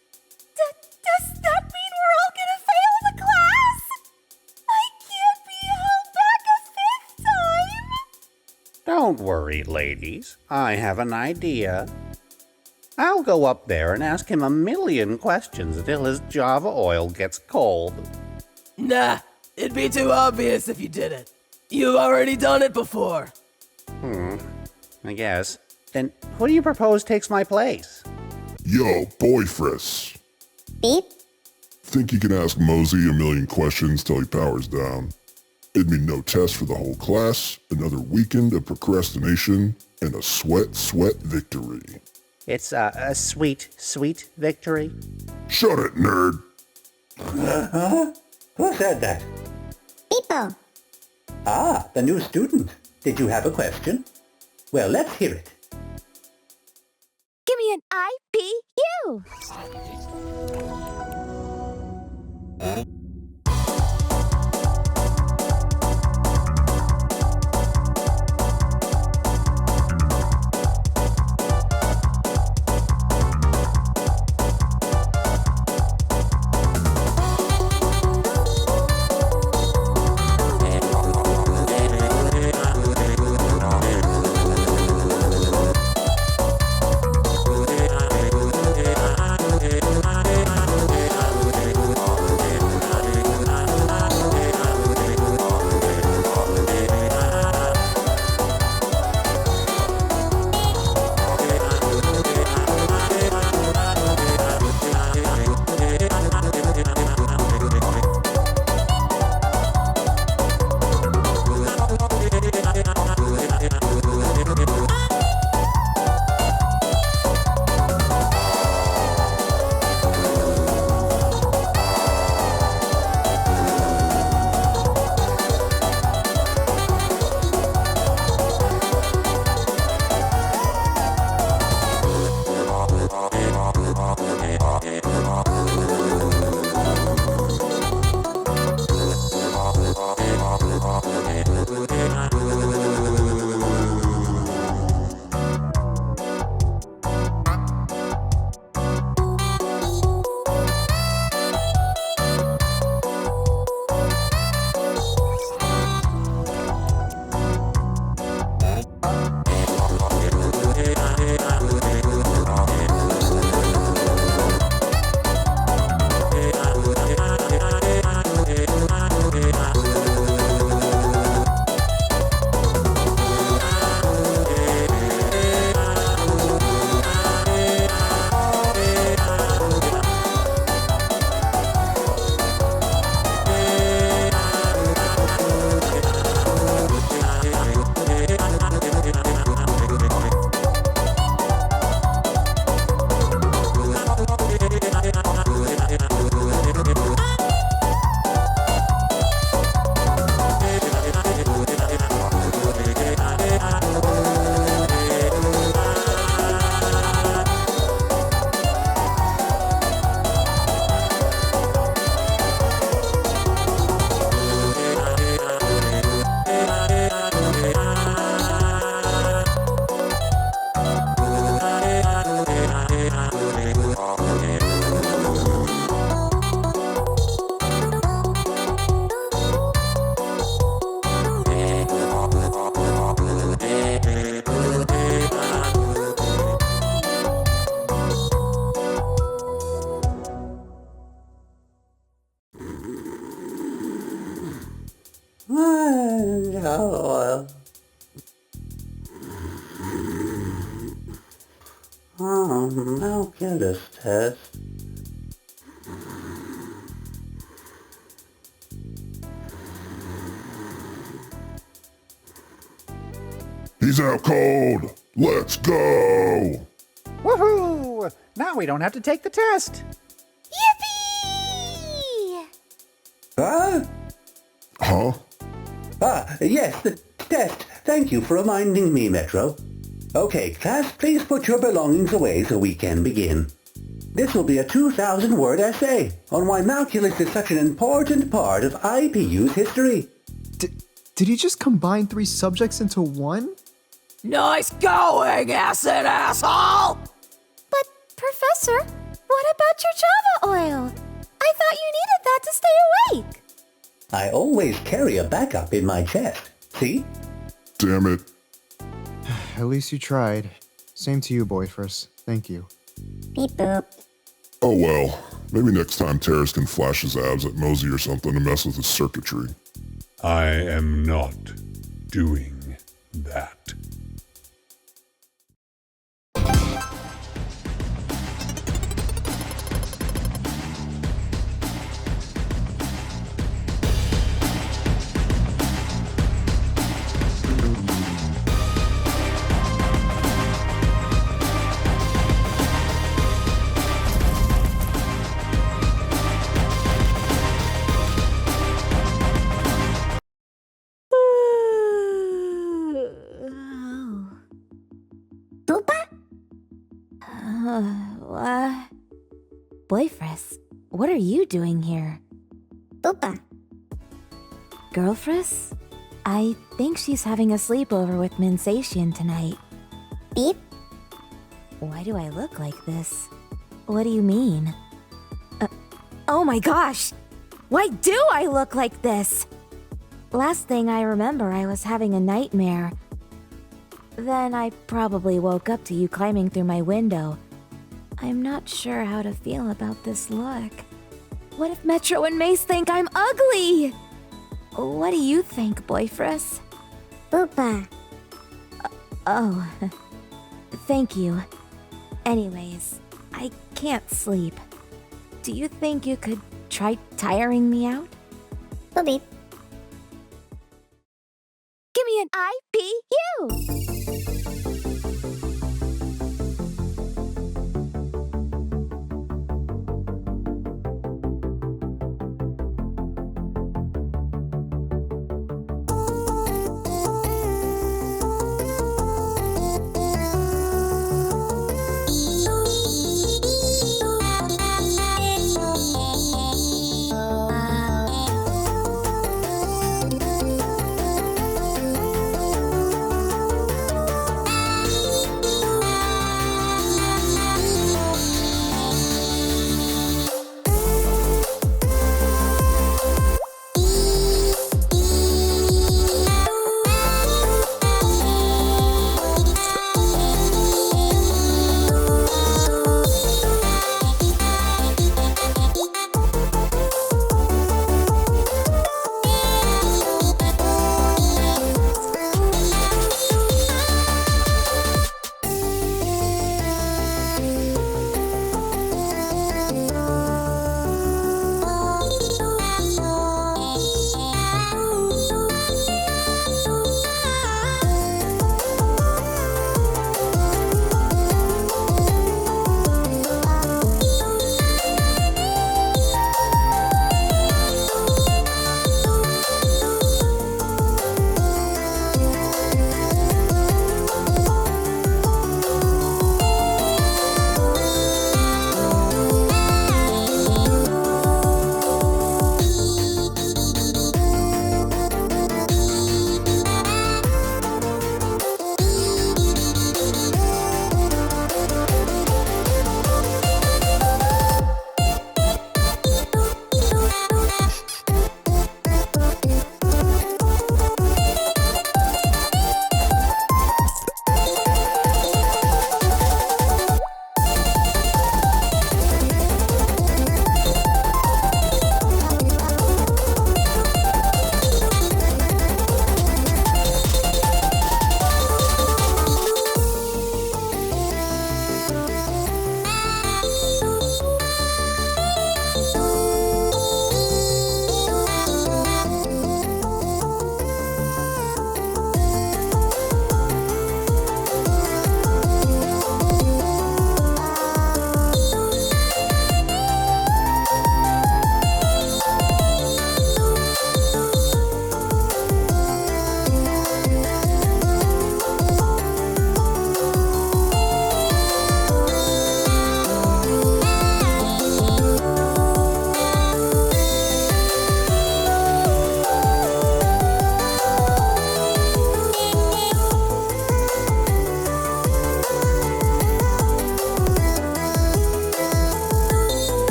Q: Does that mean we're all gonna fail the class? I can't be held back a fifth time!
S: Don't worry, ladies. I have an idea. I'll go up there and ask him a million questions until his Java oil gets cold.
R: Nah, it'd be too obvious if you did it. You've already done it before.
S: I guess. Then who do you propose takes my place?
B: Yo, Boyfriss.
D: Beep.
B: Think you can ask Mosey a million questions till he powers down? It'd mean no test for the whole class, another weekend of procrastination, and a sweat victory.
S: It's a sweet, sweet victory.
B: Shut it, nerd.
M: Who said that?
D: Pico.
M: Ah, the new student. Did you have a question? Well, let's hear it.
P: Give me an IPU!
M: oil. I'll get this test.
B: He's out cold. Let's go.
S: Woohoo! Now we don't have to take the test.
P: Yippee!
M: Huh?
B: Huh?
M: Yes, the test. Thank you for reminding me, Metro. Okay, class, please put your belongings away so we can begin. This will be a 2,000-word essay on why Malculus is such an important part of IPU's history.
G: Did he just combine 3 subjects into one?
R: Nice going, acid asshole!
P: But, Professor, what about your Java oil? I thought you needed that to stay awake.
M: I always carry a backup in my chest. See?
B: Damn it.
G: At least you tried. Same to you, Boyfriss. Thank you.
D: Beep boop.
B: Oh well. Maybe next time Terrace can flash his abs at Mosey or something to mess with his circuitry.
N: I am not doing that.
A: Boyfriss, what are you doing here?
D: Boopa.
A: Girlfriss? I think she's having a sleepover with Insatian tonight.
D: Beep.
A: Why do I look like this? What do you mean? Oh my gosh! Why do I look like this? Last thing I remember, I was having a nightmare. Then I probably woke up to you climbing through my window. I'm not sure how to feel about this look. What if Metro and Mace think I'm ugly? What do you think, Boyfriss?
D: Boopa.
A: Oh, thank you. Anyways, I can't sleep. Do you think you could try tiring me out?
D: Boop.
P: Give me an IPU!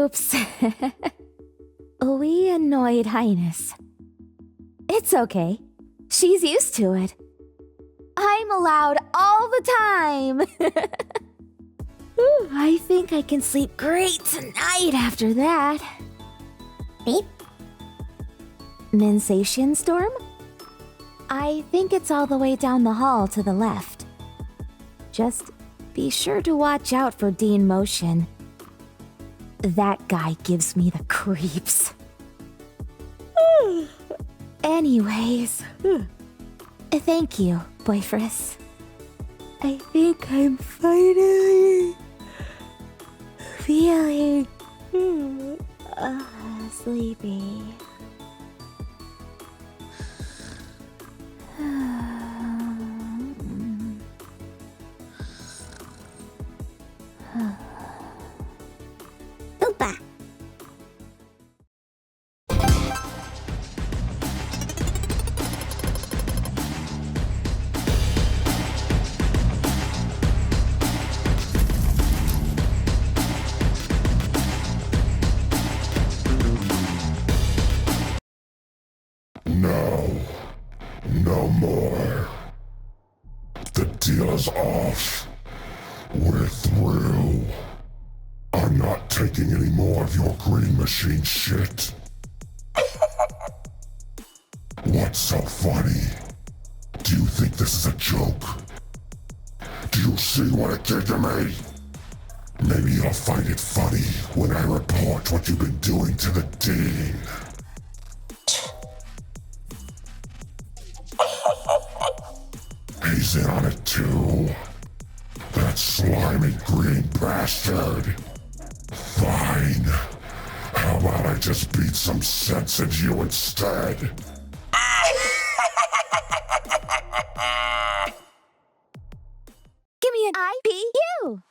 A: Oops. We annoyed Highness. It's okay. She's used to it. I'm allowed all the time. I think I can sleep great tonight after that.
E: Beep.
A: Insatian storm? I think it's all the way down the hall to the left. Just be sure to watch out for Dean Motion. That guy gives me the creeps. Anyways, thank you, Boyfriss. I think I'm finally feeling sleepy.
E: Poopa.
B: No more. The deal is off. We're through. I'm not taking any more of your green machine shit. What's so funny? Do you think this is a joke? Do you see what it did to me? Maybe you'll find it funny when I report what you've been doing to the Dean. He's in on it too. That slimy green bastard. Fine. How about I just beat some sense into you instead?
A: Give me an IPU!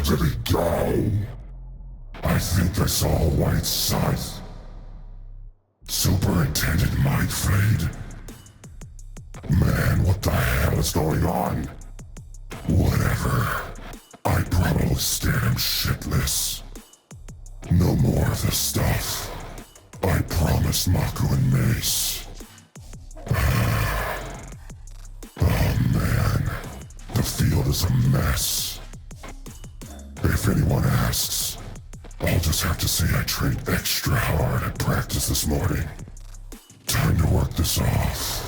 B: to be gay. I think I saw a white scythe. Superintendent Mindflayed. Man, what the hell is going on? Whatever. I probably stand shitless. No more of this stuff. I promised Maku and Mace. Oh man, the field is a mess. If anyone asks, I'll just have to say I trained extra hard at practice this morning. Time to work this off.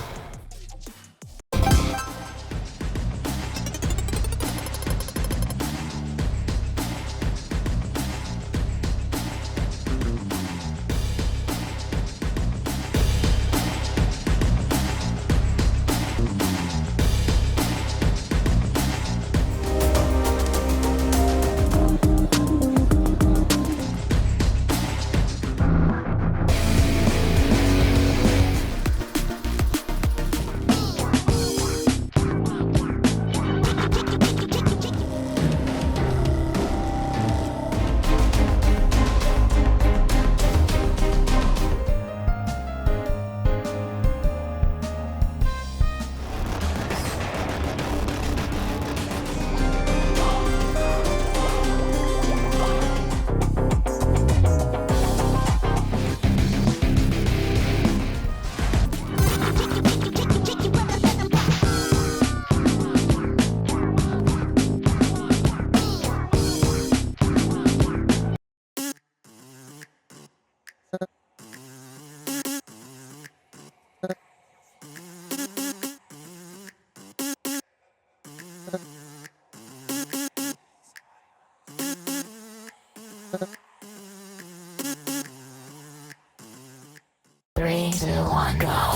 K: Three, two, one, go.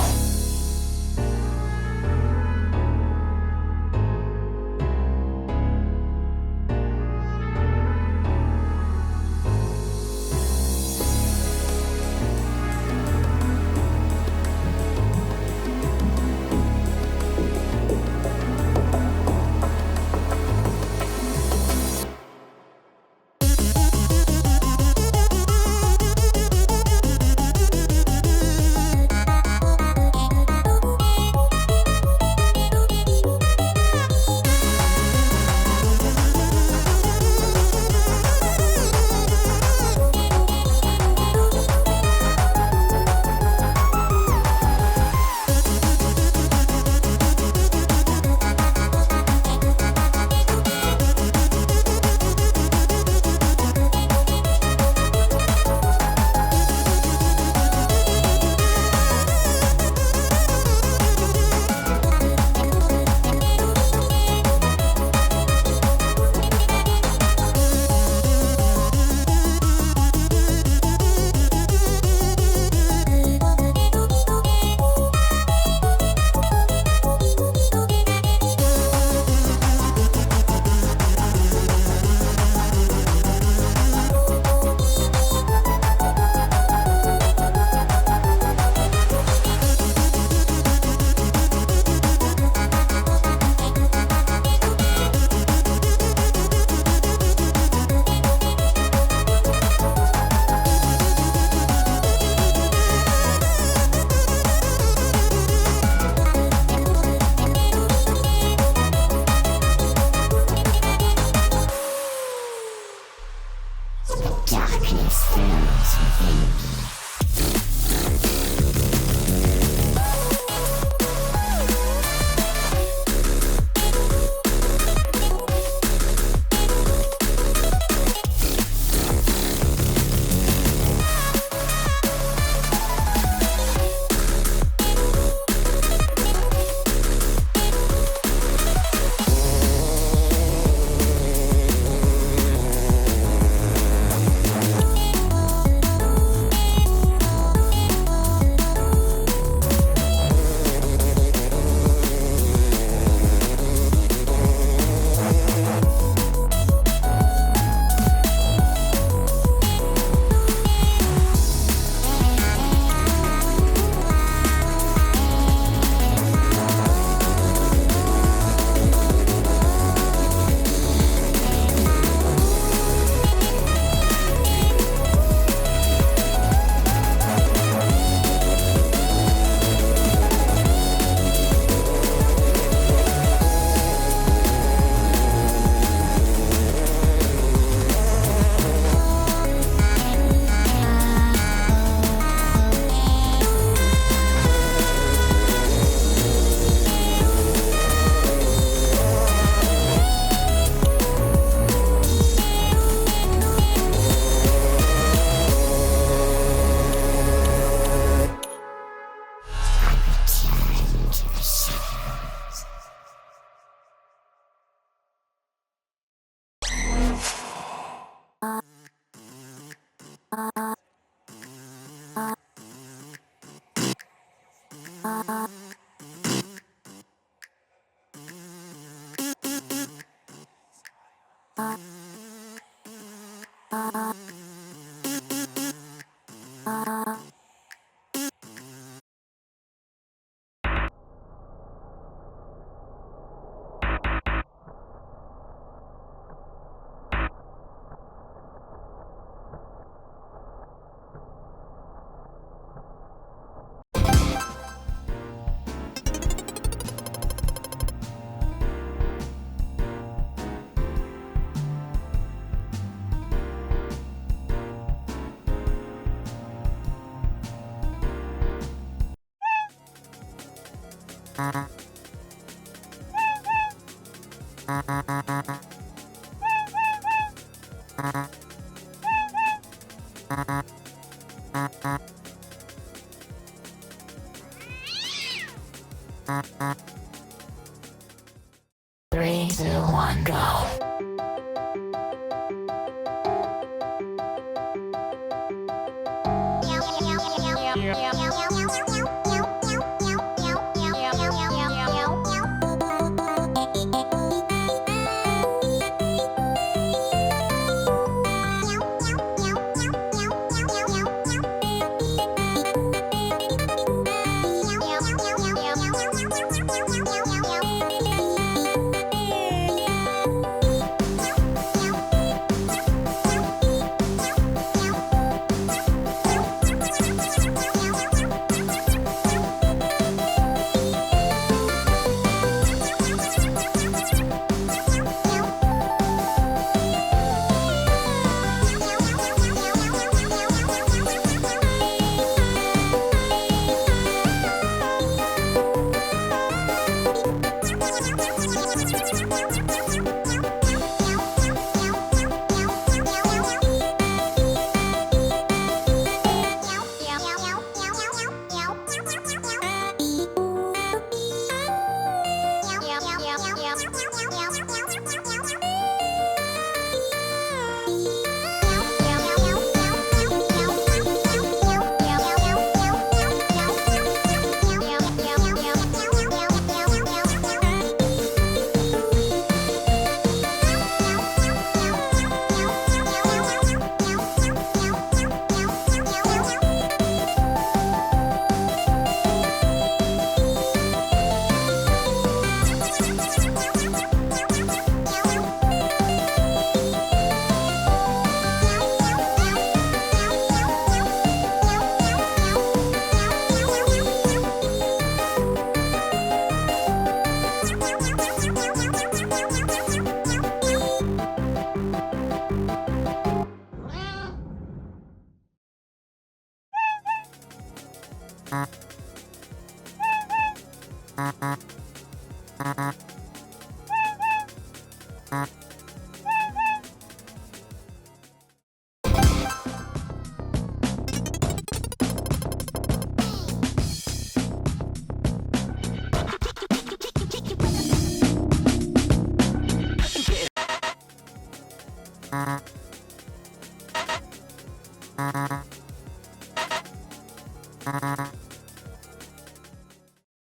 L: Three, two, one, go.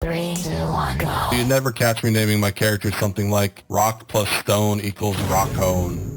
H: Three, two, one, go. You never catch me naming my character something like rock plus stone equals rock cone.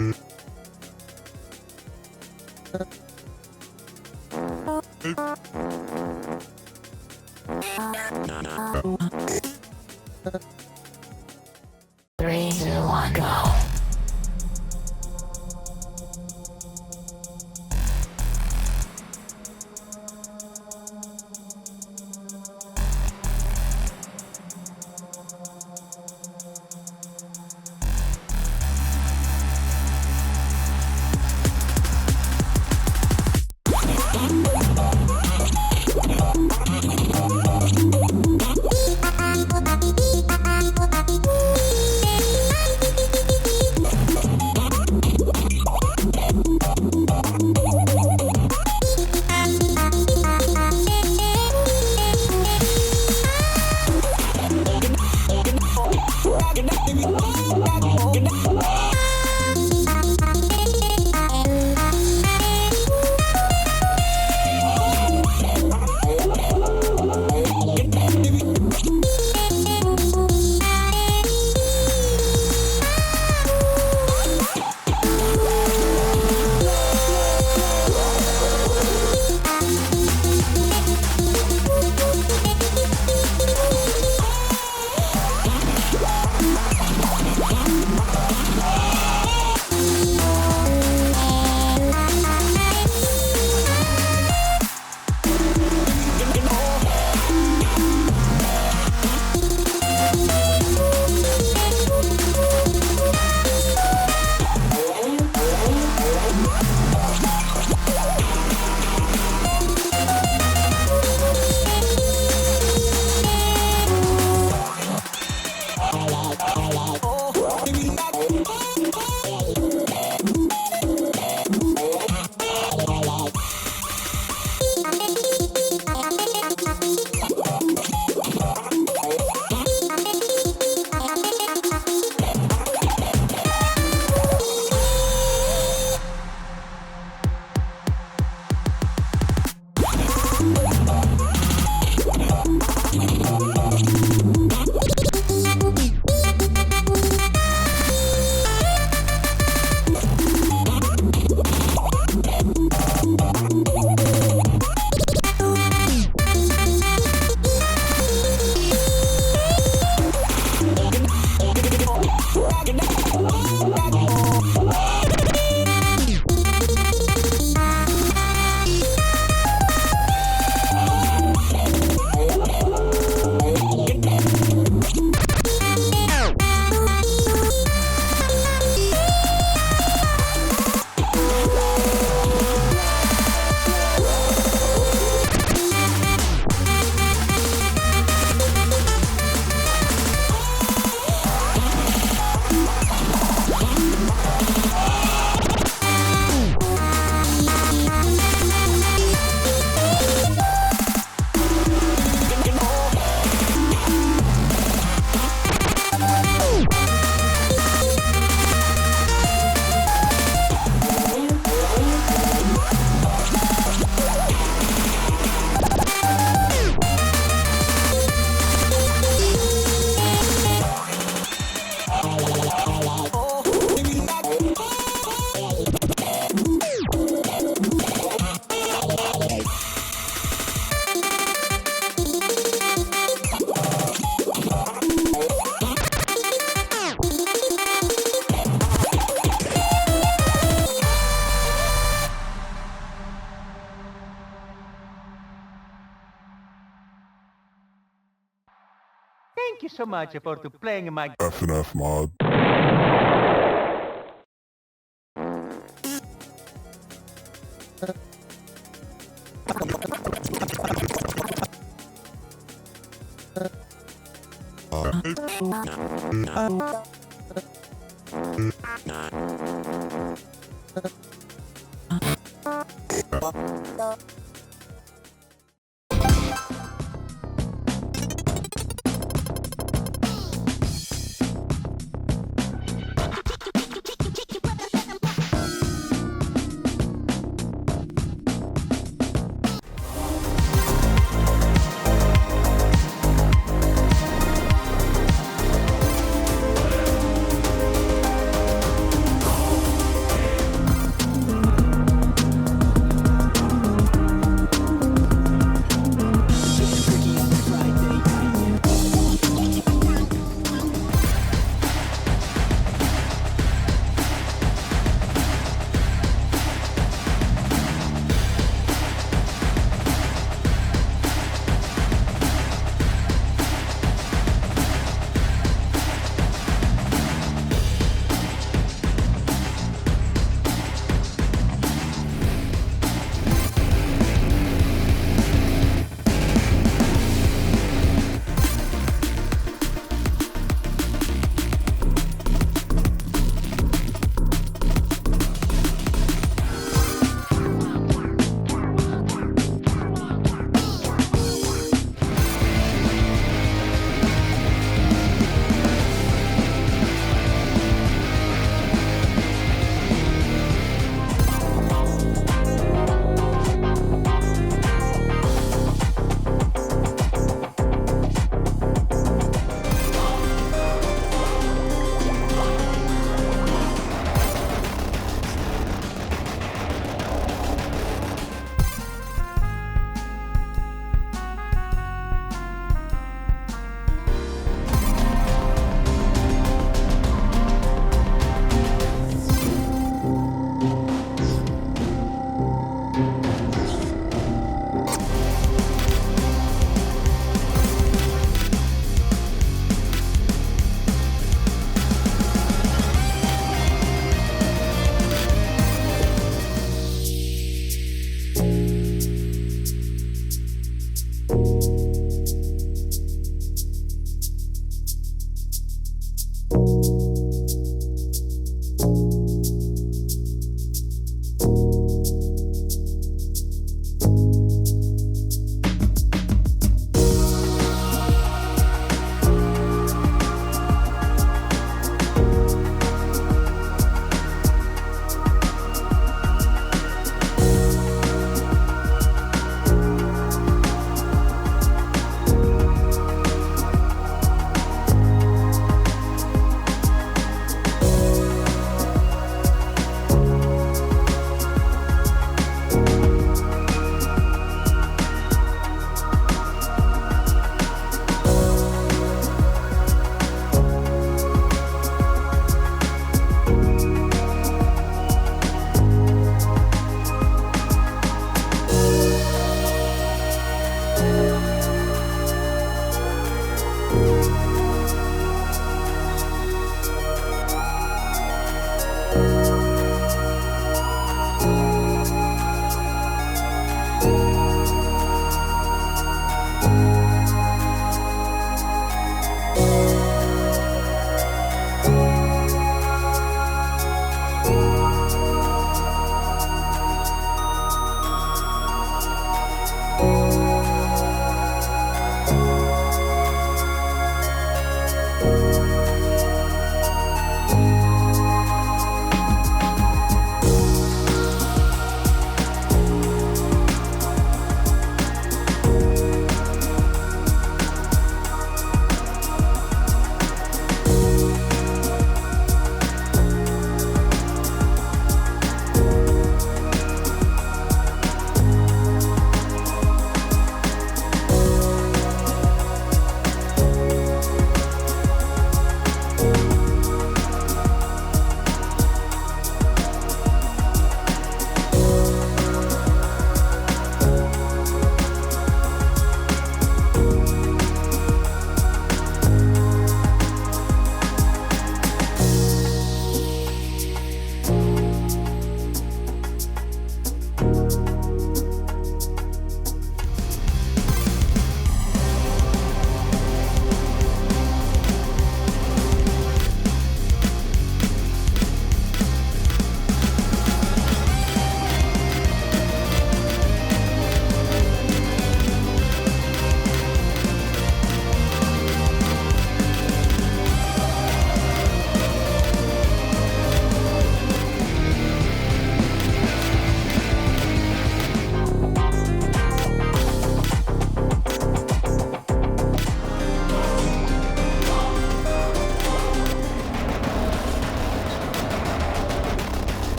K: Three, two, one, go.
C: Thank you so much for playing my
B: FNF mod.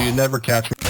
H: You never catch me.